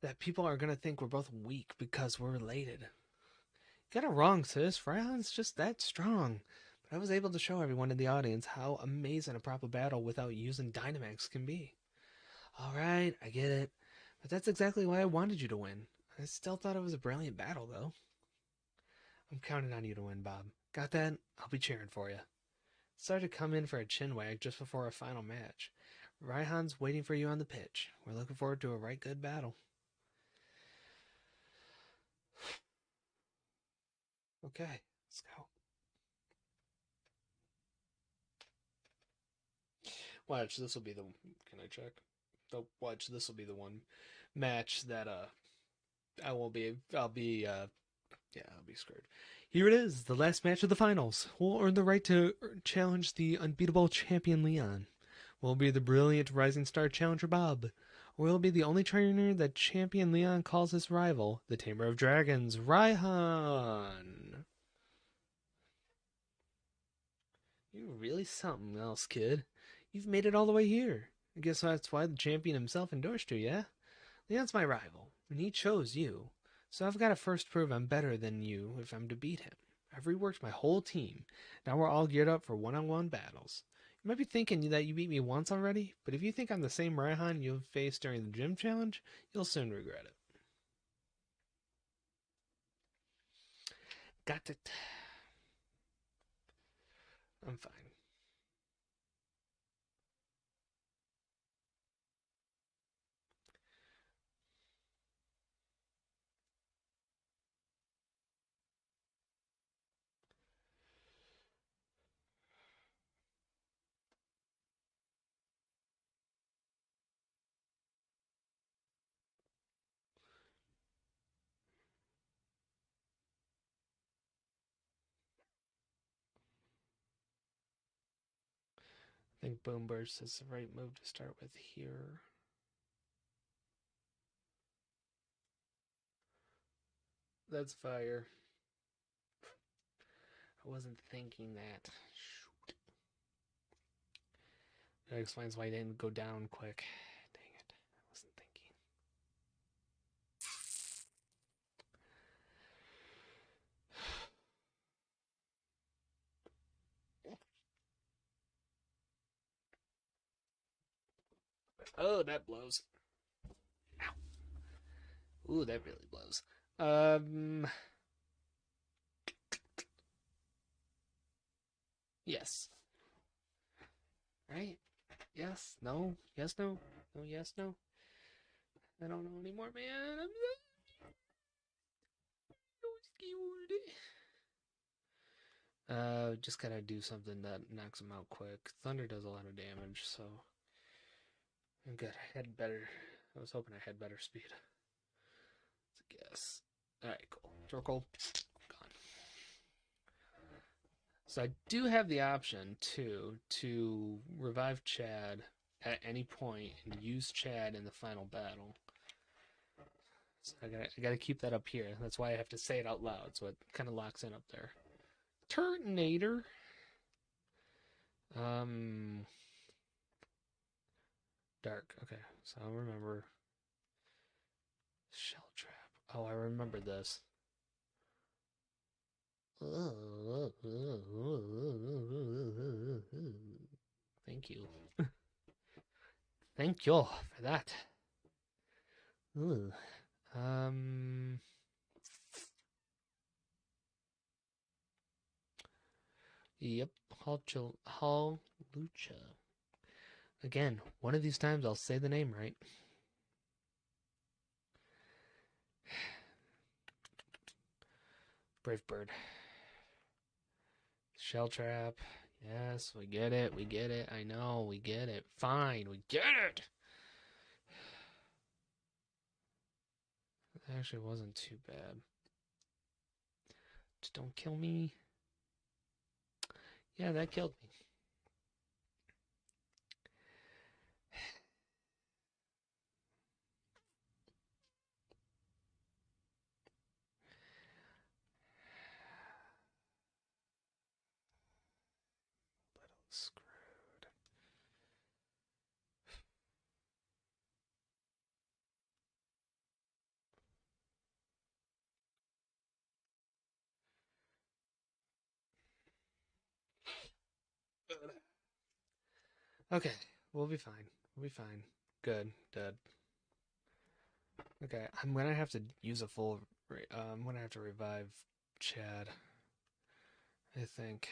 that people are gonna think we're both weak because we're related. You got it wrong, sis. Raihan's just that strong. But I was able to show everyone in the audience how amazing a proper battle without using Dynamax can be. Alright, I get it. But that's exactly why I wanted you to win. I still thought it was a brilliant battle, though. I'm counting on you to win, Bob. Got that? I'll be cheering for you. Sorry to come in for a chin wag just before a final match. Raihan's waiting for you on the pitch. We're looking forward to a right good battle. Okay, let's go. Watch, this will be the. Can I check? Watch, this will be the one match that I'll be screwed. Here it is, the last match of the finals. We'll earn the right to challenge the unbeatable champion Leon. Will be the brilliant rising star challenger Bob, will be the only trainer that Champion Leon calls his rival, the Tamer of Dragons, Raihan. You're really something else, kid. You've made it all the way here. I guess that's why the champion himself endorsed you, yeah? Leon's my rival, and he chose you. So I've got to first prove I'm better than you if I'm to beat him. I've reworked my whole team. Now we're all geared up for one-on-one battles. You might be thinking that you beat me once already, but if you think I'm the same Raihan you've faced during the gym challenge, you'll soon regret it. Got it. I'm fine. I think Boom Burst is the right move to start with here. That's fire. I wasn't thinking that. Shoot. That explains why I didn't go down quick. Dang it. I wasn't thinking. Oh, that blows. Ow. Ooh, that really blows. Yes. Right? Yes. No. Yes. No. No. Yes. No. I don't know anymore, man. I'm so scared. Just gotta do something that knocks him out quick. Thunder does a lot of damage, so I'm good. I had better. I was hoping I had better speed. It's a guess. All right, cool. Circle gone. So I do have the option too to revive Chad at any point and use Chad in the final battle. So I gotta keep that up here. That's why I have to say it out loud, so it kind of locks in up there. Turtonator. Um, Dark. Okay, so I'll remember. Shell trap. Oh, I remember this. Thank you. Thank you for that. Ooh. Um. Yep. Hall Lucha. Again, one of these times I'll say the name right. Brave Bird. Shell trap. Yes, we get it. We get it. I know. We get it. Fine. We get it. It actually wasn't too bad. Just don't kill me. Yeah, that killed me. Little screwed. Okay, we'll be fine. We'll be fine. Good. Dead. Okay, I'm gonna have to use a full. I'm gonna have to revive Chad. I think.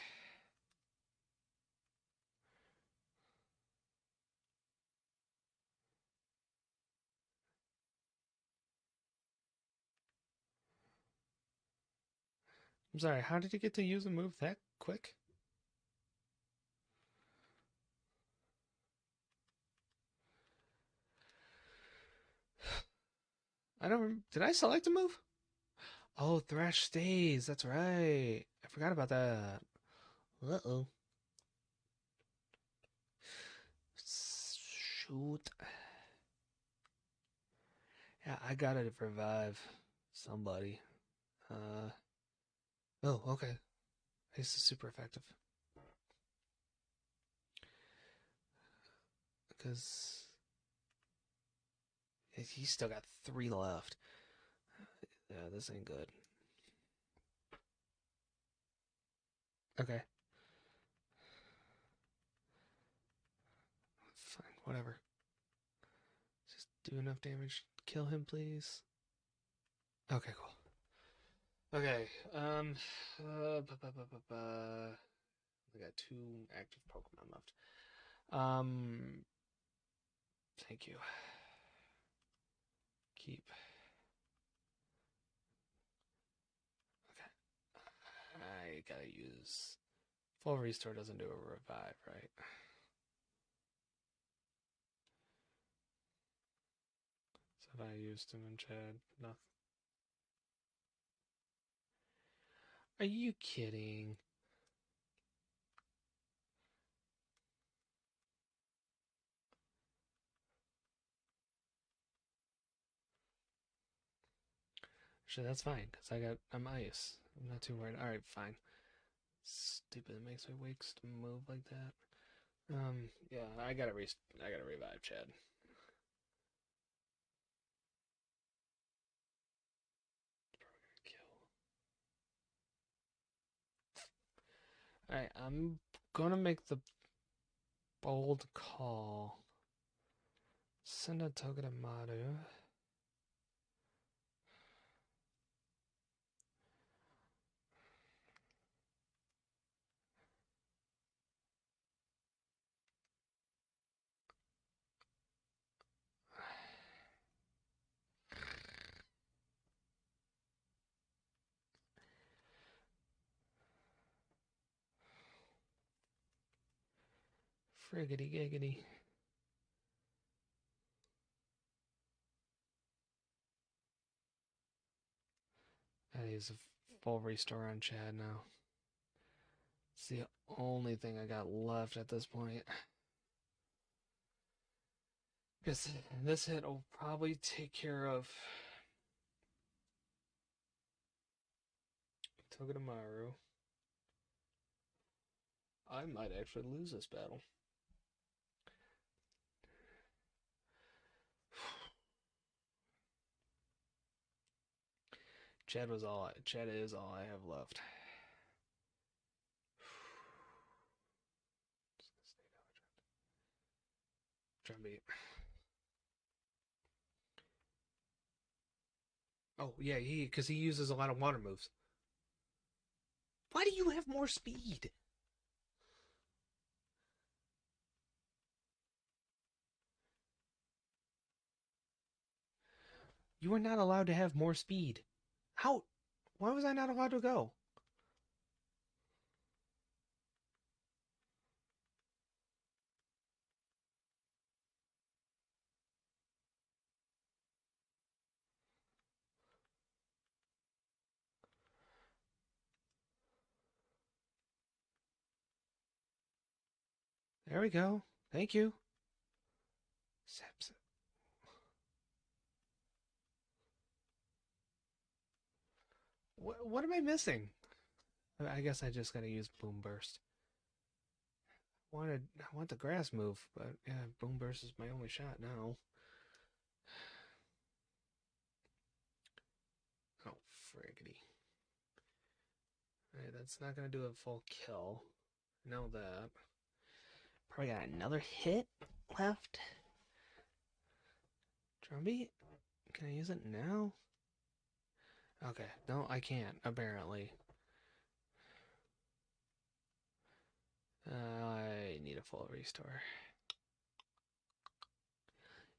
I'm sorry. How did you get to use a move that quick? I don't. Did I select a move? Oh, Thrash stays. That's right. I forgot about that. Uh oh. Shoot. I gotta revive somebody. Uh, oh, okay. This is super effective. Because he's still got 3 left. Yeah, this ain't good. Okay. Fine, whatever. Just do enough damage. Kill him, please. Okay, cool. Okay, I got 2 active Pokemon left. Thank you. Keep. Okay. I gotta use... Full Restore doesn't do a revive, right? So if I used him in Chad, nothing. Are you kidding? Sure, that's fine, because I'm ice. I'm not too worried. Alright, fine. Stupid, it makes my wakes to move like that. Yeah, I gotta revive Chad. Kill. Alright, I'm gonna make the bold call. Send a token to Maru. Friggity giggity. I use a full restore on Chad now. It's the only thing I got left at this point. Because this hit will probably take care of Togedemaru. I might actually lose this battle. Chad is all I have left. Drumbeat. Oh yeah, because he uses a lot of water moves. Why do you have more speed? You are not allowed to have more speed. How? Why was I not allowed to go? There we go. Thank you. Saps. What am I missing? I guess I just gotta use Boom Burst. I want the grass move, but yeah, Boom Burst is my only shot now. Oh, friggity. Alright, that's not gonna do a full kill. Know that. Probably got another hit left. Drumbeat? Can I use it now? Okay, no, I can't, apparently. I need a full restore.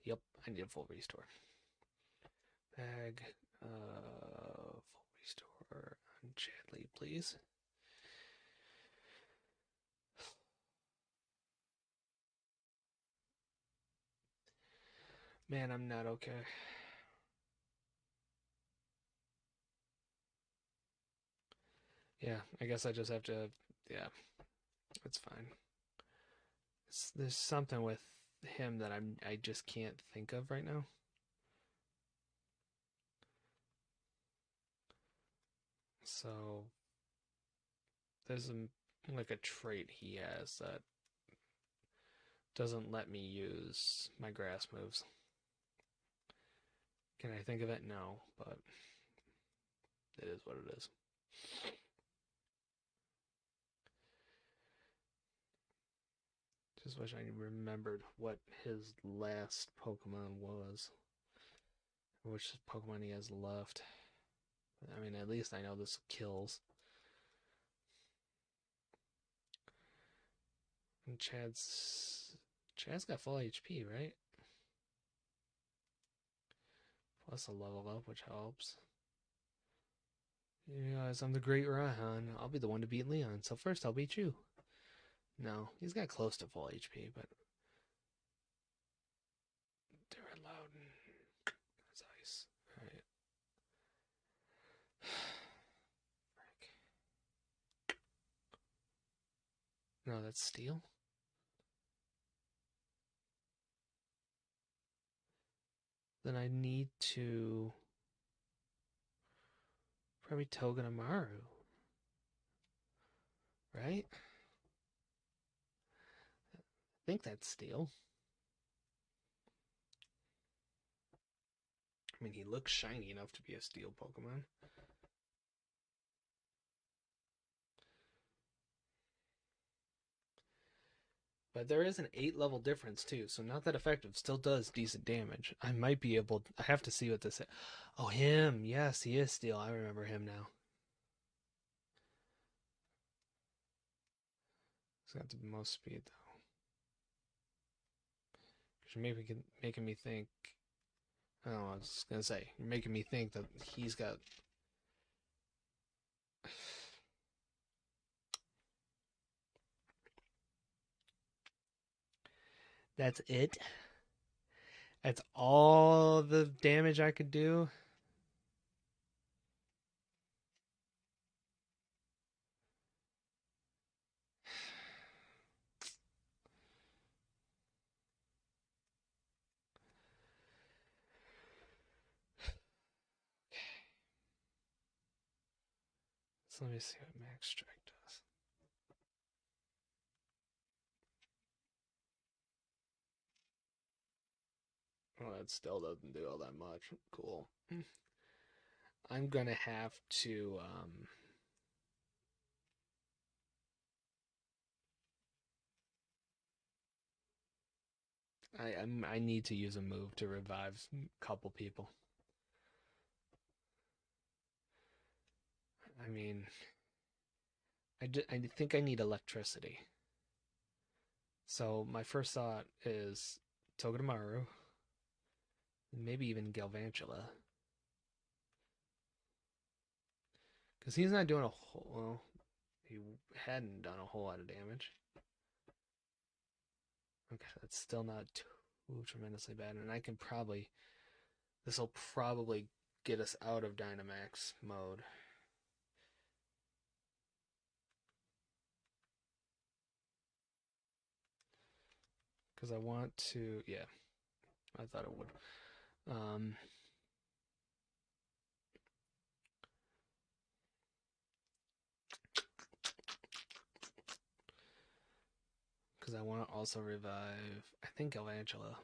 Yep, I need a full restore. Bag, full restore on Chadley, please. Man, I'm not okay. Yeah, I guess I just have to, yeah, it's fine. There's something with him that I just can't think of right now. So there's like a trait he has that doesn't let me use my grass moves. Can I think of it? No, but it is what it is. Just wish I remembered what his last Pokemon was. Which Pokemon he has left. I mean, at least I know this kills. And Chad's got full HP, right? Plus a level up, which helps. Yes, I'm the great Raihan. I'll be the one to beat Leon, so first I'll beat you. No, he's got close to full HP, but they're loud and it's ice. Alright. No, that's steel? Then I need to probably Togedemaru, right? I think that's steel. I mean, he looks shiny enough to be a steel Pokemon. But there is an 8 level difference too, so not that effective. Still does decent damage. I might be able. I have to see what this is. Oh, him. Yes, he is steel. I remember him now. He's got the most speed though. Because you're making me think. I don't know. I was gonna say you're making me think that he's got. That's it. That's all the damage I could do. So let me see what Max Strike does. Well, it still doesn't do all that much. Cool. I'm gonna have to I need to use a move to revive a couple people. I mean, I think I need electricity. So my first thought is Togedemaru, maybe even Galvantula. Because he's not doing a whole, well, he hadn't done a whole lot of damage. Okay, that's still not too tremendously bad. And I can probably, this will probably get us out of Dynamax mode. Because I want to, yeah, I thought it would. Because I want to also revive, I think, Galvantula.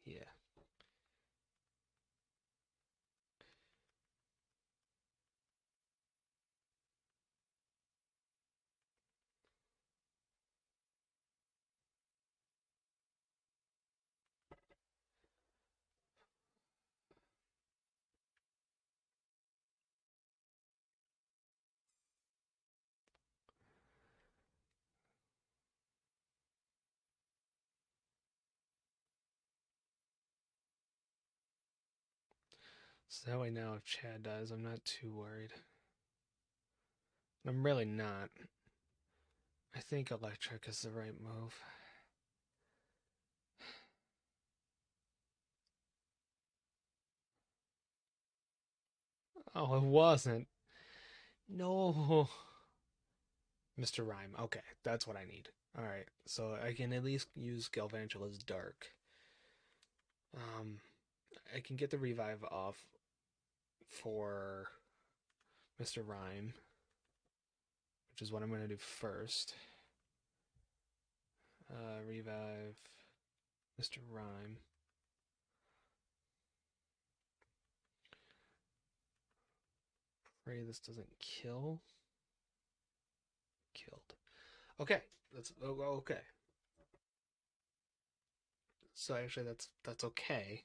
Yeah. So that way now if Chad dies, I'm not too worried. I'm really not. I think electric is the right move. Oh, it wasn't. No. Mr. Rhyme. Okay, that's what I need. Alright, so I can at least use Galvantula's Dark. I can get the revive off for Mr. Rhyme, which is what I'm going to do first. Revive Mr. Rhyme. Pray this doesn't kill. Killed. Okay, okay. So actually, that's okay.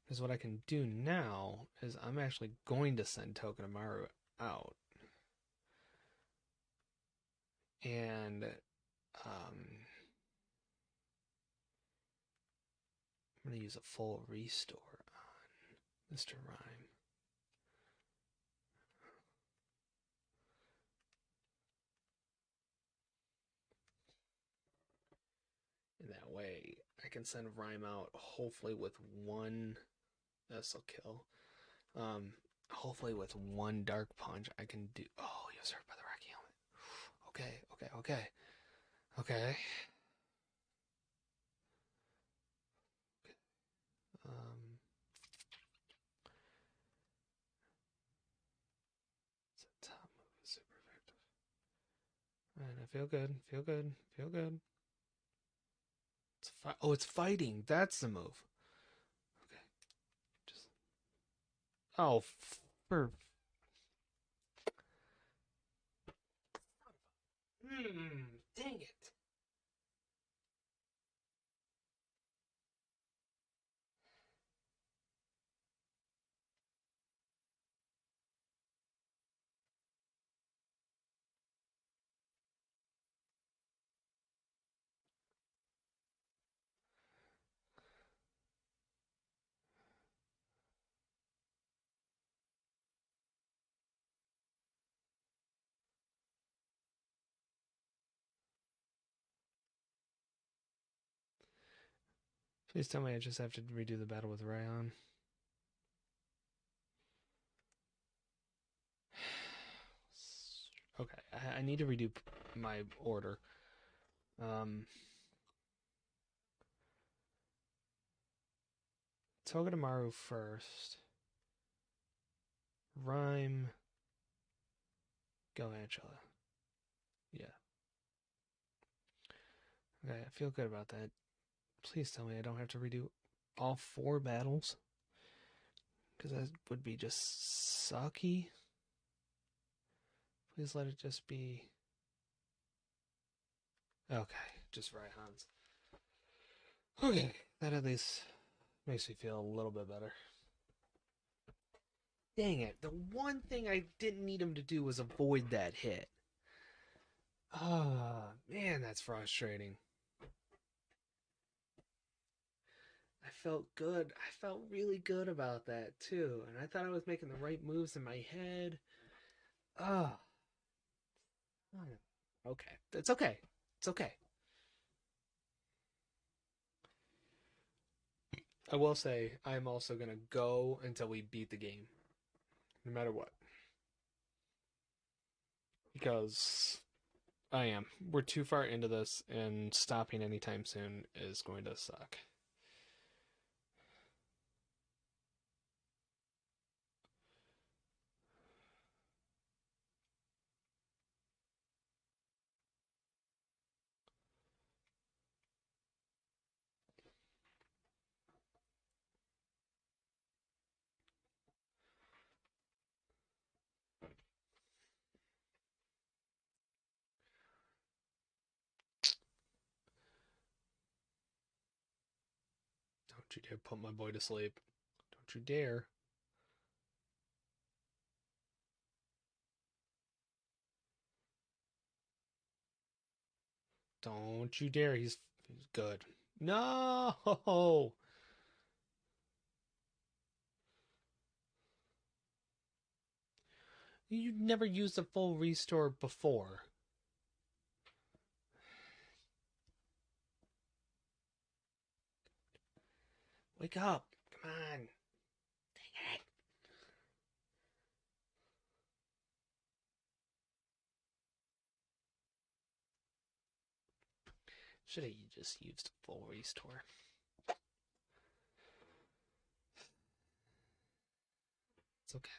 Because what I can do now is I'm actually going to send Tokenomaru out, and I'm going to use a full restore on Mr. Rhyme. In that way, I can send Rhyme out hopefully with one. This'll kill. Hopefully with one Dark Punch I can do. Oh, he was hurt by the Rocky Helmet. Okay. Okay. Um, it's a top move, super effective. And I feel good. It's fighting. That's the move. Okay, just for dang it. Please tell me I just have to redo the battle with Ryan. Okay, I need to redo my order. Togedemaru first. Rhyme. Galvantula. Yeah. Okay, I feel good about that. Please tell me I don't have to redo all 4 battles. Because that would be just sucky. Please let it just be. Okay, just Raihan's. Okay, that at least makes me feel a little bit better. Dang it, the one thing I didn't need him to do was avoid that hit. Ah, man, that's frustrating. I felt good. I felt really good about that too. And I thought I was making the right moves in my head. Ah. Okay. It's okay. It's okay. I will say I'm also gonna go until we beat the game. No matter what. Because I am. We're too far into this and stopping anytime soon is going to suck. Don't you dare put my boy to sleep. Don't you dare. Don't you dare. He's good. No! You never used a full restore before. Wake up. Come on. Dang it. Should have just used full restore. It's okay.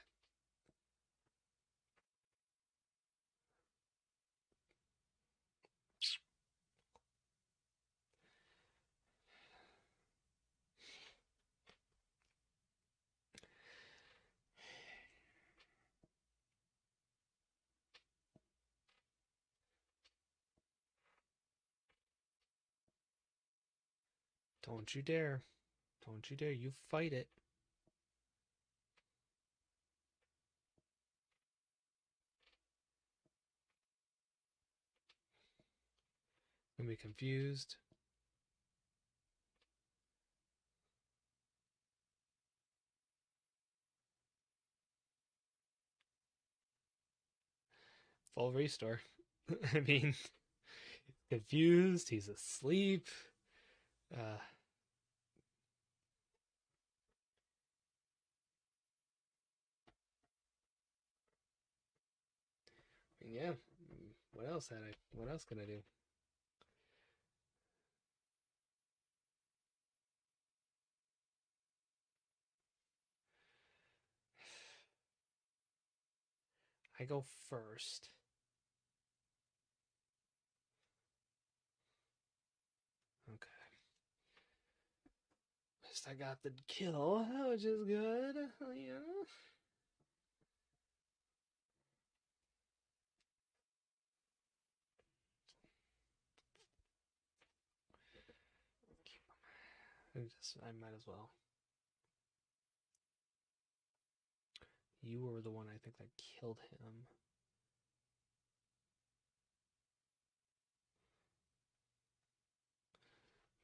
Don't you dare. Don't you dare. You fight it. Gonna be confused. Full restore. I mean, confused. He's asleep. Uh, yeah. What else had I? What else could I do? I go first. Okay. At least I got the kill, which is good. Yeah. I might as well. You were the one I think that killed him.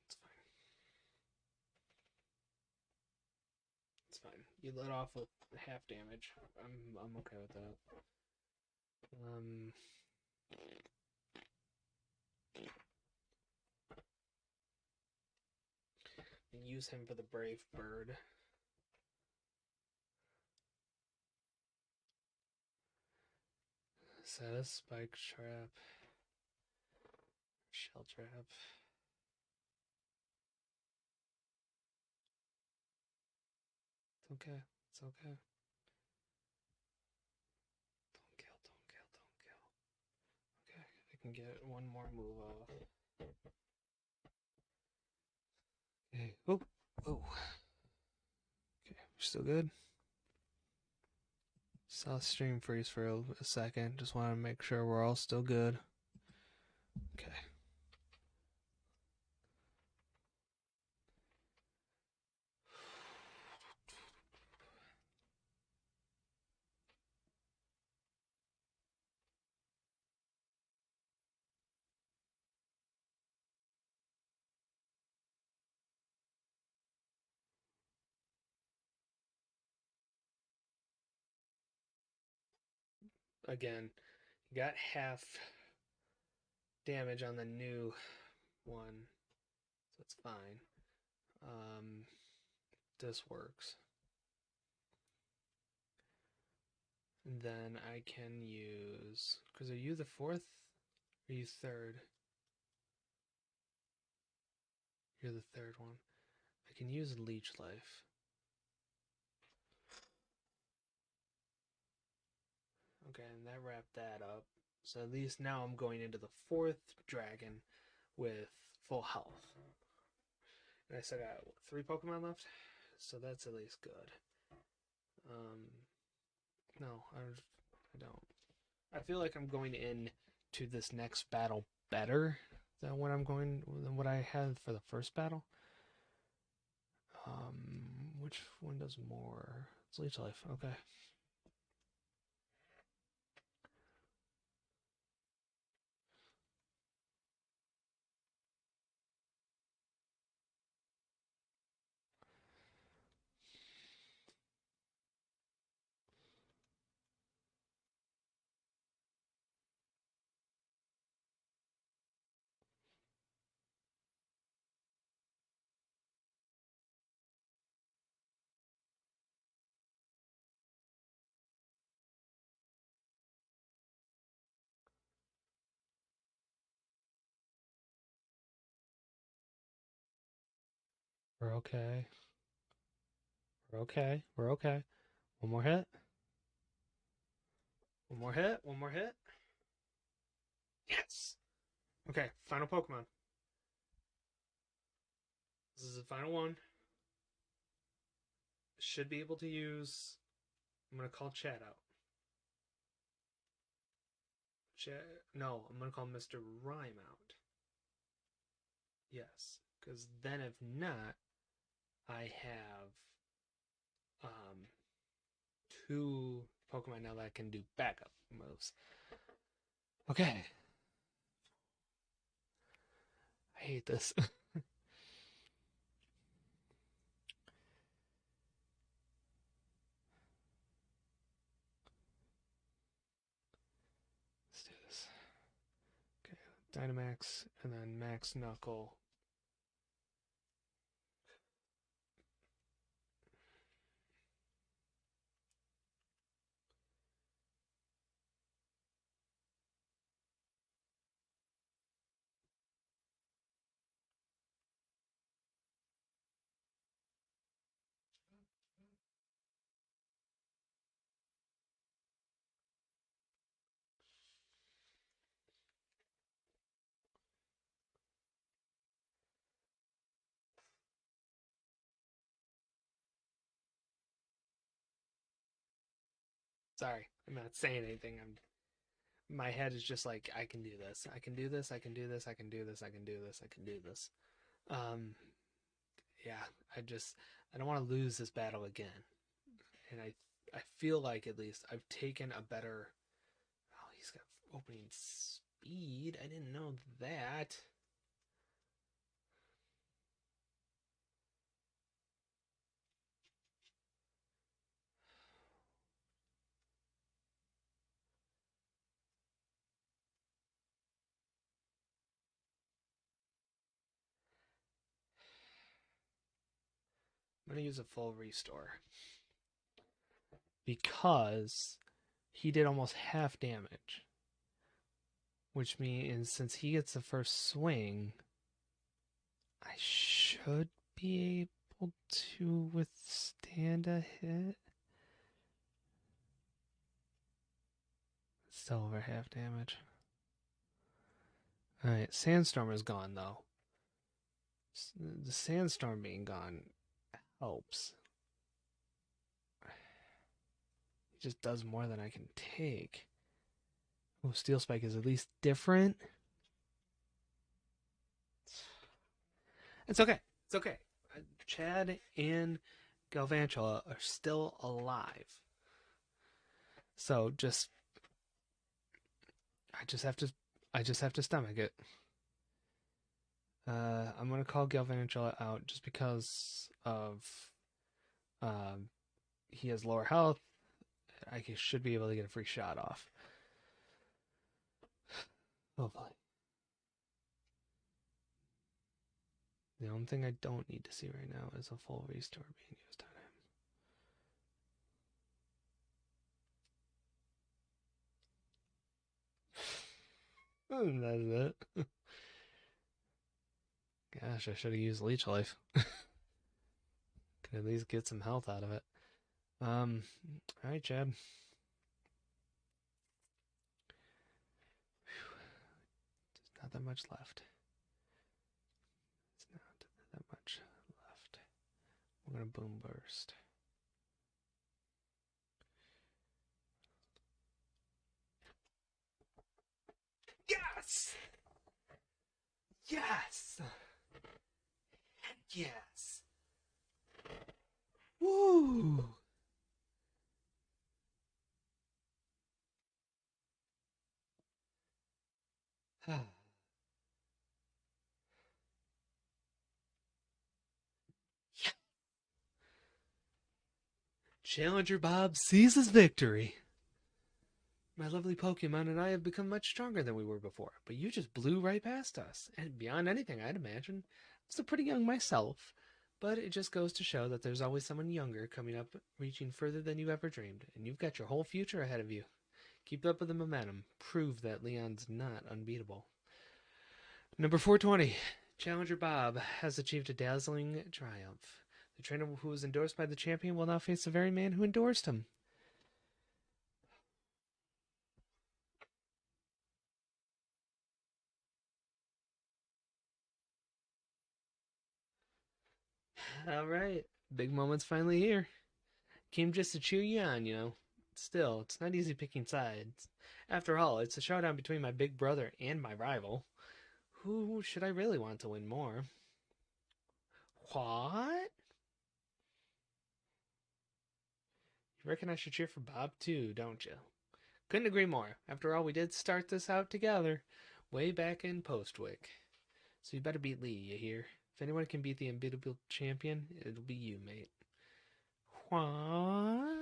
It's fine. It's fine. You let off with half damage. I'm okay with that. Um, use him for the brave bird. Set a spike trap. Shell trap. It's okay. It's okay. Don't kill, don't kill, don't kill. Okay, I can get one more move off. Okay. Oh, oh. Okay, we're still good. Saw stream freeze for a second. Just want to make sure we're all still good. Okay. Again, got half damage on the new one, so it's fine. This works. And then I can use, because are you the fourth? Or are you third? You're the third one. I can use Leech Life. Okay, and that wrapped that up. So at least now I'm going into the fourth dragon with full health. And I still got what, 3 Pokemon left, so that's at least good. No, I don't. I feel like I'm going in to this next battle better than what I had for the first battle. Which one does more? It's Leech Life. Okay. We're okay. We're okay. We're okay. One more hit. One more hit. One more hit. Yes! Okay, final Pokemon. This is the final one. Should be able to use. I'm gonna call Chad out. Chad, no, I'm gonna call Mr. Rhyme out. Yes, because then if not, I have two Pokemon now that can do backup moves. Okay. I hate this. Let's do this. Okay, Dynamax and then Max Knuckle. Sorry, I'm not saying anything. My head is just like I can do this. I can do this. I can do this. I can do this. I can do this. I can do this. Um, yeah, I don't want to lose this battle again. And I feel like at least I've taken a better. Oh, he's got opening speed. I didn't know that. I'm gonna use a full restore because he did almost half damage, which means since he gets the first swing, I should be able to withstand a hit. It's still over half damage. Alright, Sandstorm is gone though. The Sandstorm being gone helps. He just does more than I can take. Oh, Steel Spike is at least different. It's okay. It's okay. Chad and Galvantula are still alive. So I just have to stomach it. I'm gonna call Galvantula out just because of he has lower health. I should be able to get a free shot off. Hopefully. The only thing I don't need to see right now is a full restore being used on him. That's it. Gosh, I should have used Leech Life. Could at least get some health out of it. Alright, Chad. There's not that much left. It's not that much left. We're gonna boom burst. Yes! Yes! Yes! Woo! Challenger Bob seizes victory. My lovely Pokemon and I have become much stronger than we were before, but you just blew right past us, and beyond anything I'd imagine. I was pretty young myself, but it just goes to show that there's always someone younger coming up, reaching further than you ever dreamed, and you've got your whole future ahead of you. Keep up with the momentum. Prove that Leon's not unbeatable. Number 420. Challenger Bob has achieved a dazzling triumph. The trainer who was endorsed by the champion will now face the very man who endorsed him. All right. Big moment's finally here. Came just to cheer you on, you know. Still, it's not easy picking sides. After all, it's a showdown between my big brother and my rival. Who should I really want to win more? What? You reckon I should cheer for Bob too, don't you? Couldn't agree more. After all, we did start this out together, way back in Postwick. So you better beat Lee, you hear? If anyone can beat the unbeatable champion, it'll be you, mate. What?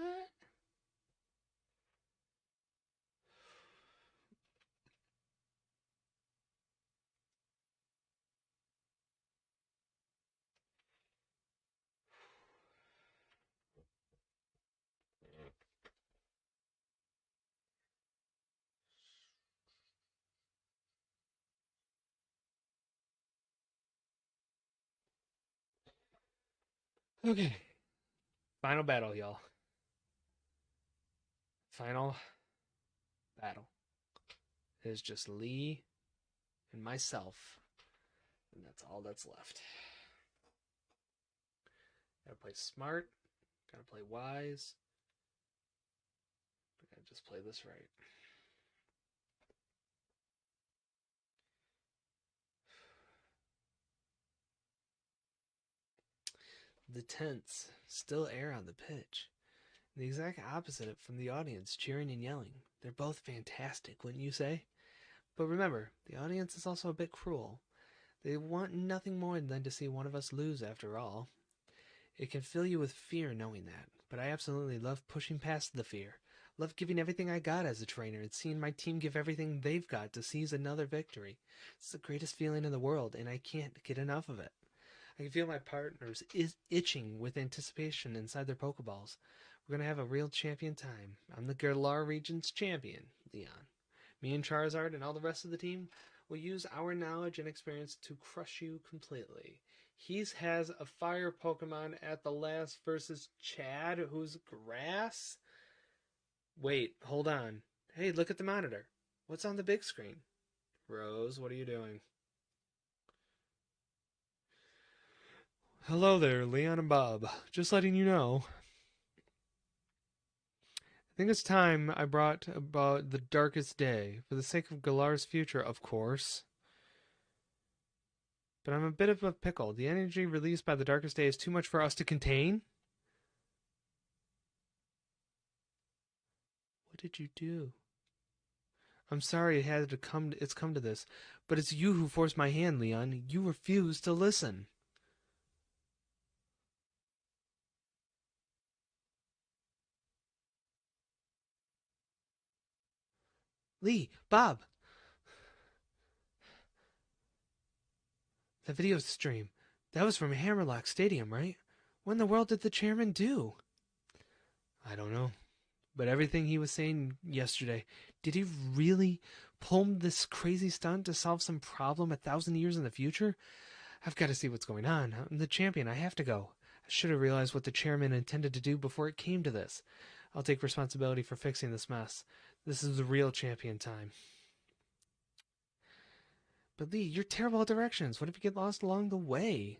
Okay. Final battle, y'all. Final battle. It is just Lee and myself. And that's all that's left. Gotta play smart. Gotta play wise. But gotta just play this right. The tents still air on the pitch. The exact opposite from the audience cheering and yelling. They're both fantastic, wouldn't you say? But remember, the audience is also a bit cruel. They want nothing more than to see one of us lose after all. It can fill you with fear knowing that, but I absolutely love pushing past the fear. Love giving everything I got as a trainer and seeing my team give everything they've got to seize another victory. It's the greatest feeling in the world, and I can't get enough of it. I can feel my partners itching with anticipation inside their Pokeballs. We're going to have a real champion time. I'm the Galar region's champion, Leon. Me and Charizard and all the rest of the team will use our knowledge and experience to crush you completely. He has a fire Pokemon at the last versus Chad, who's grass. Wait, hold on. Hey, look at the monitor. What's on the big screen? Rose, what are you doing? Hello there, Leon and Bob. Just letting you know. I think it's time I brought about the darkest day, for the sake of Galar's future, of course. But I'm a bit of a pickle. The energy released by the darkest day is too much for us to contain? What did you do? I'm sorry it's come to this, but it's you who forced my hand, Leon. You refused to listen. Lee, Bob, the video stream. That was from Hammerlock Stadium, right? What in the world did the chairman do? I don't know. But everything he was saying yesterday, did he really pull this crazy stunt to solve some problem 1,000 years in the future? I've got to see what's going on. I'm the champion. I have to go. I should have realized what the chairman intended to do before it came to this. I'll take responsibility for fixing this mess. This is the real champion time. But Lee, you're terrible at directions. What if you get lost along the way?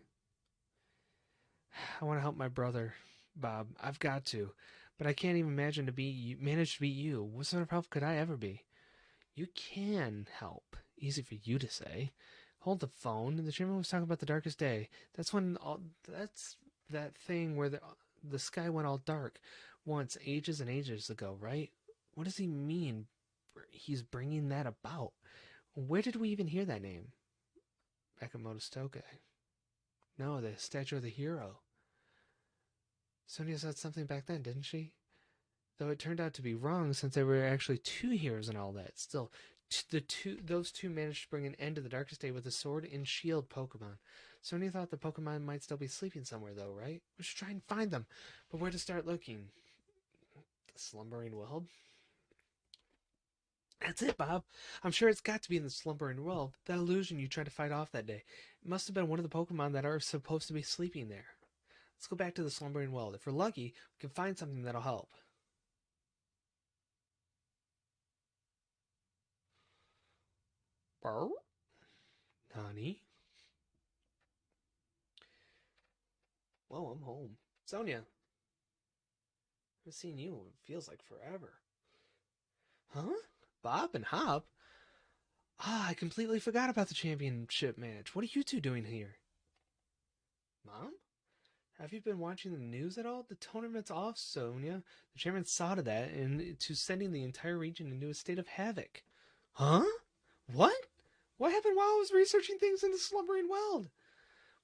I want to help my brother, Bob. I've got to. But I can't even manage to beat you. What sort of help could I ever be? You can help. Easy for you to say. Hold the phone. The chairman was talking about the darkest day. That's that thing where the sky went all dark once, ages and ages ago, right? What does he mean? He's bringing that about. Where did we even hear that name? Back at Motostoke. No, the statue of the hero. Sonia said something back then, didn't she? Though it turned out to be wrong, since there were actually two heroes and all that. Still, those two managed to bring an end to the darkest day with a sword and shield Pokemon. Sonia thought the Pokemon might still be sleeping somewhere, though, right? We should try and find them. But where to start looking? The slumbering world? That's it, Bob. I'm sure it's got to be in the slumbering world. That illusion you tried to fight off that day. It must have been one of the Pokemon that are supposed to be sleeping there. Let's go back to the slumbering world. If we're lucky, we can find something that'll help. Burr? Nani? Whoa, I'm home. Sonia, I've seen you. It feels like forever. Huh? Bob and Hop? Ah, I completely forgot about the championship match. What are you two doing here? Mom? Have you been watching the news at all? The tournament's off, Sonia. The chairman saw to that and to sending the entire region into a state of havoc. Huh? What? What happened while I was researching things in the slumbering world?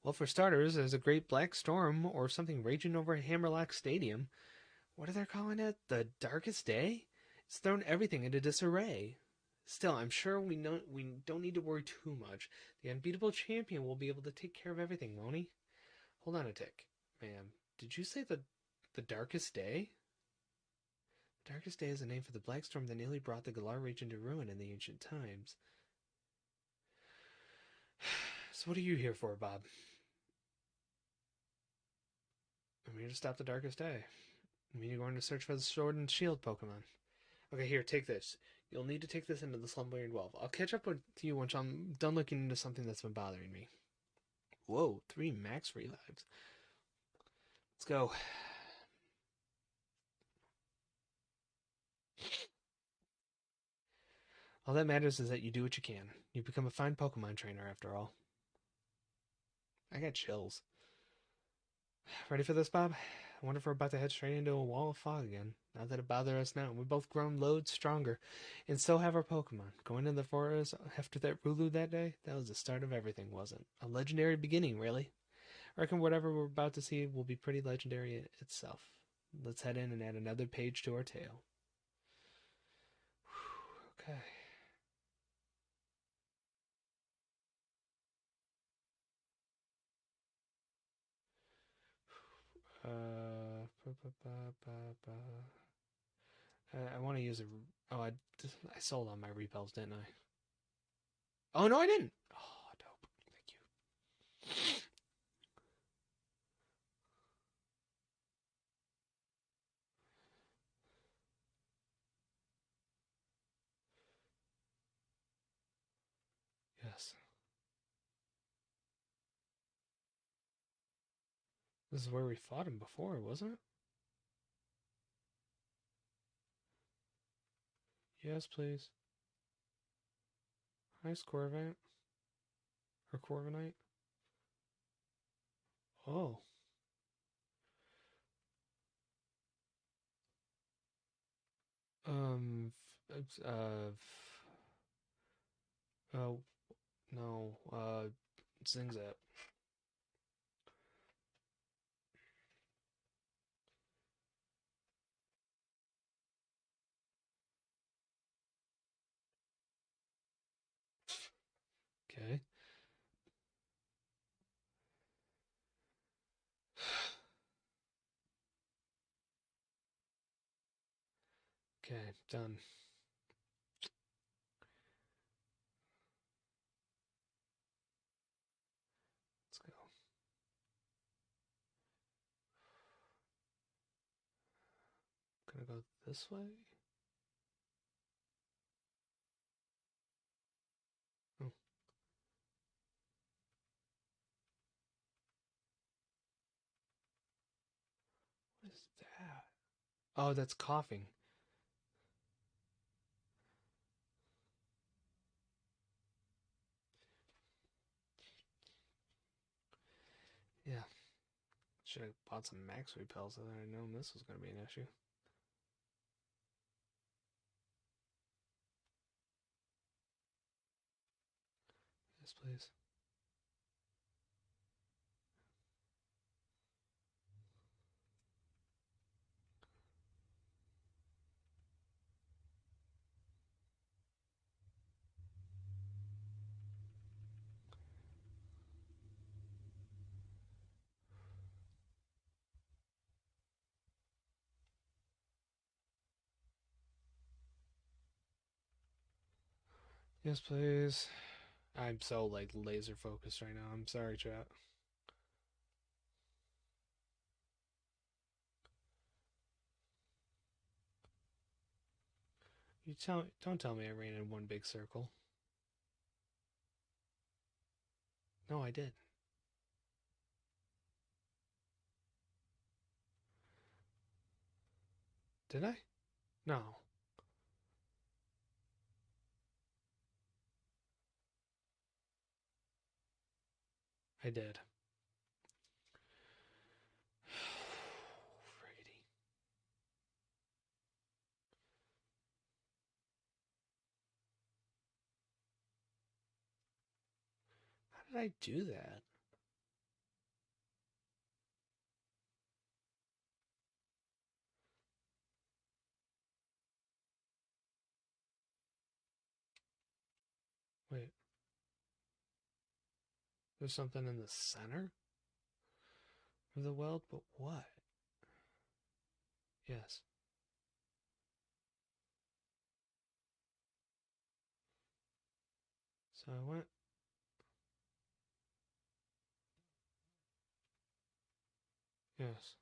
Well, for starters, there's a great black storm or something raging over Hammerlock Stadium. What are they calling it? The darkest day? It's thrown everything into disarray. Still, I'm sure we don't need to worry too much. The unbeatable champion will be able to take care of everything, won't he? Hold on a tick, ma'am. Did you say the darkest day? The darkest day is a name for the black storm that nearly brought the Galar region to ruin in the ancient times. So what are you here for, Bob? I'm here to stop the darkest day. I mean, you're going to search for the sword and shield Pokemon. Okay, here, take this. You'll need to take this into the Slumbering Well. I'll catch up with you once I'm done looking into something that's been bothering me. Whoa, 3 max relives. Let's go. All that matters is that you do what you can. You become a fine Pokemon trainer after all. I got chills. Ready for this, Bob? I wonder if we're about to head straight into a wall of fog again. Not that it bothers us now. We've both grown loads stronger. And so have our Pokemon. Going into the forest after that Rulu that day, that was the start of everything, wasn't it? A legendary beginning, really. I reckon whatever we're about to see will be pretty legendary itself. Let's head in and add another page to our tale. Okay. I want to use a. Oh, I sold on my repels, didn't I? Oh no, I didn't. Oh, dope. Thank you. Yes, this is where we fought him before, wasn't it? Yes, please. Hi, Corvette or Corviknight. Oh, um, oh no, Zingzap. Okay. Okay, done. Let's go. Gonna go this way. Oh, what is that? Oh, that's coughing. Yeah, should have bought some max repels so that I known this was gonna be an issue. Yes, please. Yes, please. I'm so like laser focused right now. I'm sorry, chat. Don't tell me I ran in one big circle. No, I did. Did I? No, I did. Friggity. How did I do that? Wait, there's something in the center of the weld, but what? Yes. So I went. Yes.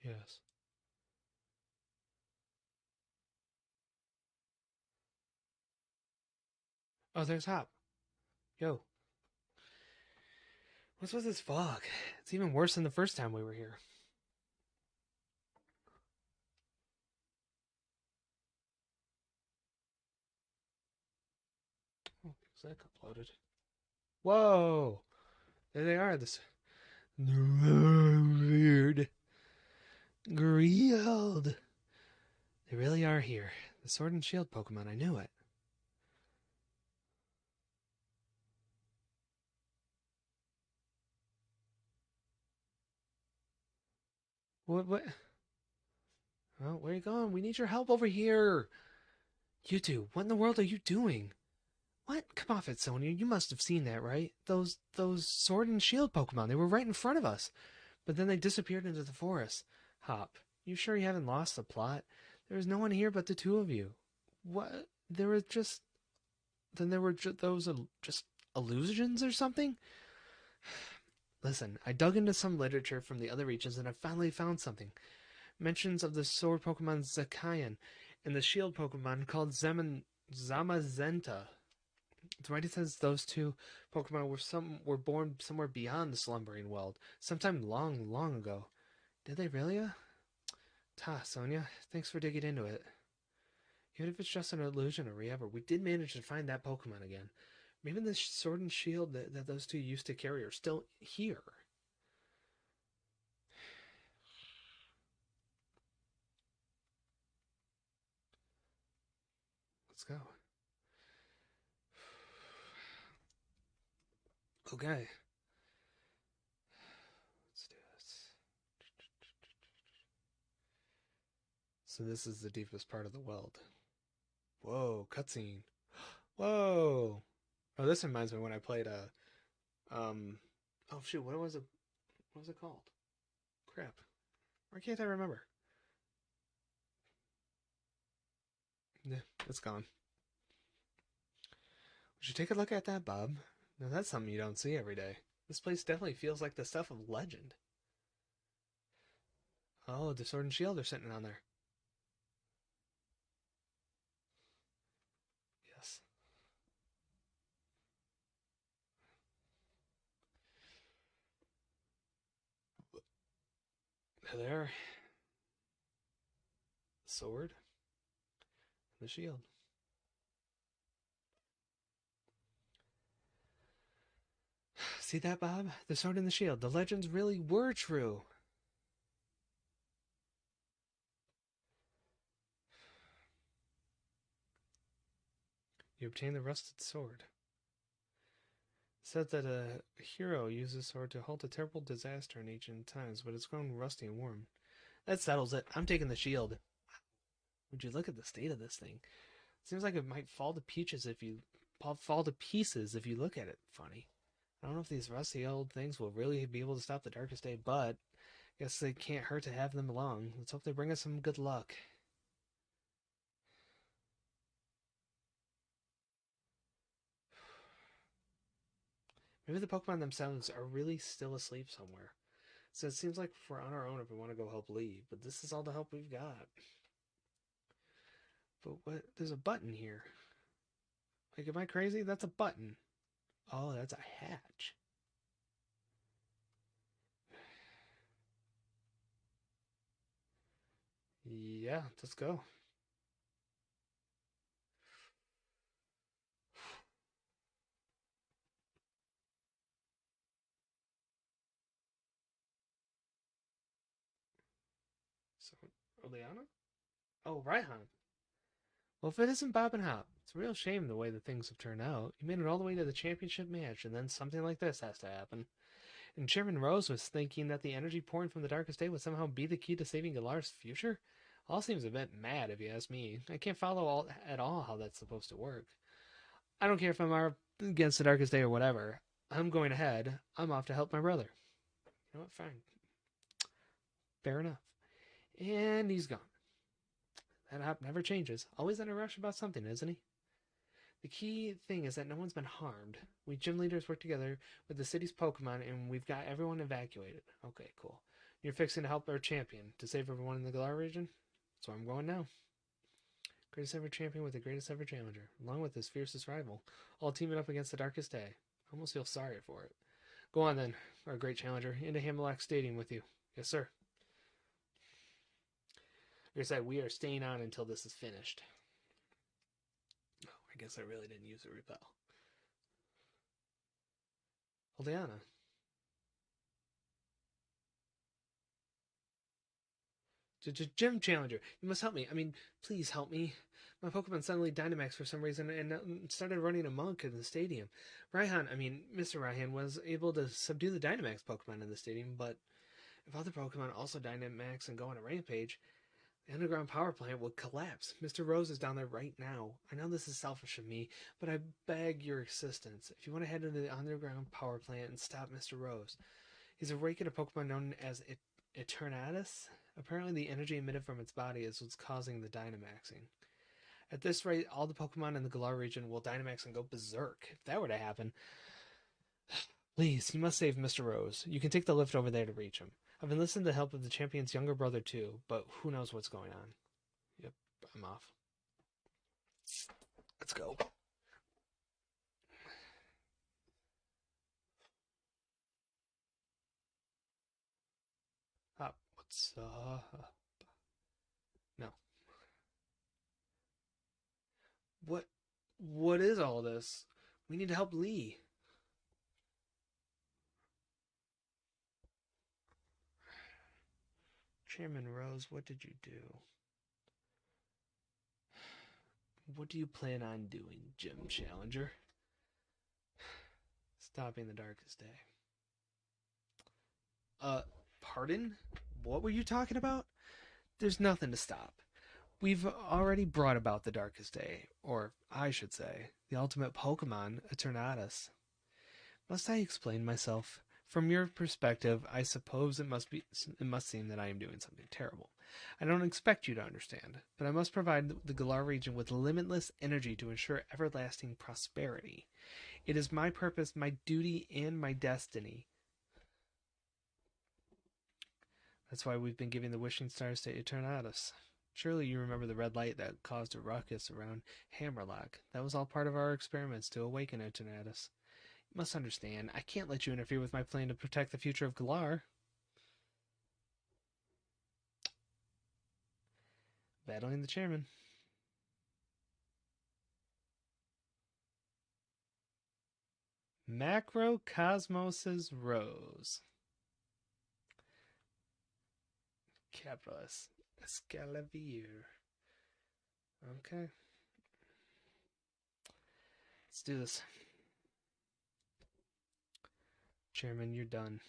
Yes. Oh, there's Hop. Yo, what's with this fog? It's even worse than the first time we were here. Oh, is that uploaded? Whoa! There they are. This weird grilled. They really are here. The Sword and Shield Pokemon. I knew it. What? What? Oh, where are you going? We need your help over here. You two, what in the world are you doing? What? Come off it, Sonya. You must have seen that, right? Those Sword and Shield Pokemon. They were right in front of us. But then they disappeared into the forest. Hop, you sure you haven't lost the plot? There was no one here but the two of you. What? There were just. Then there were those just illusions or something? Listen, I dug into some literature from the other regions and I finally found something. Mentions of the sword Pokemon Zakayan and the shield Pokemon called Zamazenta. It's right, it says those two Pokemon were born somewhere beyond the slumbering world, sometime long, long ago. Did they really? Sonia, thanks for digging into it. Even if it's just an illusion or whatever, we did manage to find that Pokemon again. Maybe the sword and shield that those two used to carry are still here. Let's go. Okay. Let's do this. So this is the deepest part of the world. Whoa, cutscene. Whoa. Oh, this reminds me when I played oh shoot, what was it? What was it called? Crap. Why can't I remember? Yeah, it's gone. Would you take a look at that, Bob? Now that's something you don't see every day. This place definitely feels like the stuff of legend. Oh, the sword and shield are sitting on there. Yes. There. The sword and the shield. See that, Bob? The sword and the shield. The legends really were true. You obtain the rusted sword. It said that a hero used the sword to halt a terrible disaster in ancient times, but it's grown rusty and worn. That settles it. I'm taking the shield. Would you look at the state of this thing? Seems like it might fall to pieces if you look at it funny. I don't know if these rusty old things will really be able to stop the darkest day, but I guess it can't hurt to have them along. Let's hope they bring us some good luck. Maybe the Pokemon themselves are really still asleep somewhere. So it seems like if we're on our own if we want to go help Lee, but this is all the help we've got. But what? There's a button here. Like, am I crazy? That's a button. Oh, that's a hatch. Yeah, let's go. So, Oleana? Oh, Raihan. Well, if it isn't Bob and Hop, it's a real shame the way that things have turned out. You made it all the way to the championship match, and then something like this has to happen. And Chairman Rose was thinking that the energy pouring from the Darkest Day would somehow be the key to saving Galar's future? All seems a bit mad, if you ask me. I can't follow at all how that's supposed to work. I don't care if I'm against the Darkest Day or whatever. I'm going ahead. I'm off to help my brother. You know what? Fine. Fair enough. And he's gone. That hop never changes. Always in a rush about something, isn't he? The key thing is that no one's been harmed. We gym leaders work together with the city's Pokemon, and we've got everyone evacuated. Okay, cool. You're fixing to help our champion to save everyone in the Galar region? That's where I'm going now. Greatest ever champion with the greatest ever challenger, along with his fiercest rival, all teaming up against the Darkest Day. I almost feel sorry for it. Go on then, our great challenger, into Hamlock Stadium with you. Yes, sir. Like I said, we are staying on until this is finished. Oh, I guess I really didn't use a repel. Oleana. Gym Challenger, you must help me. I mean, please help me. My Pokemon suddenly Dynamax for some reason and started running amok in the stadium. Mr. Raihan was able to subdue the Dynamax Pokemon in the stadium, but if other Pokemon also Dynamax and go on a rampage, the underground power plant will collapse. Mr. Rose is down there right now. I know this is selfish of me, but I beg your assistance. If you want to head into the underground power plant and stop Mr. Rose, he's awakened a Pokemon known as Eternatus. Apparently, the energy emitted from its body is what's causing the Dynamaxing. At this rate, all the Pokemon in the Galar region will Dynamax and go berserk. If that were to happen, please, you must save Mr. Rose. You can take the lift over there to reach him. I've enlisted the help of the champion's younger brother too, but who knows what's going on. Yep, I'm off. Let's go. Up. What's up? No. What? What is all this? We need to help Lee. Chairman Rose, what did you do? What do you plan on doing, Gym Challenger? Stopping the Darkest Day. Pardon? What were you talking about? There's nothing to stop. We've already brought about the Darkest Day, or I should say, the ultimate Pokemon, Eternatus. Must I explain myself? From your perspective, I suppose it must seem that I am doing something terrible. I don't expect you to understand, but I must provide the Galar region with limitless energy to ensure everlasting prosperity. It is my purpose, my duty, and my destiny. That's why we've been giving the wishing stars to Eternatus. Surely you remember the red light that caused a ruckus around Hammerlock. That was all part of our experiments to awaken Eternatus. You must understand, I can't let you interfere with my plan to protect the future of Galar. Battling the chairman. Macrocosmos's Rose. Capital S. Escalavier. Okay. Let's do this. Chairman, you're done.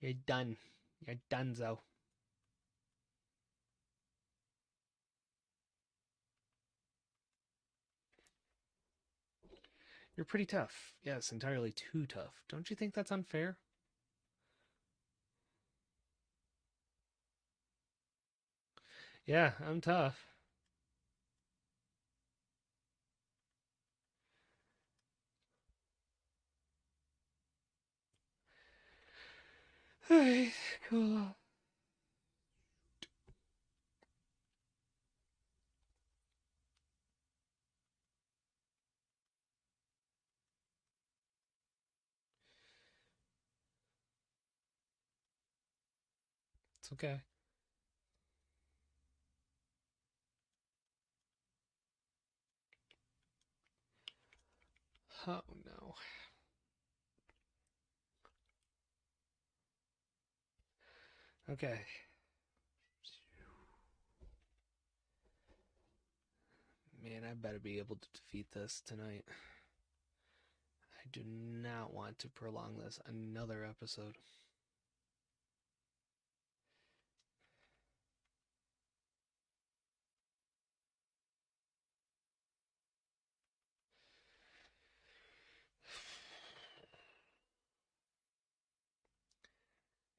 You're done. You're donezo. You're pretty tough. Yes, entirely too tough. Don't you think that's unfair? Yeah, I'm tough. Alright, cool. It's okay. Oh no. Okay. Man, I better be able to defeat this tonight. I do not want to prolong this another episode.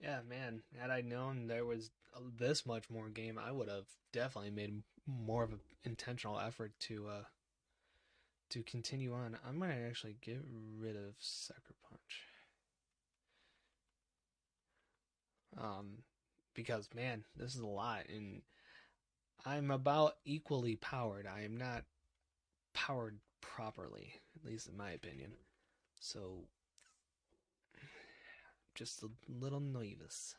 Yeah, man. Had I known there was this much more game, I would have definitely made more of an intentional effort to continue on. I'm gonna actually get rid of Sucker Punch. Because man, this is a lot, and I'm about equally powered. I am not powered properly, at least in my opinion. So, just a little nervous.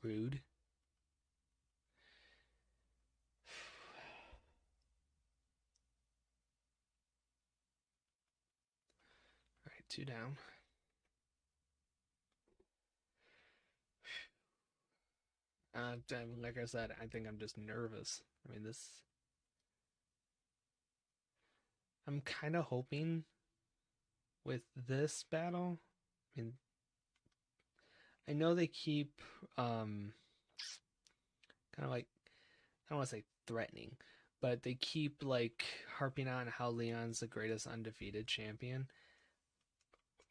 Rude. All right, two down. Like I said, I think I'm just nervous. I mean, this. I'm kind of hoping with this battle. I mean, I know they keep kind of like I don't want to say threatening, but they keep like harping on how Leon's the greatest undefeated champion.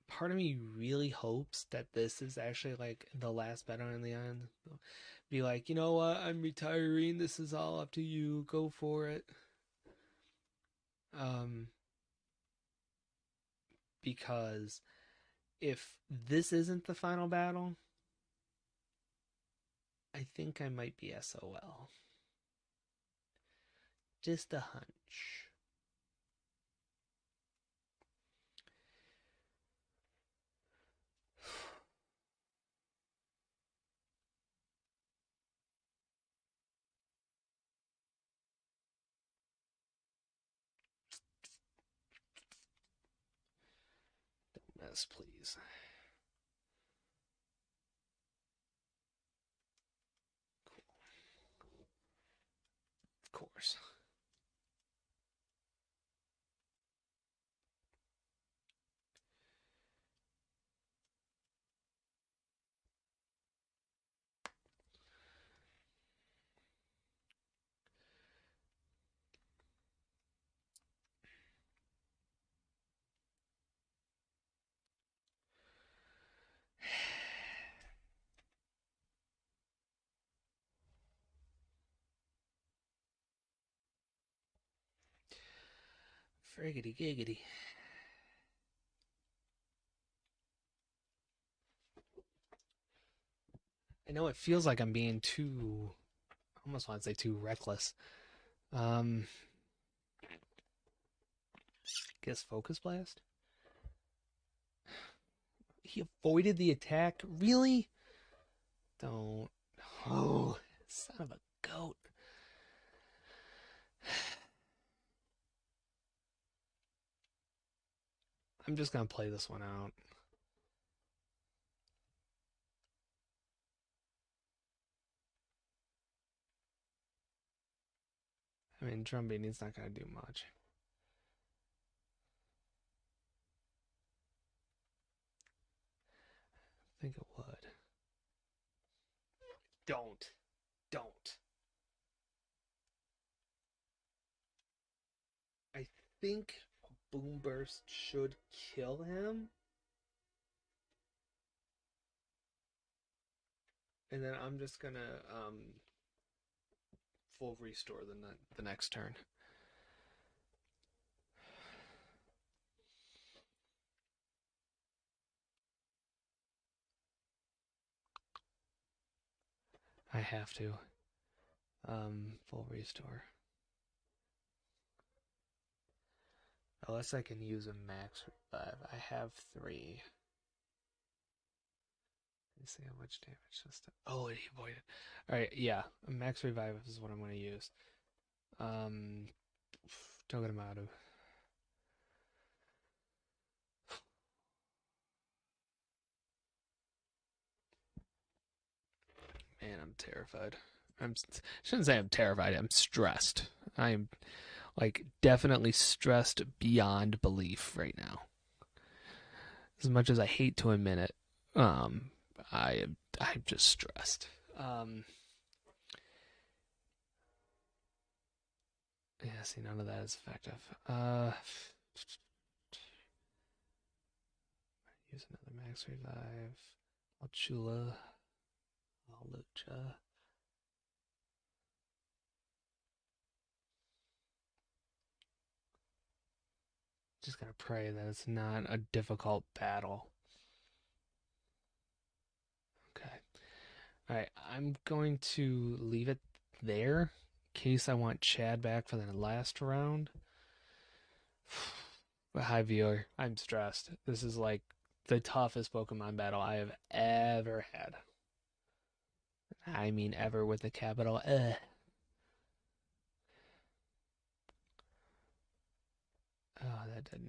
Part of me really hopes that this is actually like the last battle in Leon. Be like, you know what? I'm retiring. This is all up to you. Go for it. Um, because if this isn't the final battle, I think I might be SOL. Just a hunch. Don't miss, please. Of course. Friggity giggity. I know it feels like I'm being too, I almost want to say too reckless. Um, guess Focus Blast? He avoided the attack? Really? Don't. Oh, son of a goat. I'm just gonna play this one out. I mean, drum beating's not gonna do much. I think it would. Don't. Don't. I think a Boom Burst should kill him. and then I'm just gonna full restore the next turn. I have to full restore unless I can use a max revive. I have 3. Let's see how much damage this does. Oh, it avoided. All right, yeah, a max revive is what I'm going to use. Um, Togedemaru. Man, I'm terrified. Shouldn't say I'm terrified. I'm stressed. I'm like definitely stressed beyond belief right now. As much as I hate to admit it, um, I'm just stressed. Yeah, see, none of that is effective. Use another max revive. Alchula. Alucha. Just gotta pray that it's not a difficult battle. Okay. Alright, I'm going to leave it there in case I want Chad back for the last round. But hi, viewer. I'm stressed. This is like the toughest Pokemon battle I have ever had. I mean, ever with a capital E. Oh, that did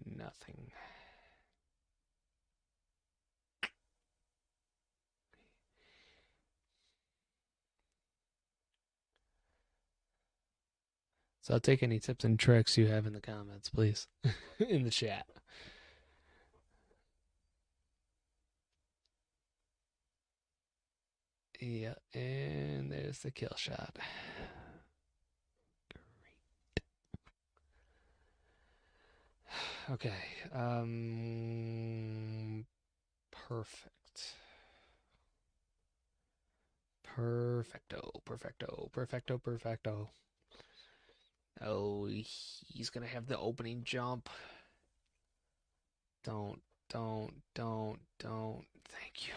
nothing. So I'll take any tips and tricks you have in the comments, please, in the chat. Yeah, and there's the kill shot. Okay. Perfect. Perfecto. Oh, he's gonna have the opening jump. Don't. Thank you.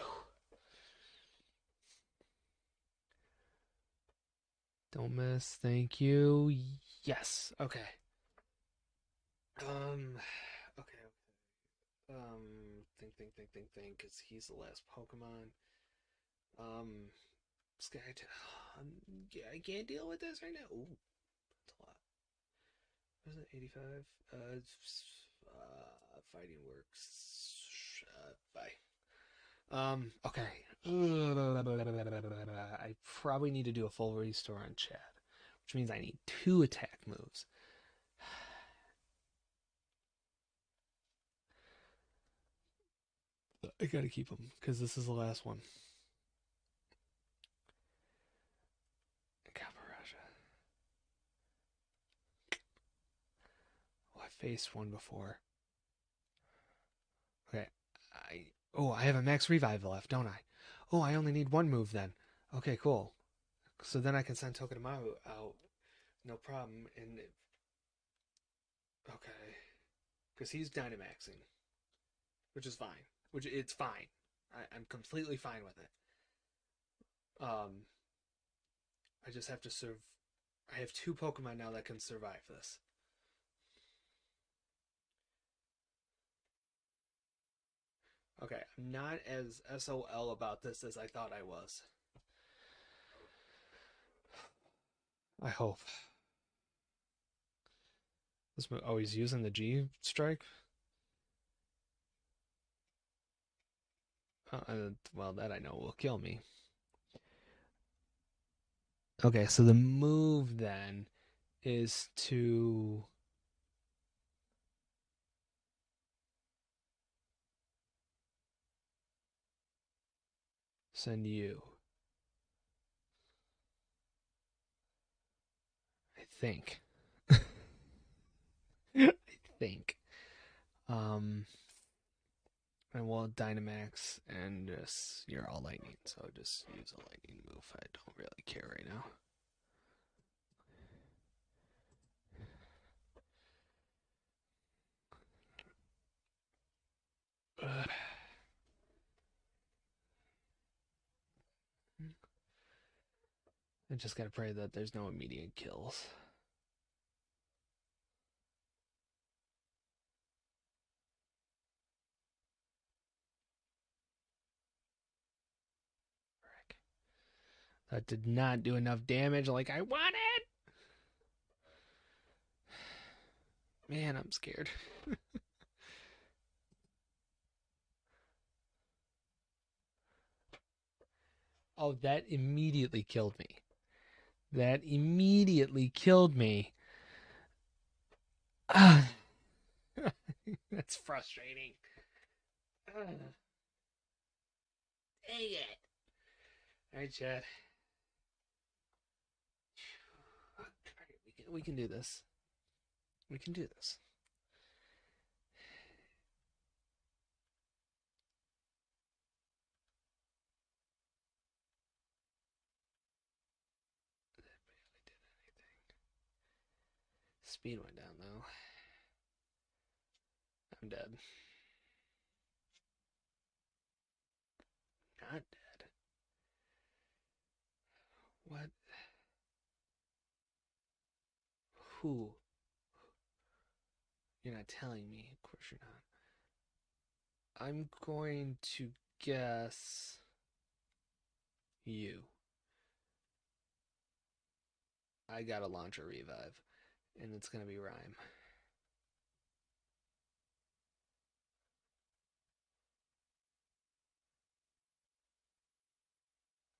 Don't miss. Thank you. Yes. Okay. Okay. Think, because he's the last Pokemon. Um, Sky. Yeah, I can't deal with this right now. Ooh, that's a lot. What is it? 85. Fighting works. Bye. Okay. I probably need to do a full restore on Chad, which means I need 2 attack moves. I gotta keep him because this is the last one. Caparaja. Oh, I faced one before. Okay. I have a max revive left, don't I? Oh, I only need 1 move then. Okay, cool. So then I can send Tokidamaru out, no problem. And okay, because he's Dynamaxing, which is fine. Which it's fine. I'm completely fine with it. Um, I just have to serve. I have 2 Pokemon now that can survive this. Okay, I'm not as SOL about this as I thought I was. I hope. Oh, he's using the G strike? Well, that I know will kill me. Okay, so the move then is to send you. I think. I think. Um, And we'll Dynamax and just you're all lightning, so just use a lightning move. I don't really care right now. I just gotta pray that there's no immediate kills. Frick. That did not do enough damage like I wanted. Man, I'm scared. Oh, that immediately killed me. That immediately killed me. Ah, that's frustrating. Ah, dang it. All right, Chad. All right, we can do this. We can do this. That barely did anything. Speed went down though. I'm dead. Not dead. What? Who? You're not telling me. Of course you're not. I'm going to guess you. I gotta launch a revive, and it's gonna be Rhyme.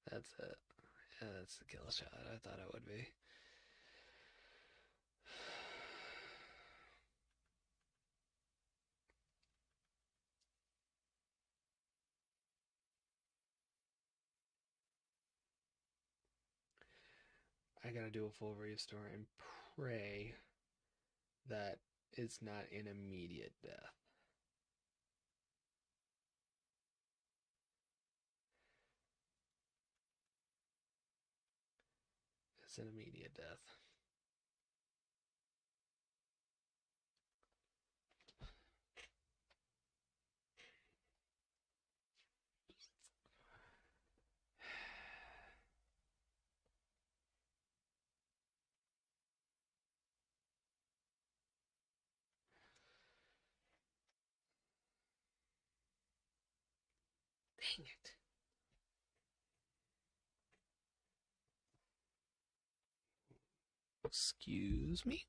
That's it. Yeah, that's the kill shot. I thought it would be. I gotta do a full restore and pray that it's not an immediate death. It's an immediate death. Dang it. Excuse me?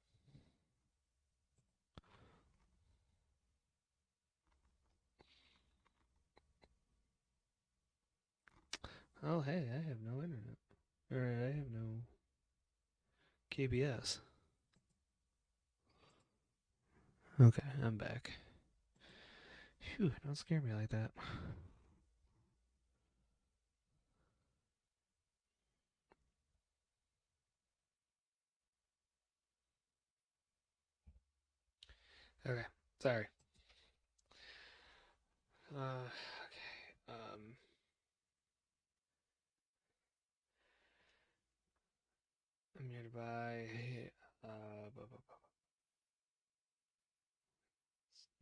Oh, hey, I have no internet. Or I have no KBS. Okay, I'm back. Phew, don't scare me like that. Okay, sorry. Okay. I'm here to buy.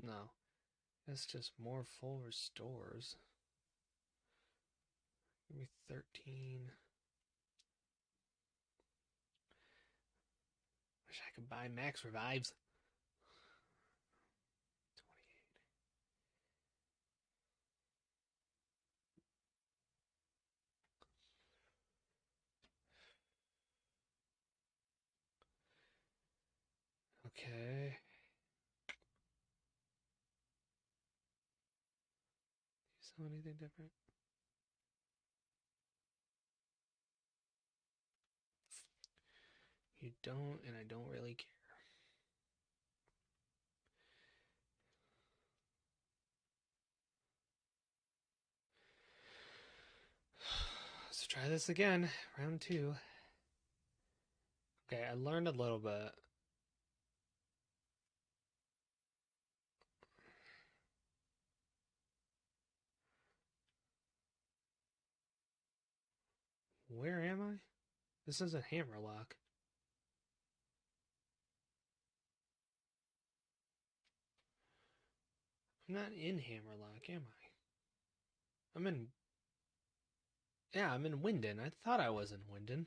No, it's just more full restores. Give me 13. Wish I could buy max revives. 28. Okay. Do you sell anything different? You don't, and I don't really care. Let's try this again. Round 2. Okay, I learned a little bit. Where am I? This isn't Hammerlock. I'm not in Hammerlock, am I? I'm in. Yeah, I'm in Winden. I thought I was in Winden.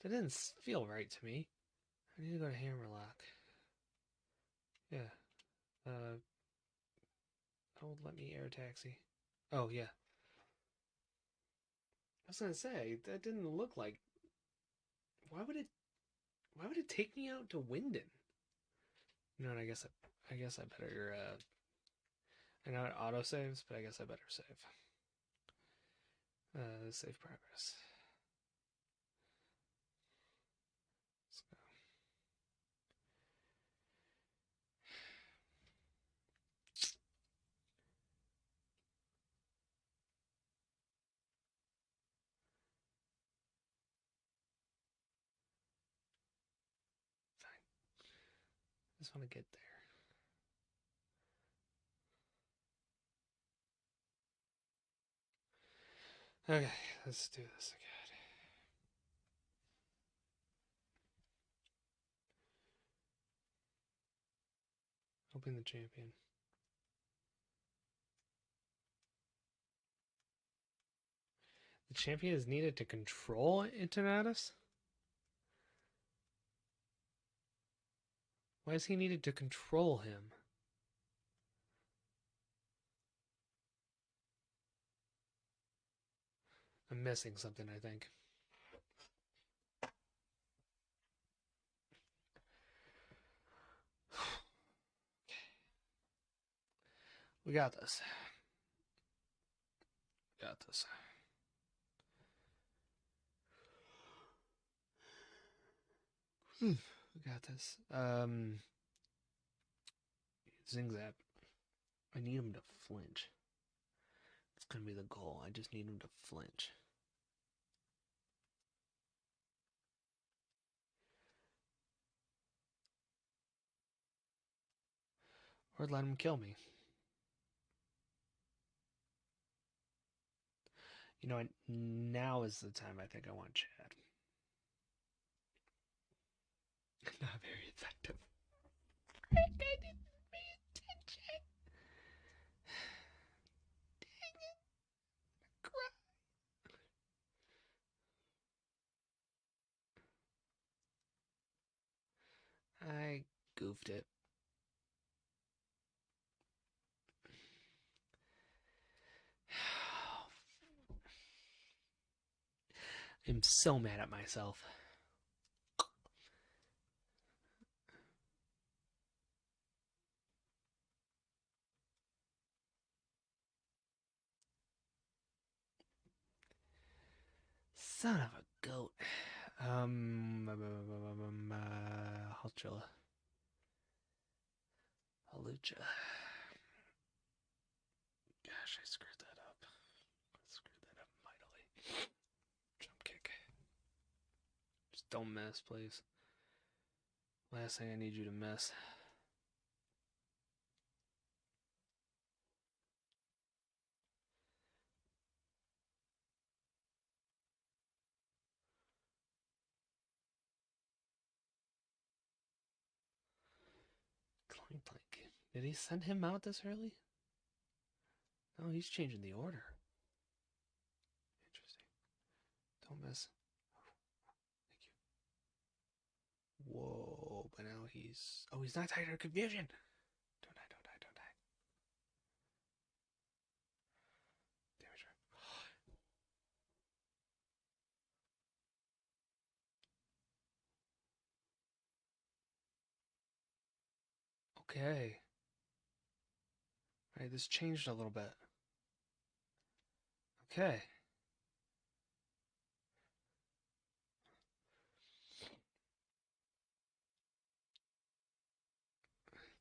That didn't feel right to me. I need to go to Hammerlock. Yeah. Oh, let me air taxi. Oh, yeah. I was gonna say, that didn't look like. Why would it. Why would it take me out to Winden? You know what, I guess I better, I know it auto saves, but I guess I better save. Save progress. Let's go. Fine. Just want to get there. Okay, let's do this again. Open the champion. The champion is needed to control Intonatus? Why is he needed to control him? I'm missing something, I think. We got this. We got this. We got this. Zingzap. I need him to flinch. It's gonna be the goal. I just need him to flinch. Or let him kill me. You know what? Now is the time I think I want Chad. Not very effective. I didn't pay attention. Dang it. I goofed it. I'm so mad at myself. Son of a goat. Halchilla. Halucha. Gosh, I screwed that up. I screwed that up mightily. Jump kick. Just don't miss, please. Last thing I need you to miss. Clank Clank. Did he send him out this early? No, he's changing the order. Interesting. Don't miss. Thank you. Whoa, but now he's... Oh, he's not tied to confusion! Don't die, don't die, don't die. Damage her. Okay. Alright, this changed a little bit. Okay.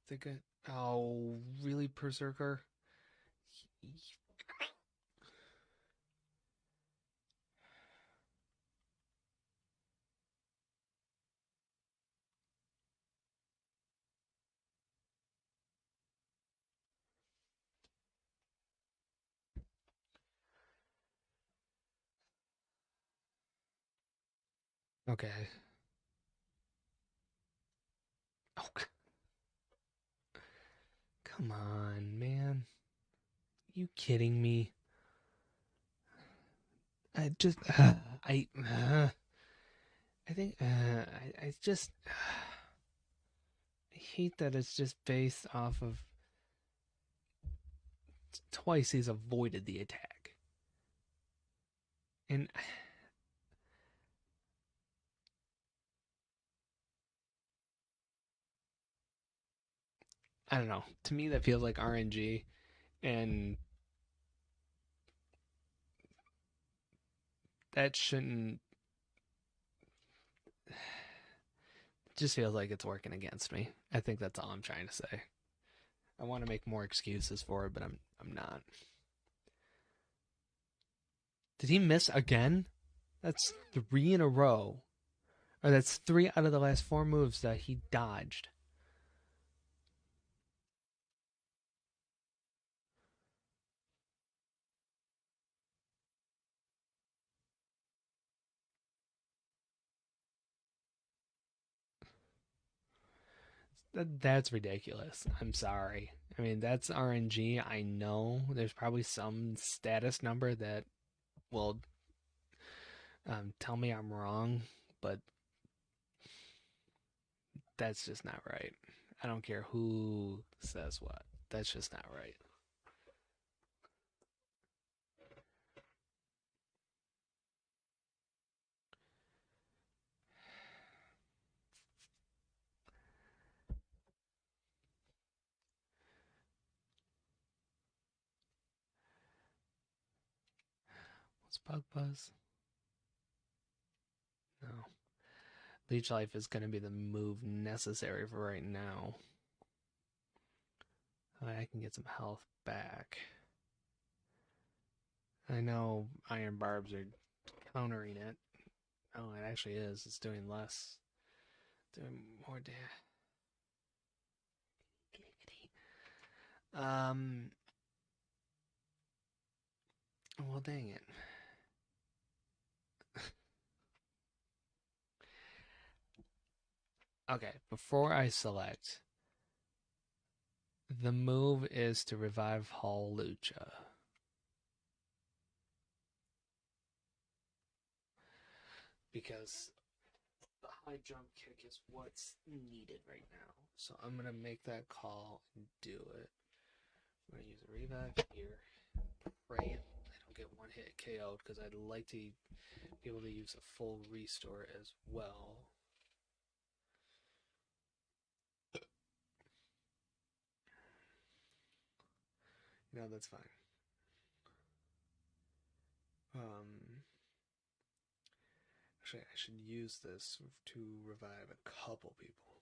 Think it. Oh, really, Berserker? Okay. Oh, come on, man. You kidding me? I just, I think, I just, I hate that it's just based off of twice he's avoided the attack. And I don't know. To me, that feels like RNG, and that shouldn't. Just feels like it's working against me. I think that's all I'm trying to say. I want to make more excuses for it, but I'm not. Did he miss again? That's three in a row. Or that's three out of the last four moves that he dodged. That's ridiculous. I'm sorry. I mean, that's RNG. I know there's probably some status number that will tell me I'm wrong, but that's just not right. I don't care who says what. That's just not right. What's Bug Buzz? No. Leech Life is going to be the move necessary for right now. I can get some health back. I know Iron Barbs are countering it. Oh, it actually is. It's doing less. Doing more damage. Um, well, dang it. Okay, before I select, the move is to revive Hall Lucha. Because the high jump kick is what's needed right now. So I'm going to make that call and do it. I'm going to use a revive here. Pray I don't get one hit KO'd because I'd like to be able to use a full restore as well. No, that's fine. Actually, I should use this to revive a couple people.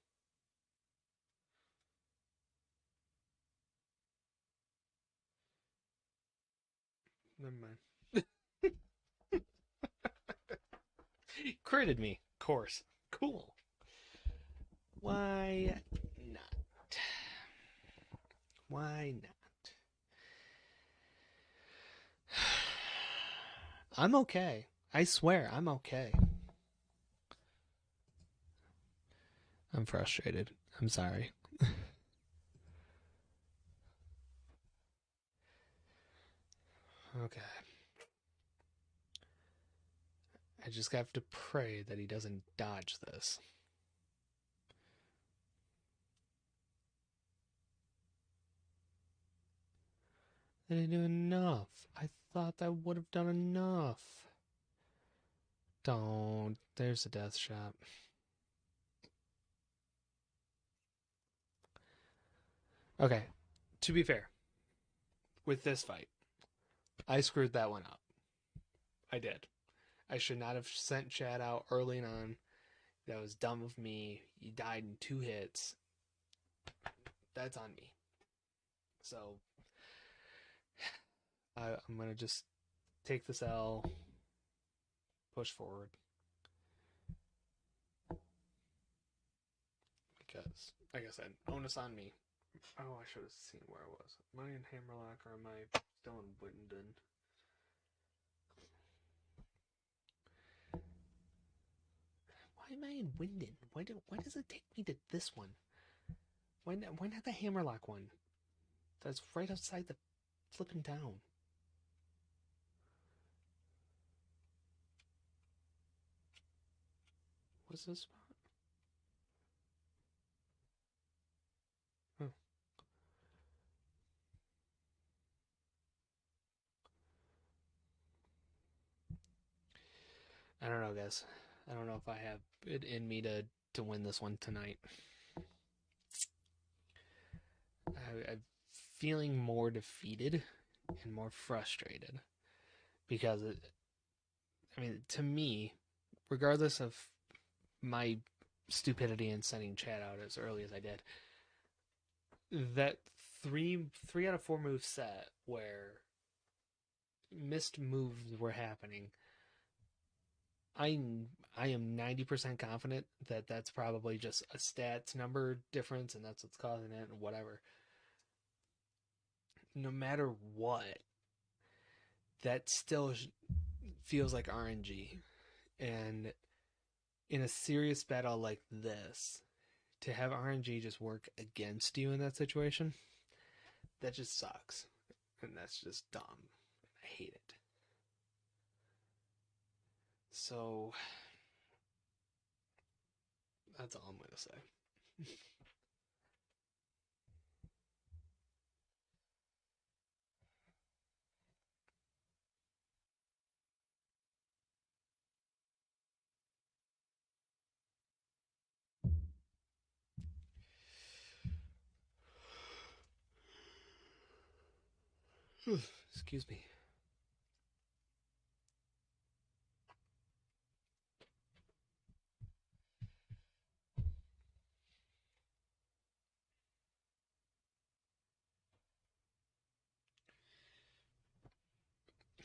Never mind. Critted me, of course. Cool. Why not? Why not? I'm okay. I swear, I'm okay. I'm frustrated. I'm sorry. Okay. I just have to pray that he doesn't dodge this. I didn't do enough. I thought that would have done enough. Don't. There's a death shot. Okay. To be fair, with this fight, I screwed that one up. I did. I should not have sent Chad out early on. That was dumb of me. He died in two hits. That's on me. So I'm gonna just take this L, push forward, because, like I said, onus on me. Oh, I should have seen where I was. Am I in Hammerlock or am I still in Wittenden? am I in Winden? Why does it take me to this one? Why not the Hammerlock one? That's right outside the flipping town. What's this spot? Oh, I don't know, guys. I don't know if I have it in me to win this one tonight. I'm feeling more defeated and more frustrated because I mean, to me, regardless of my stupidity in sending chat out as early as I did, that three out of four move set where missed moves were happening, I I am 90% confident that that's probably just a stats number difference and that's what's causing it and whatever. No matter what, that still feels like RNG. And in a serious battle like this, to have RNG just work against you in that situation, that just sucks. And that's just dumb. I hate it. So that's all I'm going to say. Excuse me.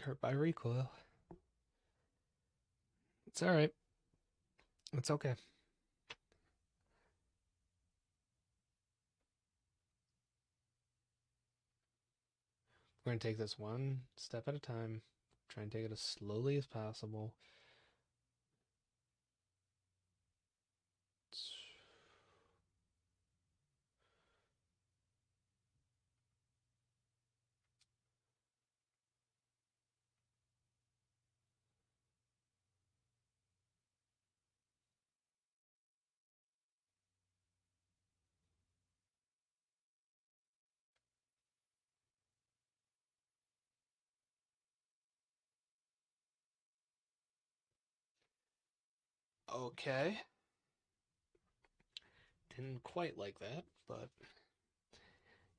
Hurt by recoil. It's alright. It's okay. We're going to take this one step at a time. Try and take it as slowly as possible. Okay. Didn't quite like that, but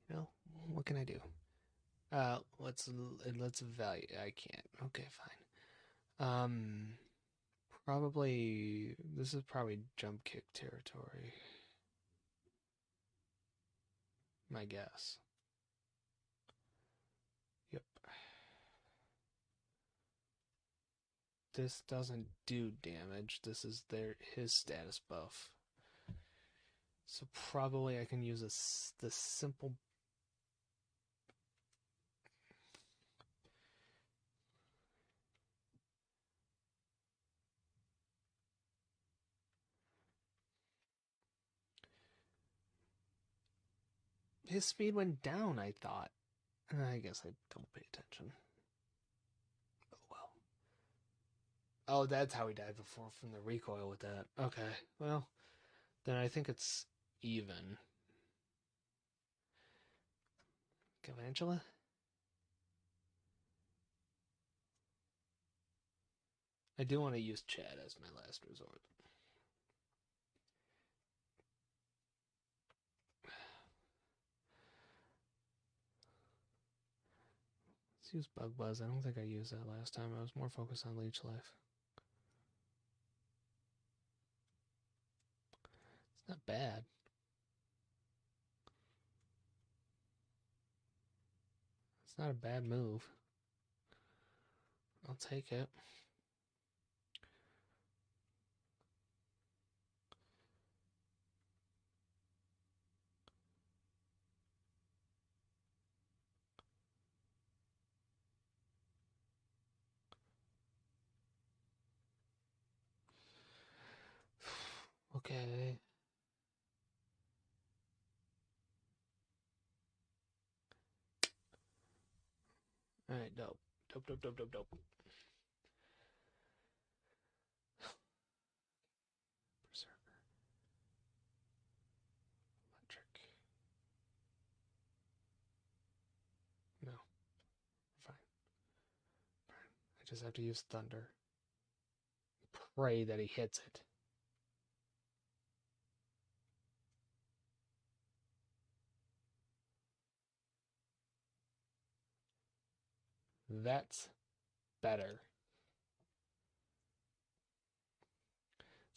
you know, what can I do? Let's evaluate. I can't. Okay, fine. Probably this is probably jump kick territory. My guess. Yep. This doesn't do damage. This is his status buff. So probably I can use the simple. His speed went down, I thought. I guess I don't pay attention. Oh well. Oh, that's how he died before from the recoil with that. Okay, well, then I think it's even. Galantula? I do want to use Chad as my last resort. Let's use Bug Buzz. I don't think I used that last time. I was more focused on Leech Life. It's not bad. It's not a bad move. I'll take it. Okay. Alright, dope. Dope, dope, dope, dope, dope. Berserker. Electric. No. Fine. Fine. I just have to use thunder. Pray that he hits it. That's better.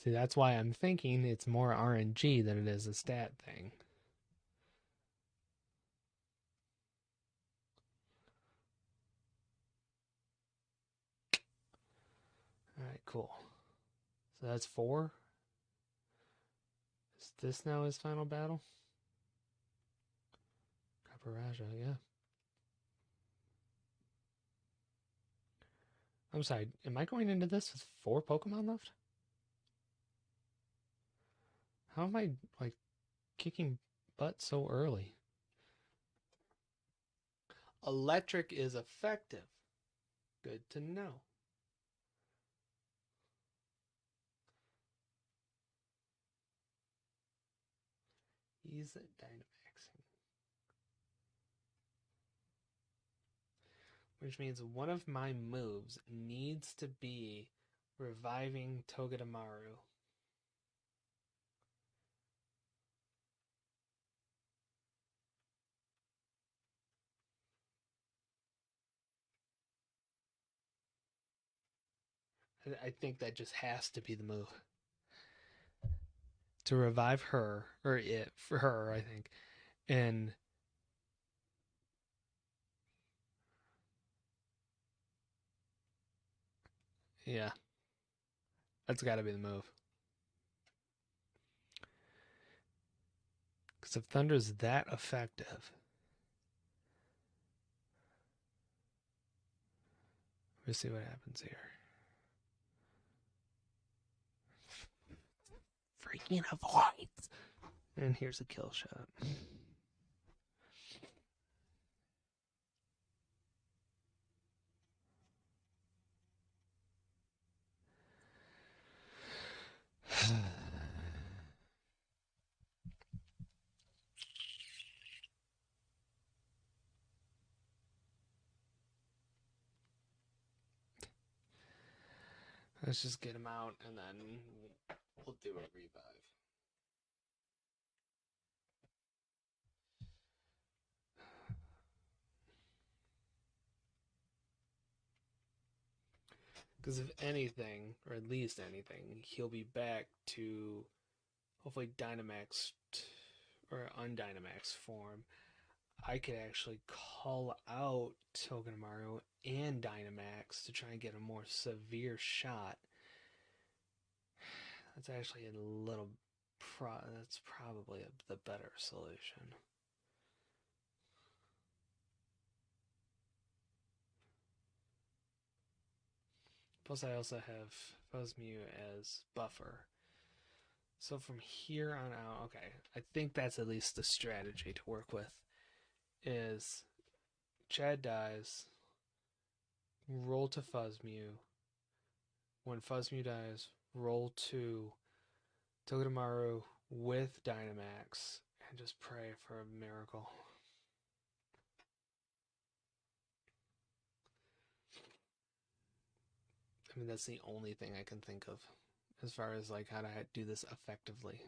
See, that's why I'm thinking it's more RNG than it is a stat thing. Alright, cool. So that's 4. Is this now his final battle? Caparaja, yeah. I'm sorry, am I going into this with 4 Pokemon left? How am I, like, kicking butt so early? Electric is effective. Good to know. He's Dynamaxing. Which means one of my moves needs to be reviving Togedemaru. I think that just has to be the move. To revive her, or it, for her, I think. And yeah, that's got to be the move. Because if Thunder's that effective, let's see what happens here. Freaking avoids. And here's a kill shot. Let's just get him out and then we'll do a revive. Because if anything, or at least anything, he'll be back to hopefully Dynamax or Undynamax form. I could actually call out Togedemaru and Dynamax to try and get a more severe shot. That's actually a little that's probably the better solution. Plus, I also have Fuzzmew as buffer. So from here on out, okay, I think that's at least the strategy to work with. Is Chad dies, roll to Fuzzmew. When Fuzzmew dies, roll to Togedemaru with Dynamax, and just pray for a miracle. I mean, that's the only thing I can think of as far as like how to do this effectively.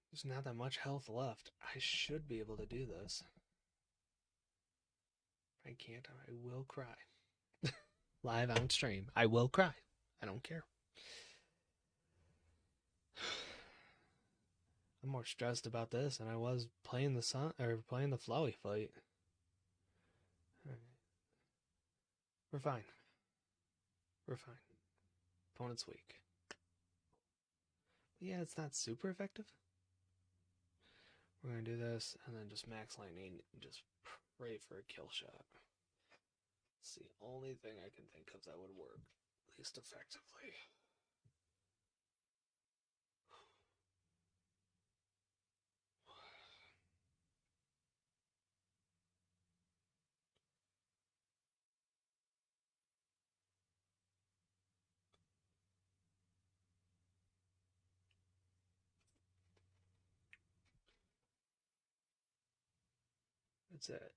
There's not that much health left. I should be able to do this. If I can't, I will cry. Live on stream. I will cry. I don't care. I'm more stressed about this than I was playing the sun or playing the Flowey fight. All right. We're fine. We're fine. Opponent's weak. But yeah, it's not super effective. We're gonna do this and then just max lightning and just pray for a kill shot. It's the only thing I can think of that would work least effectively. That's it.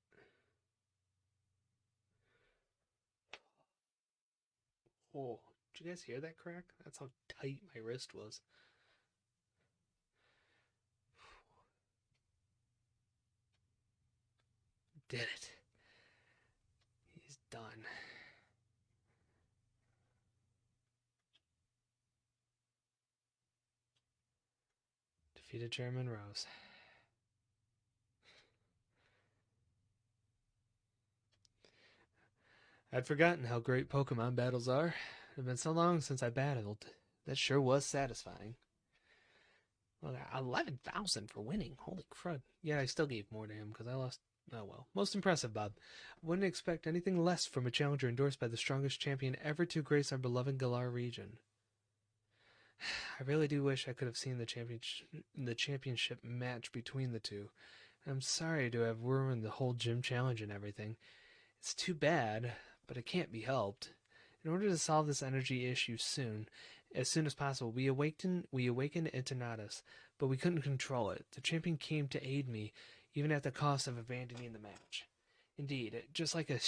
Oh, did you guys hear that crack? That's how tight my wrist was. Did it. He's done. Defeated Chairman Rose. I'd forgotten how great Pokemon battles are. It had been so long since I battled. That sure was satisfying. Well, 11,000 for winning. Holy crud. Yeah, I still gave more to him because I lost. Oh well. Most impressive, Bob. Wouldn't expect anything less from a challenger endorsed by the strongest champion ever to grace our beloved Galar region. I really do wish I could have seen the championship match between the two. I'm sorry to have ruined the whole gym challenge and everything. It's too bad, but it can't be helped. In order to solve this energy issue as soon as possible, we awakened Eternatus, but we couldn't control it. The champion came to aid me, even at the cost of abandoning the match. Indeed, just like a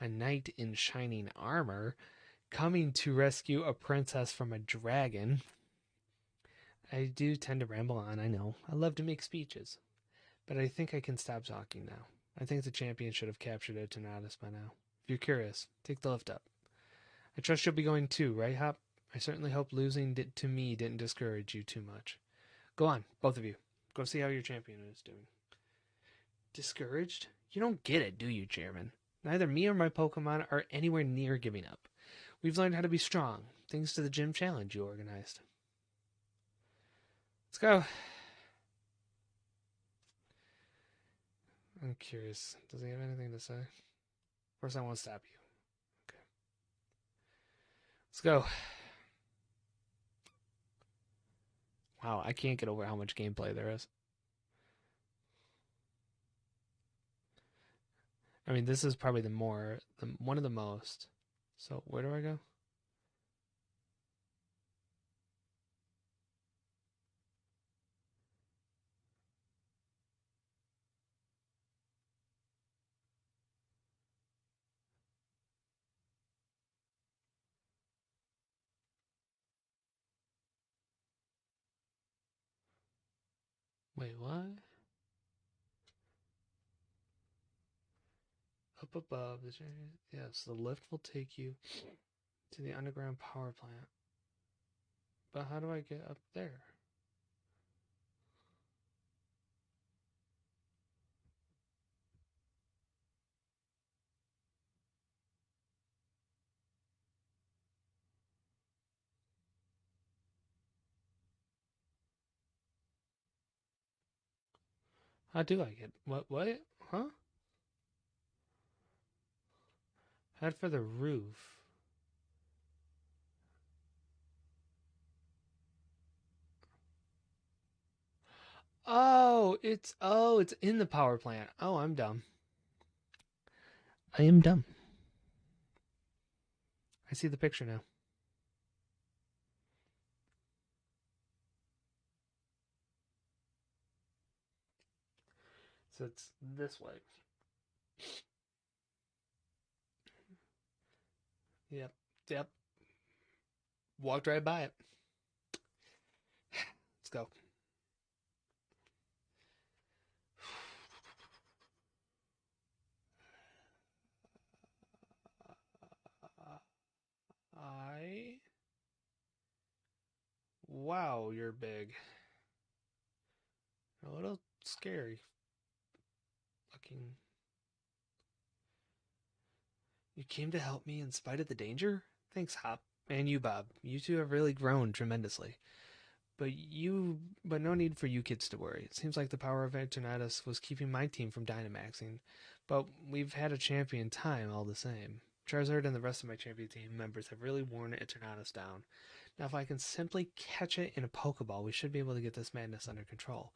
knight in shining armor, coming to rescue a princess from a dragon. I do tend to ramble on, I know. I love to make speeches. But I think I can stop talking now. I think the champion should have captured Eternatus by now. If you're curious, take the lift up. I trust you'll be going too, right, Hop? I certainly hope losing to me didn't discourage you too much. Go on, both of you. Go see how your champion is doing. Discouraged? You don't get it, do you, Chairman? Neither me or my Pokemon are anywhere near giving up. We've learned how to be strong, thanks to the gym challenge you organized. Let's go. I'm curious. Does he have anything to say? Of course, I won't stop you. Okay. Let's go. Wow, I can't get over how much gameplay there is. I mean, this is probably one of the most. So, where do I go? Wait, what? Up above, yes, the lift will take you to the underground power plant. But how do I get up there? How do I get what? Huh? Head for the roof. It's in the power plant. Oh, I'm dumb. I am dumb. I see the picture now. So it's this way. Yep. Yep. Walked right by it. Let's go. Wow, you're you're big. A little scary looking. You came to help me in spite of the danger? Thanks, Hop. And you, Bob. You two have really grown tremendously. But no need for you kids to worry. It seems like the power of Eternatus was keeping my team from Dynamaxing. But we've had a champion time all the same. Charizard and the rest of my champion team members have really worn Eternatus down. Now, if I can simply catch it in a Pokeball, we should be able to get this madness under control.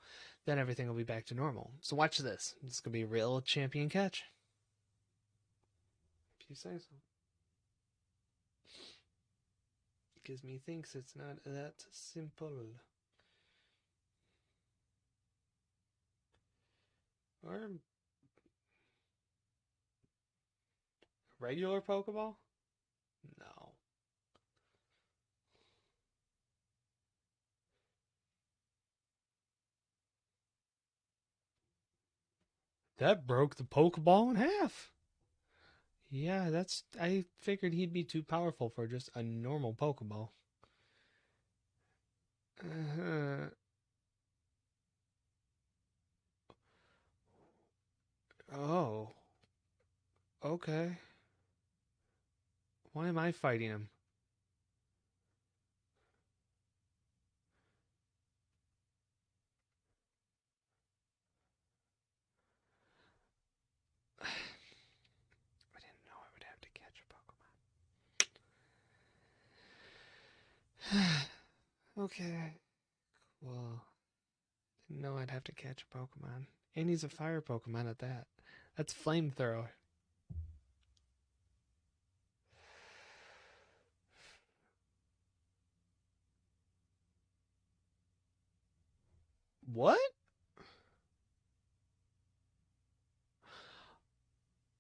Then everything will be back to normal. So watch this. This is going to be a real champion catch. If you say so. Because me thinks it's not that simple. Or a regular Pokeball? No. That broke the Pokeball in half. Yeah, I figured he'd be too powerful for just a normal Pokeball. Uh, oh, okay. Why am I fighting him? I didn't know I would have to catch a Pokemon. Okay. Well, didn't know I'd have to catch a Pokemon. And he's a fire Pokemon at that. That's Flamethrower. What?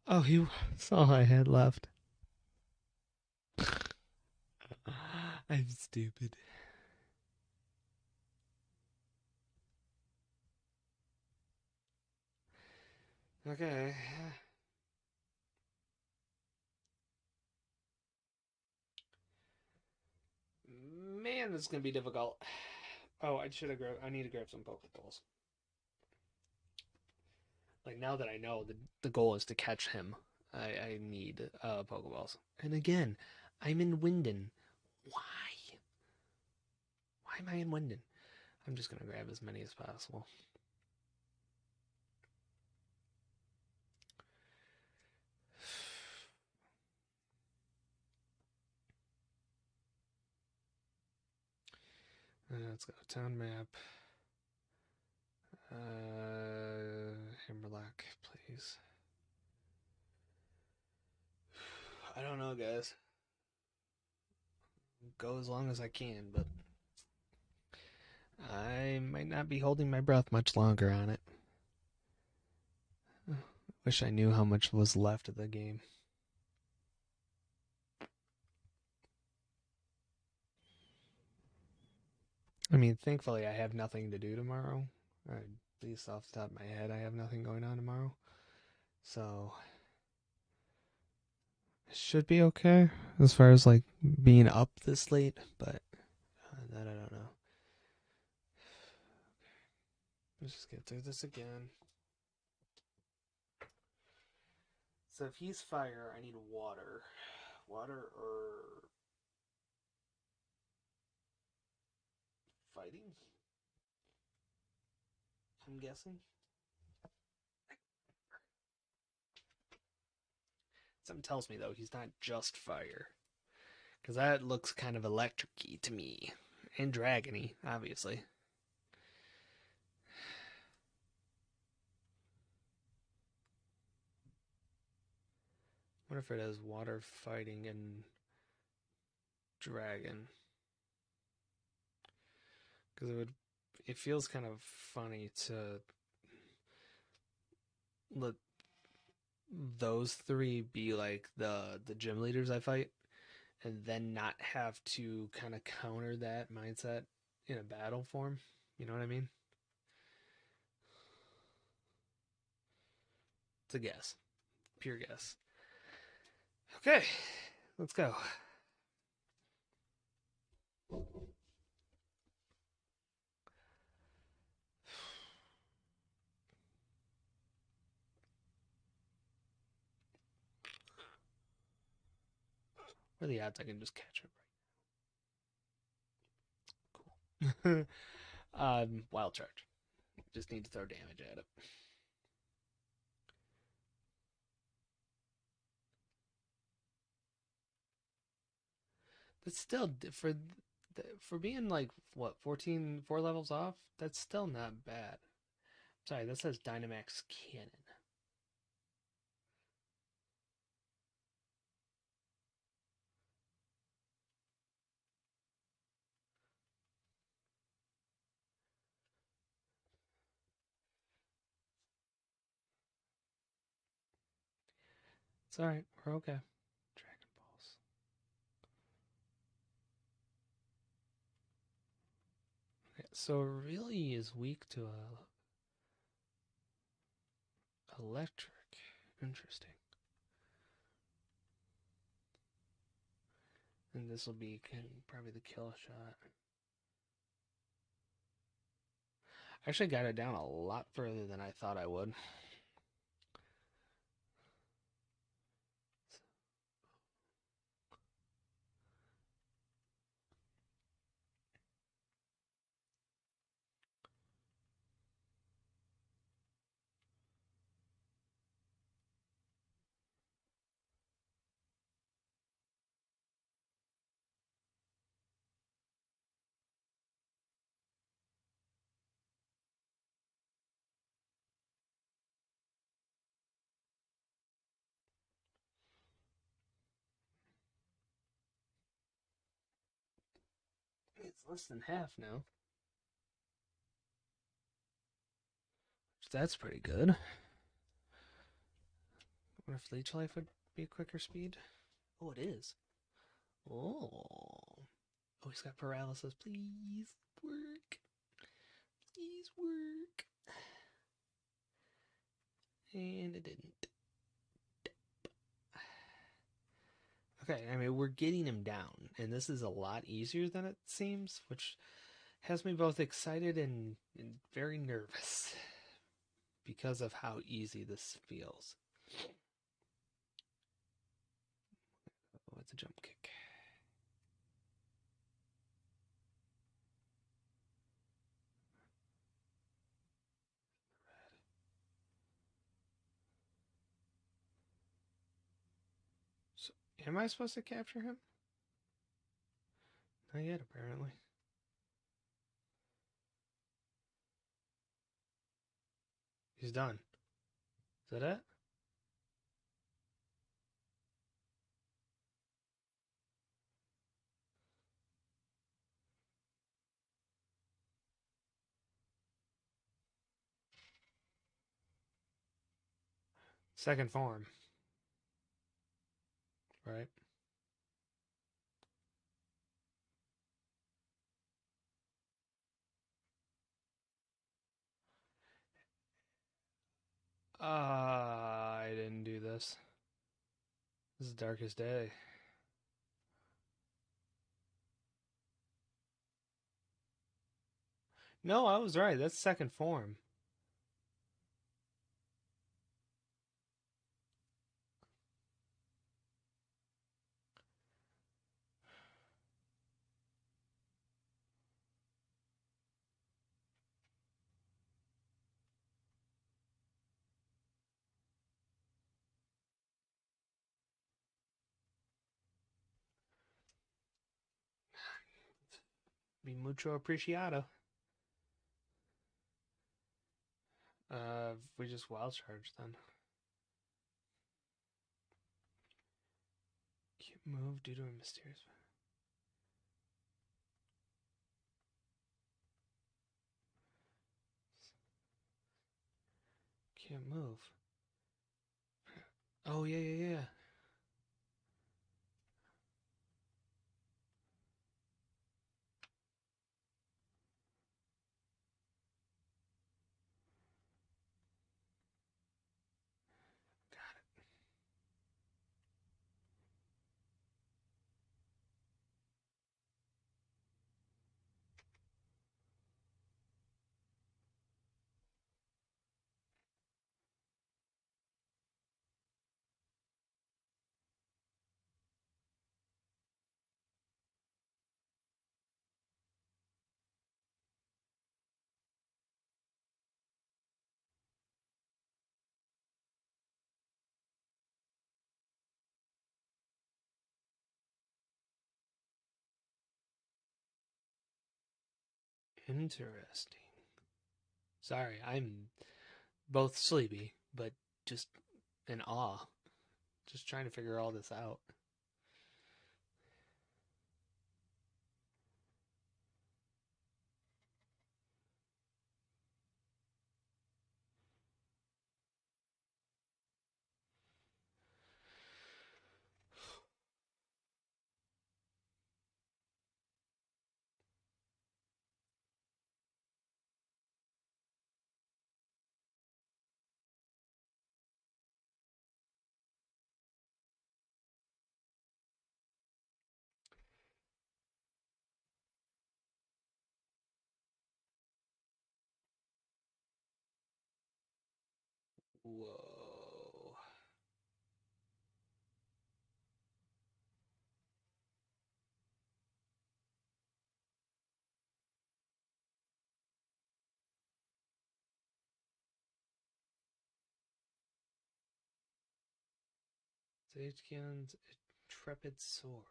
Oh, he was all I had left. I'm stupid. Okay. Man, this is gonna be difficult. Oh, I need to grab some Pokeballs. Like now that I know the goal is to catch him, I need Pokeballs. And again, I'm in Winden. Why? Why am I in Winden? I'm just gonna grab as many as possible. Let's go town map. Hammerlock, please. I don't know, guys. Go as long as I can, but I might not be holding my breath much longer on it. Wish I knew how much was left of the game. I mean, thankfully, I have nothing to do tomorrow. Or at least off the top of my head, I have nothing going on tomorrow. So, it should be okay as far as like being up this late, but that I don't know. Let's just get through this again. So, if he's fire, I need water. Water or fighting? I'm guessing. Something tells me though he's not just fire, because that looks kind of electric-y to me, and dragony, obviously. What if it has water fighting and dragon? Because it feels kind of funny to let those three be like the gym leaders I fight, and then not have to kind of counter that mindset in a battle form. You know what I mean? It's a guess, pure guess. Okay, let's go. What are the odds I can just catch it right? Cool. Wild charge. Just need to throw damage at it. That's still for being like what 14 4 levels off. That's still not bad. Sorry, that says Dynamax Cannon. It's all right. We're okay. Dragon Balls. Okay, so really is weak to electric. Interesting. And this will be probably the kill shot. I actually got it down a lot further than I thought I would. It's less than half now. That's pretty good. What if Leech Life would be a quicker speed? Oh, it is. Oh. Oh, he's got paralysis. Please work. Please work. And it didn't. Okay, I mean, we're getting him down, and this is a lot easier than it seems, which has me both excited and very nervous because of how easy this feels. Oh, it's a jump kick. So, am I supposed to capture him? Not yet, apparently. He's done. Is that it? Second form, right? I didn't do this. This is darkest day. No, I was right. That's second form. Be mucho apreciado. We just wild charge then. Can't move due to a mysterious. Can't move. Oh yeah, yeah, yeah. Got it. Interesting. Sorry, I'm both sleepy, but just in awe. Just trying to figure all this out. Whoa. Zagekian's intrepid sword.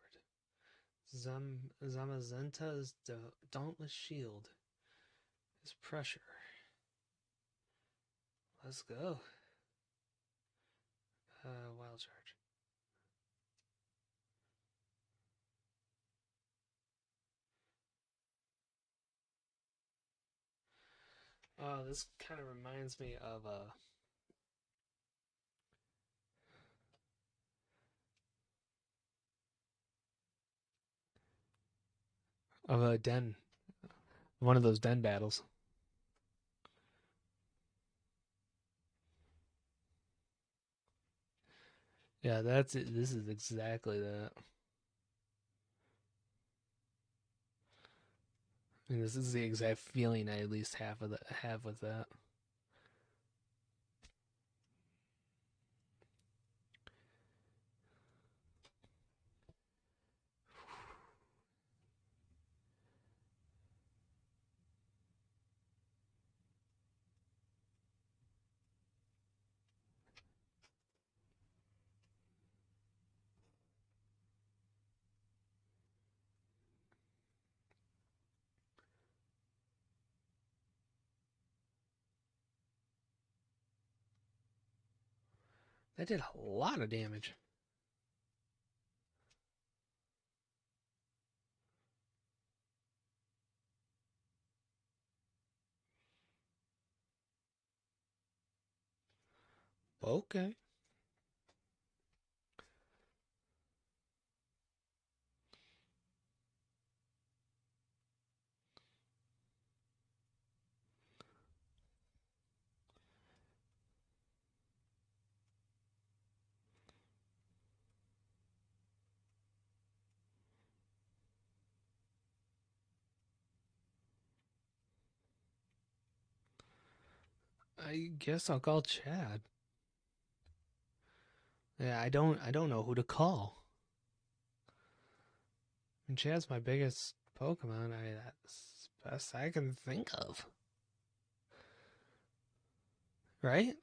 Zamazenta's dauntless shield. His pressure. Let's go. Wild charge. Oh, this kind of reminds me of a den, one of those den battles. Yeah, that's it. This is exactly that. I mean, this is the exact feeling I at least have with that. That did a lot of damage. Okay. I guess I'll call Chad. Yeah, I don't know who to call. And Chad's my biggest Pokemon. That's the best I can think of. Right?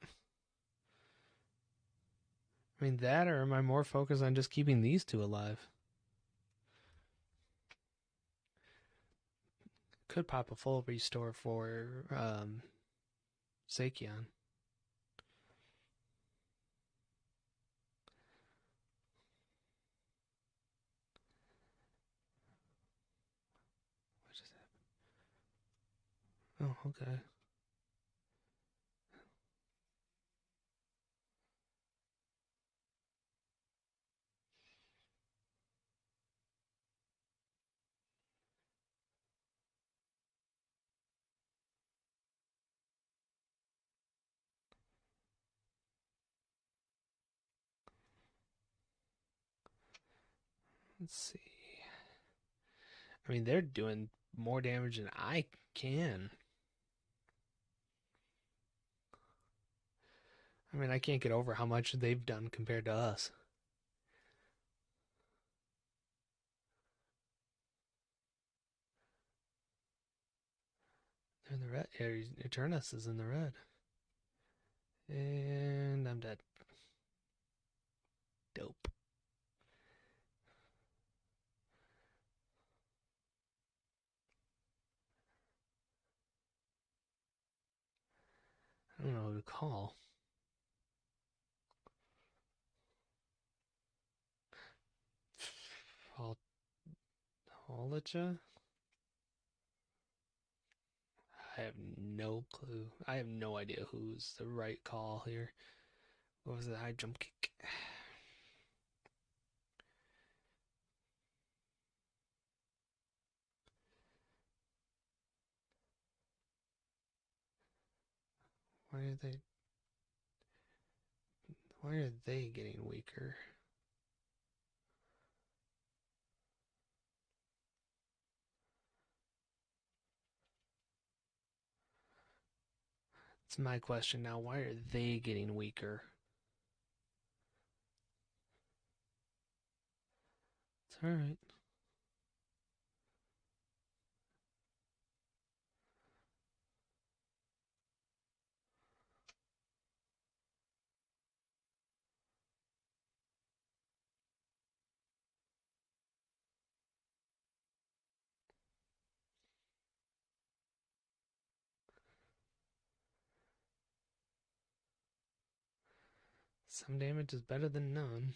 I mean that, or am I more focused on just keeping these two alive? Could pop a full restore for Sakion. What just happened? Oh, okay. Let's see. I mean, they're doing more damage than I can. I mean, I can't get over how much they've done compared to us. They're in the red. Eternus is in the red. And I'm dead. Dope. I don't know who to call. Holicha? I have no clue. I have no idea who's the right call here. What was the high jump kick? Why are they? Why are they getting weaker? It's my question now. Why are they getting weaker? It's alright. Some damage is better than none.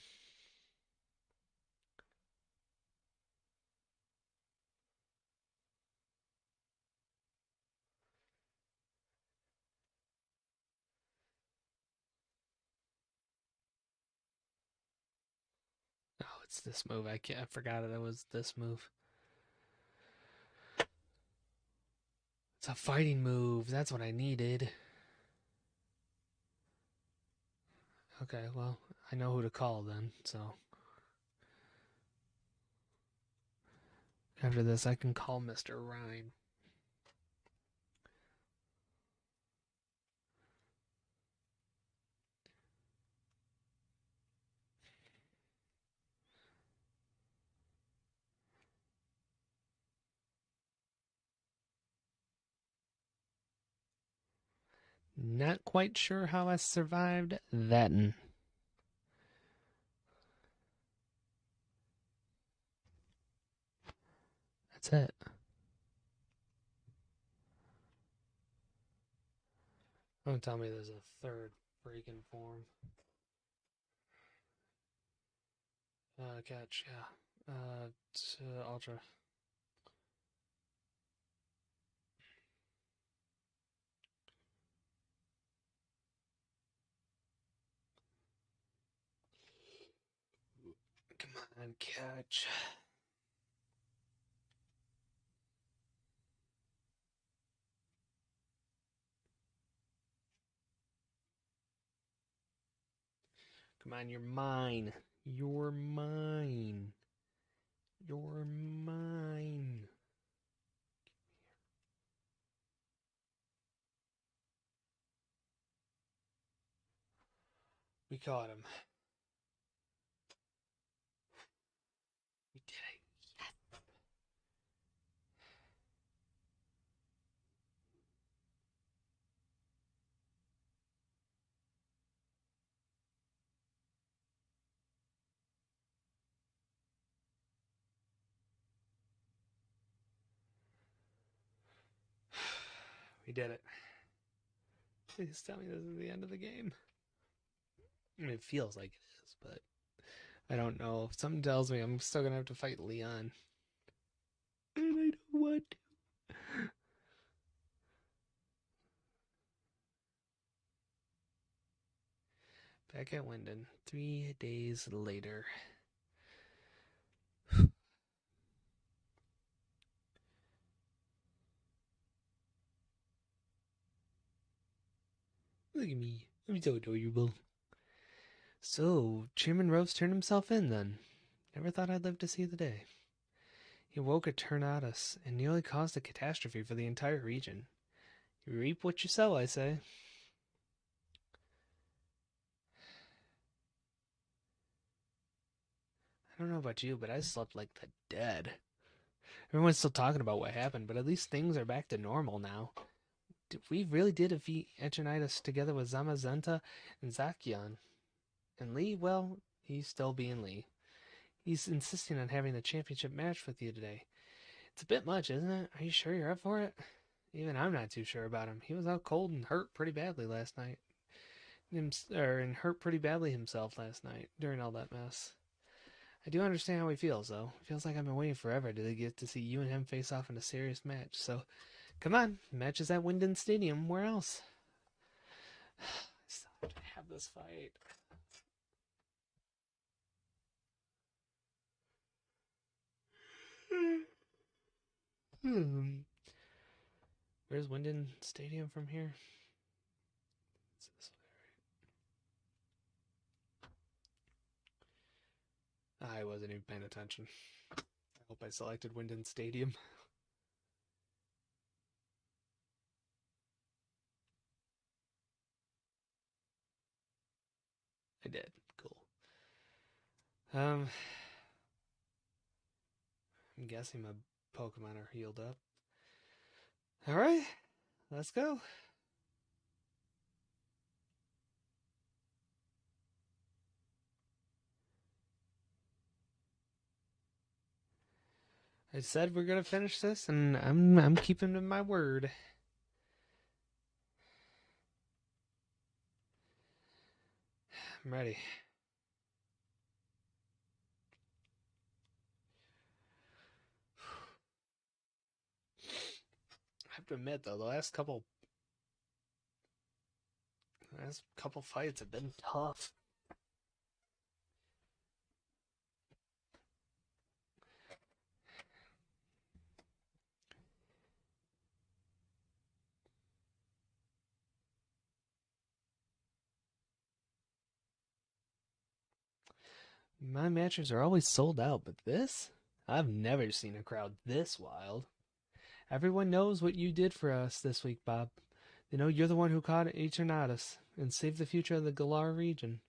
Oh, it's this move. I forgot it was this move. It's a fighting move. That's what I needed. Okay, well, I know who to call then, so after this I can call Mr. Rhyme. Not quite sure how I survived that. That's it. Don't tell me there's a third freaking form. Catch, yeah. Ultra. Come on, catch. Come on, you're mine. You're mine. You're mine. We caught him. We did it. Yes. We did it. Please tell me this is the end of the game. I mean, it feels like it is, but I don't know. If something tells me I'm still gonna have to fight Leon. And I don't want to. Back at Wyndon, 3 days later. Look at me. I'm so adorable. So, Chairman Rose turned himself in then. Never thought I'd live to see the day. He woke a Tornadus and nearly caused a catastrophe for the entire region. You reap what you sow, I say. I don't know about you, but I slept like the dead. Everyone's still talking about what happened, but at least things are back to normal now. We really did defeat Eternitus together with Zamazenta and Zacian. And Lee, well, he's still being Lee. He's insisting on having the championship match with you today. It's a bit much, isn't it? Are you sure you're up for it? Even I'm not too sure about him. He was out cold and hurt pretty badly last night. And hurt pretty badly himself last night during all that mess. I do understand how he feels, though. It feels like I've been waiting forever to get to see you and him face off in a serious match. So, come on, matches at Winden Stadium. Where else? I still have to have this fight. Where's Winden Stadium from here? It's this way, right? I wasn't even paying attention. I hope I selected Winden Stadium. I did. Cool. Um, I'm guessing my Pokemon are healed up. All right, let's go. I said we're gonna finish this, and I'm keeping to my word. I'm ready. I have to admit though, the last couple fights have been tough. My matches are always sold out, but this? I've never seen a crowd this wild. Everyone knows what you did for us this week, Bob. They know you're the one who caught Eternatus and saved the future of the Galar region.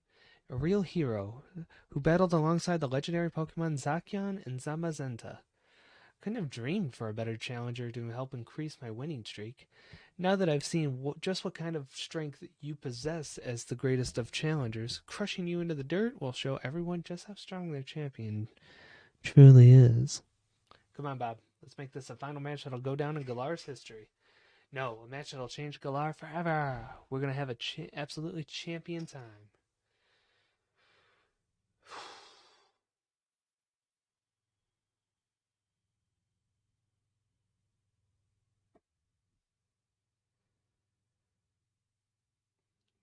A real hero who battled alongside the legendary Pokemon Zacian and Zamazenta. Couldn't have dreamed for a better challenger to help increase my winning streak. Now that I've seen just what kind of strength you possess as the greatest of challengers, crushing you into the dirt will show everyone just how strong their champion truly is. Come on, Bob. Let's make this a final match that'll go down in Galar's history. No, a match that'll change Galar forever. We're going to have a absolutely champion time.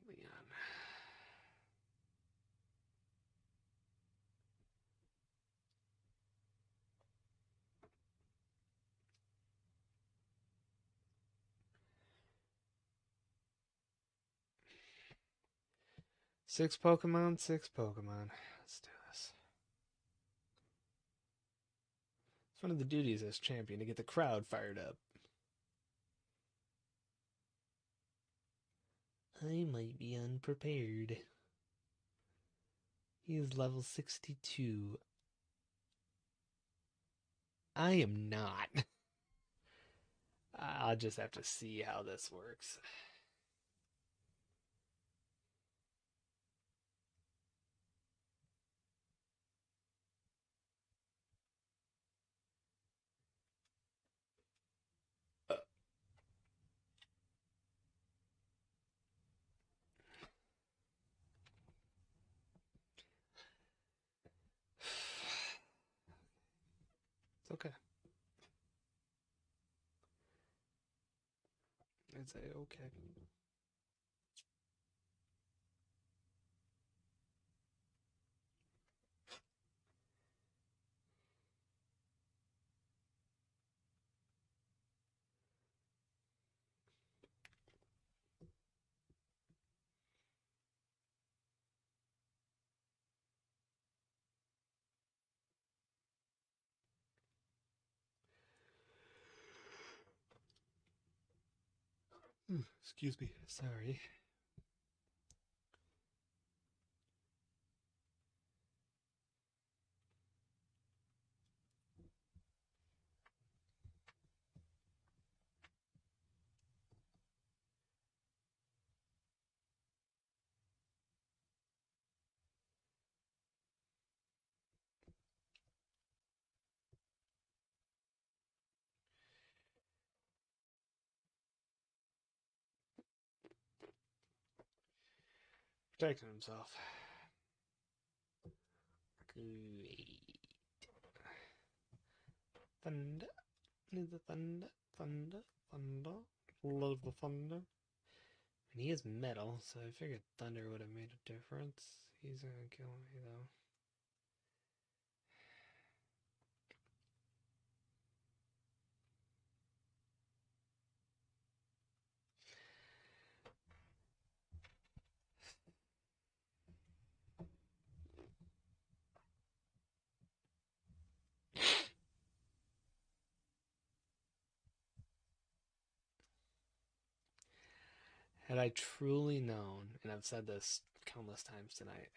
Leon. 6 Pokemon, 6 Pokemon. Let's do this. It's one of the duties as champion to get the crowd fired up. I might be unprepared. He is level 62. I am not. I'll just have to see how this works. It's okay. It's okay. Excuse me. Sorry. protecting himself. Great. Thunder. Need the thunder. Thunder. Thunder. Love the thunder. And he is metal, so I figured thunder would have made a difference. He's gonna kill me, though. Had I truly known, and I've said this countless times tonight,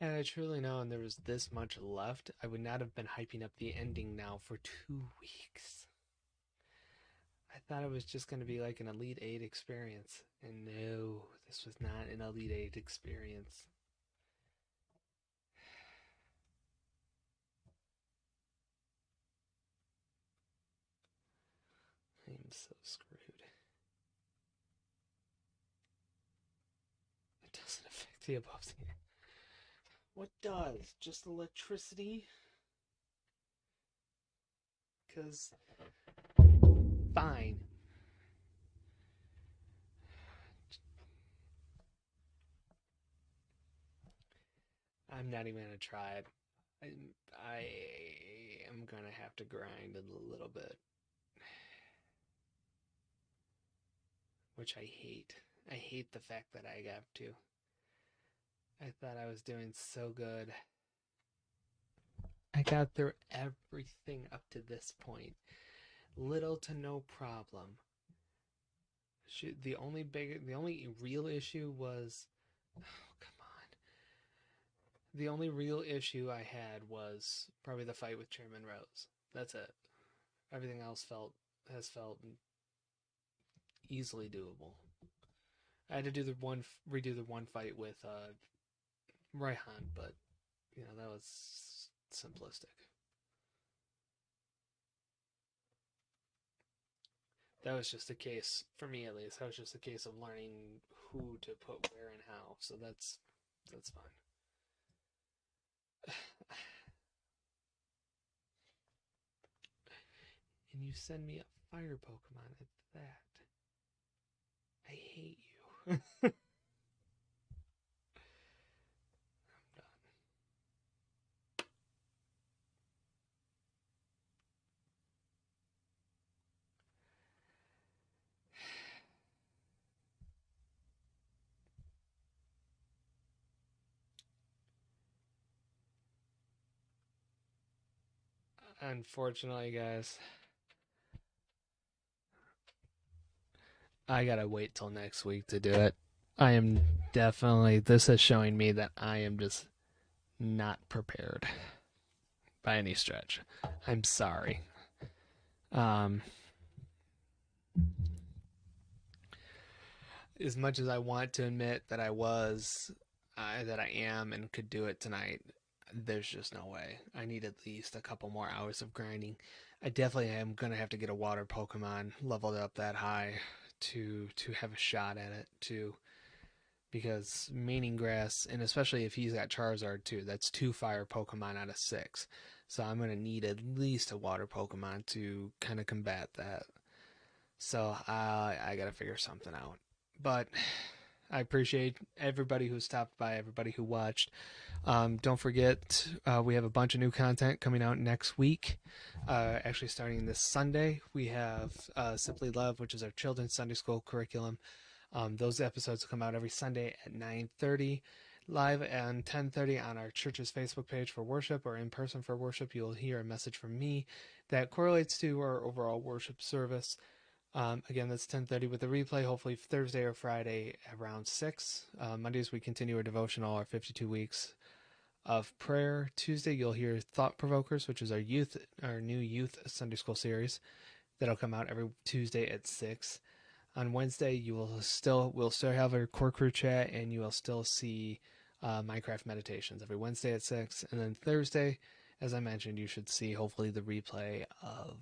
had I truly known there was this much left, I would not have been hyping up the ending now for 2 weeks. I thought it was just going to be like an Elite 8 experience, and no, this was not an Elite 8 experience. I'm so screwed. It doesn't affect the above the. What does? Just electricity? Because. Fine. I'm not even going to try it. I am going to have to grind it a little bit. Which I hate. I hate the fact that I have to. I thought I was doing so good. I got through everything up to this point. Little to no problem. The only real issue was, oh, come on. The only real issue I had was probably the fight with Chairman Rose. That's it. Everything else has felt easily doable. I had to redo the one fight with Raihan, but that was simplistic. That was just a case, for me at least, that was just a case of learning who to put where and how, so that's fine. And you send me a fire Pokemon at that. I hate you. I'm done. Unfortunately, guys, I gotta wait till next week to do it. I am definitely, this is showing me that I am just not prepared by any stretch. I'm sorry. As much as I want to admit that that I am and could do it tonight, there's just no way. I need at least a couple more hours of grinding. I definitely am gonna have to get a water Pokemon leveled up that high to have a shot at it too. Because Maining Grass, and especially if he's got Charizard too, that's 2 fire Pokemon out of 6. So I'm gonna need at least a water Pokemon to kind of combat that. So I gotta figure something out. But I appreciate everybody who stopped by, everybody who watched. Don't forget, we have a bunch of new content coming out next week. Actually, starting this Sunday, we have Simply Love, which is our children's Sunday school curriculum. Those episodes come out every Sunday at 9:30, live and 10:30 on our church's Facebook page for worship, or in person for worship. You'll hear a message from me that correlates to our overall worship service. Again, that's 10:30 with a replay, hopefully Thursday or Friday around 6. Mondays, we continue our devotional, our 52 weeks of prayer. Tuesday, you'll hear Thought Provokers, which is our new youth Sunday school series that'll come out every Tuesday at 6. On Wednesday, we'll still have our core crew chat, and you will still see Minecraft meditations every Wednesday at 6. And then Thursday, as I mentioned, you should see hopefully the replay of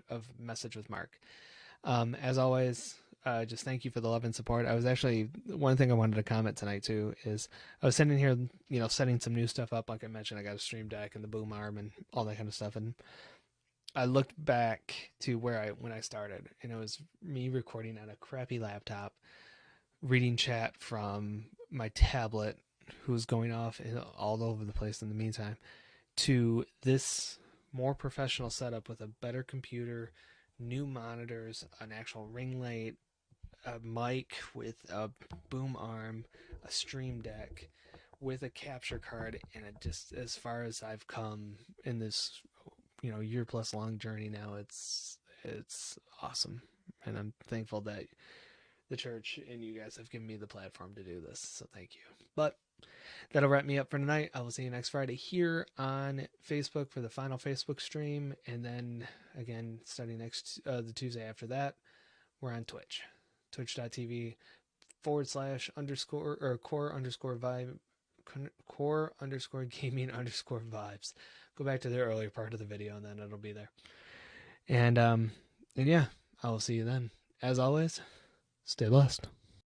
of Message with Mark. As always, just thank you for the love and support. I was actually one thing I wanted to comment tonight too is I was sitting here, setting some new stuff up. Like I mentioned, I got a stream deck and the boom arm and all that kind of stuff. And I looked back to when I started, and it was me recording on a crappy laptop, reading chat from my tablet, who's going off all over the place in the meantime, to this more professional setup with a better computer, new monitors, an actual ring light, a mic with a boom arm, a stream deck with a capture card, and it just as far as I've come in this year plus long journey now, it's awesome, and I'm thankful that the church and you guys have given me the platform to do this. So thank you. But that'll wrap me up for tonight. I will see you next Friday here on Facebook for the final Facebook stream, and then again starting next the Tuesday after that, we're on Twitch, twitch.tv /_ or core gaming _vibes. Go back to the earlier part of the video and then it'll be there. And yeah, I will see you then. As always, stay blessed.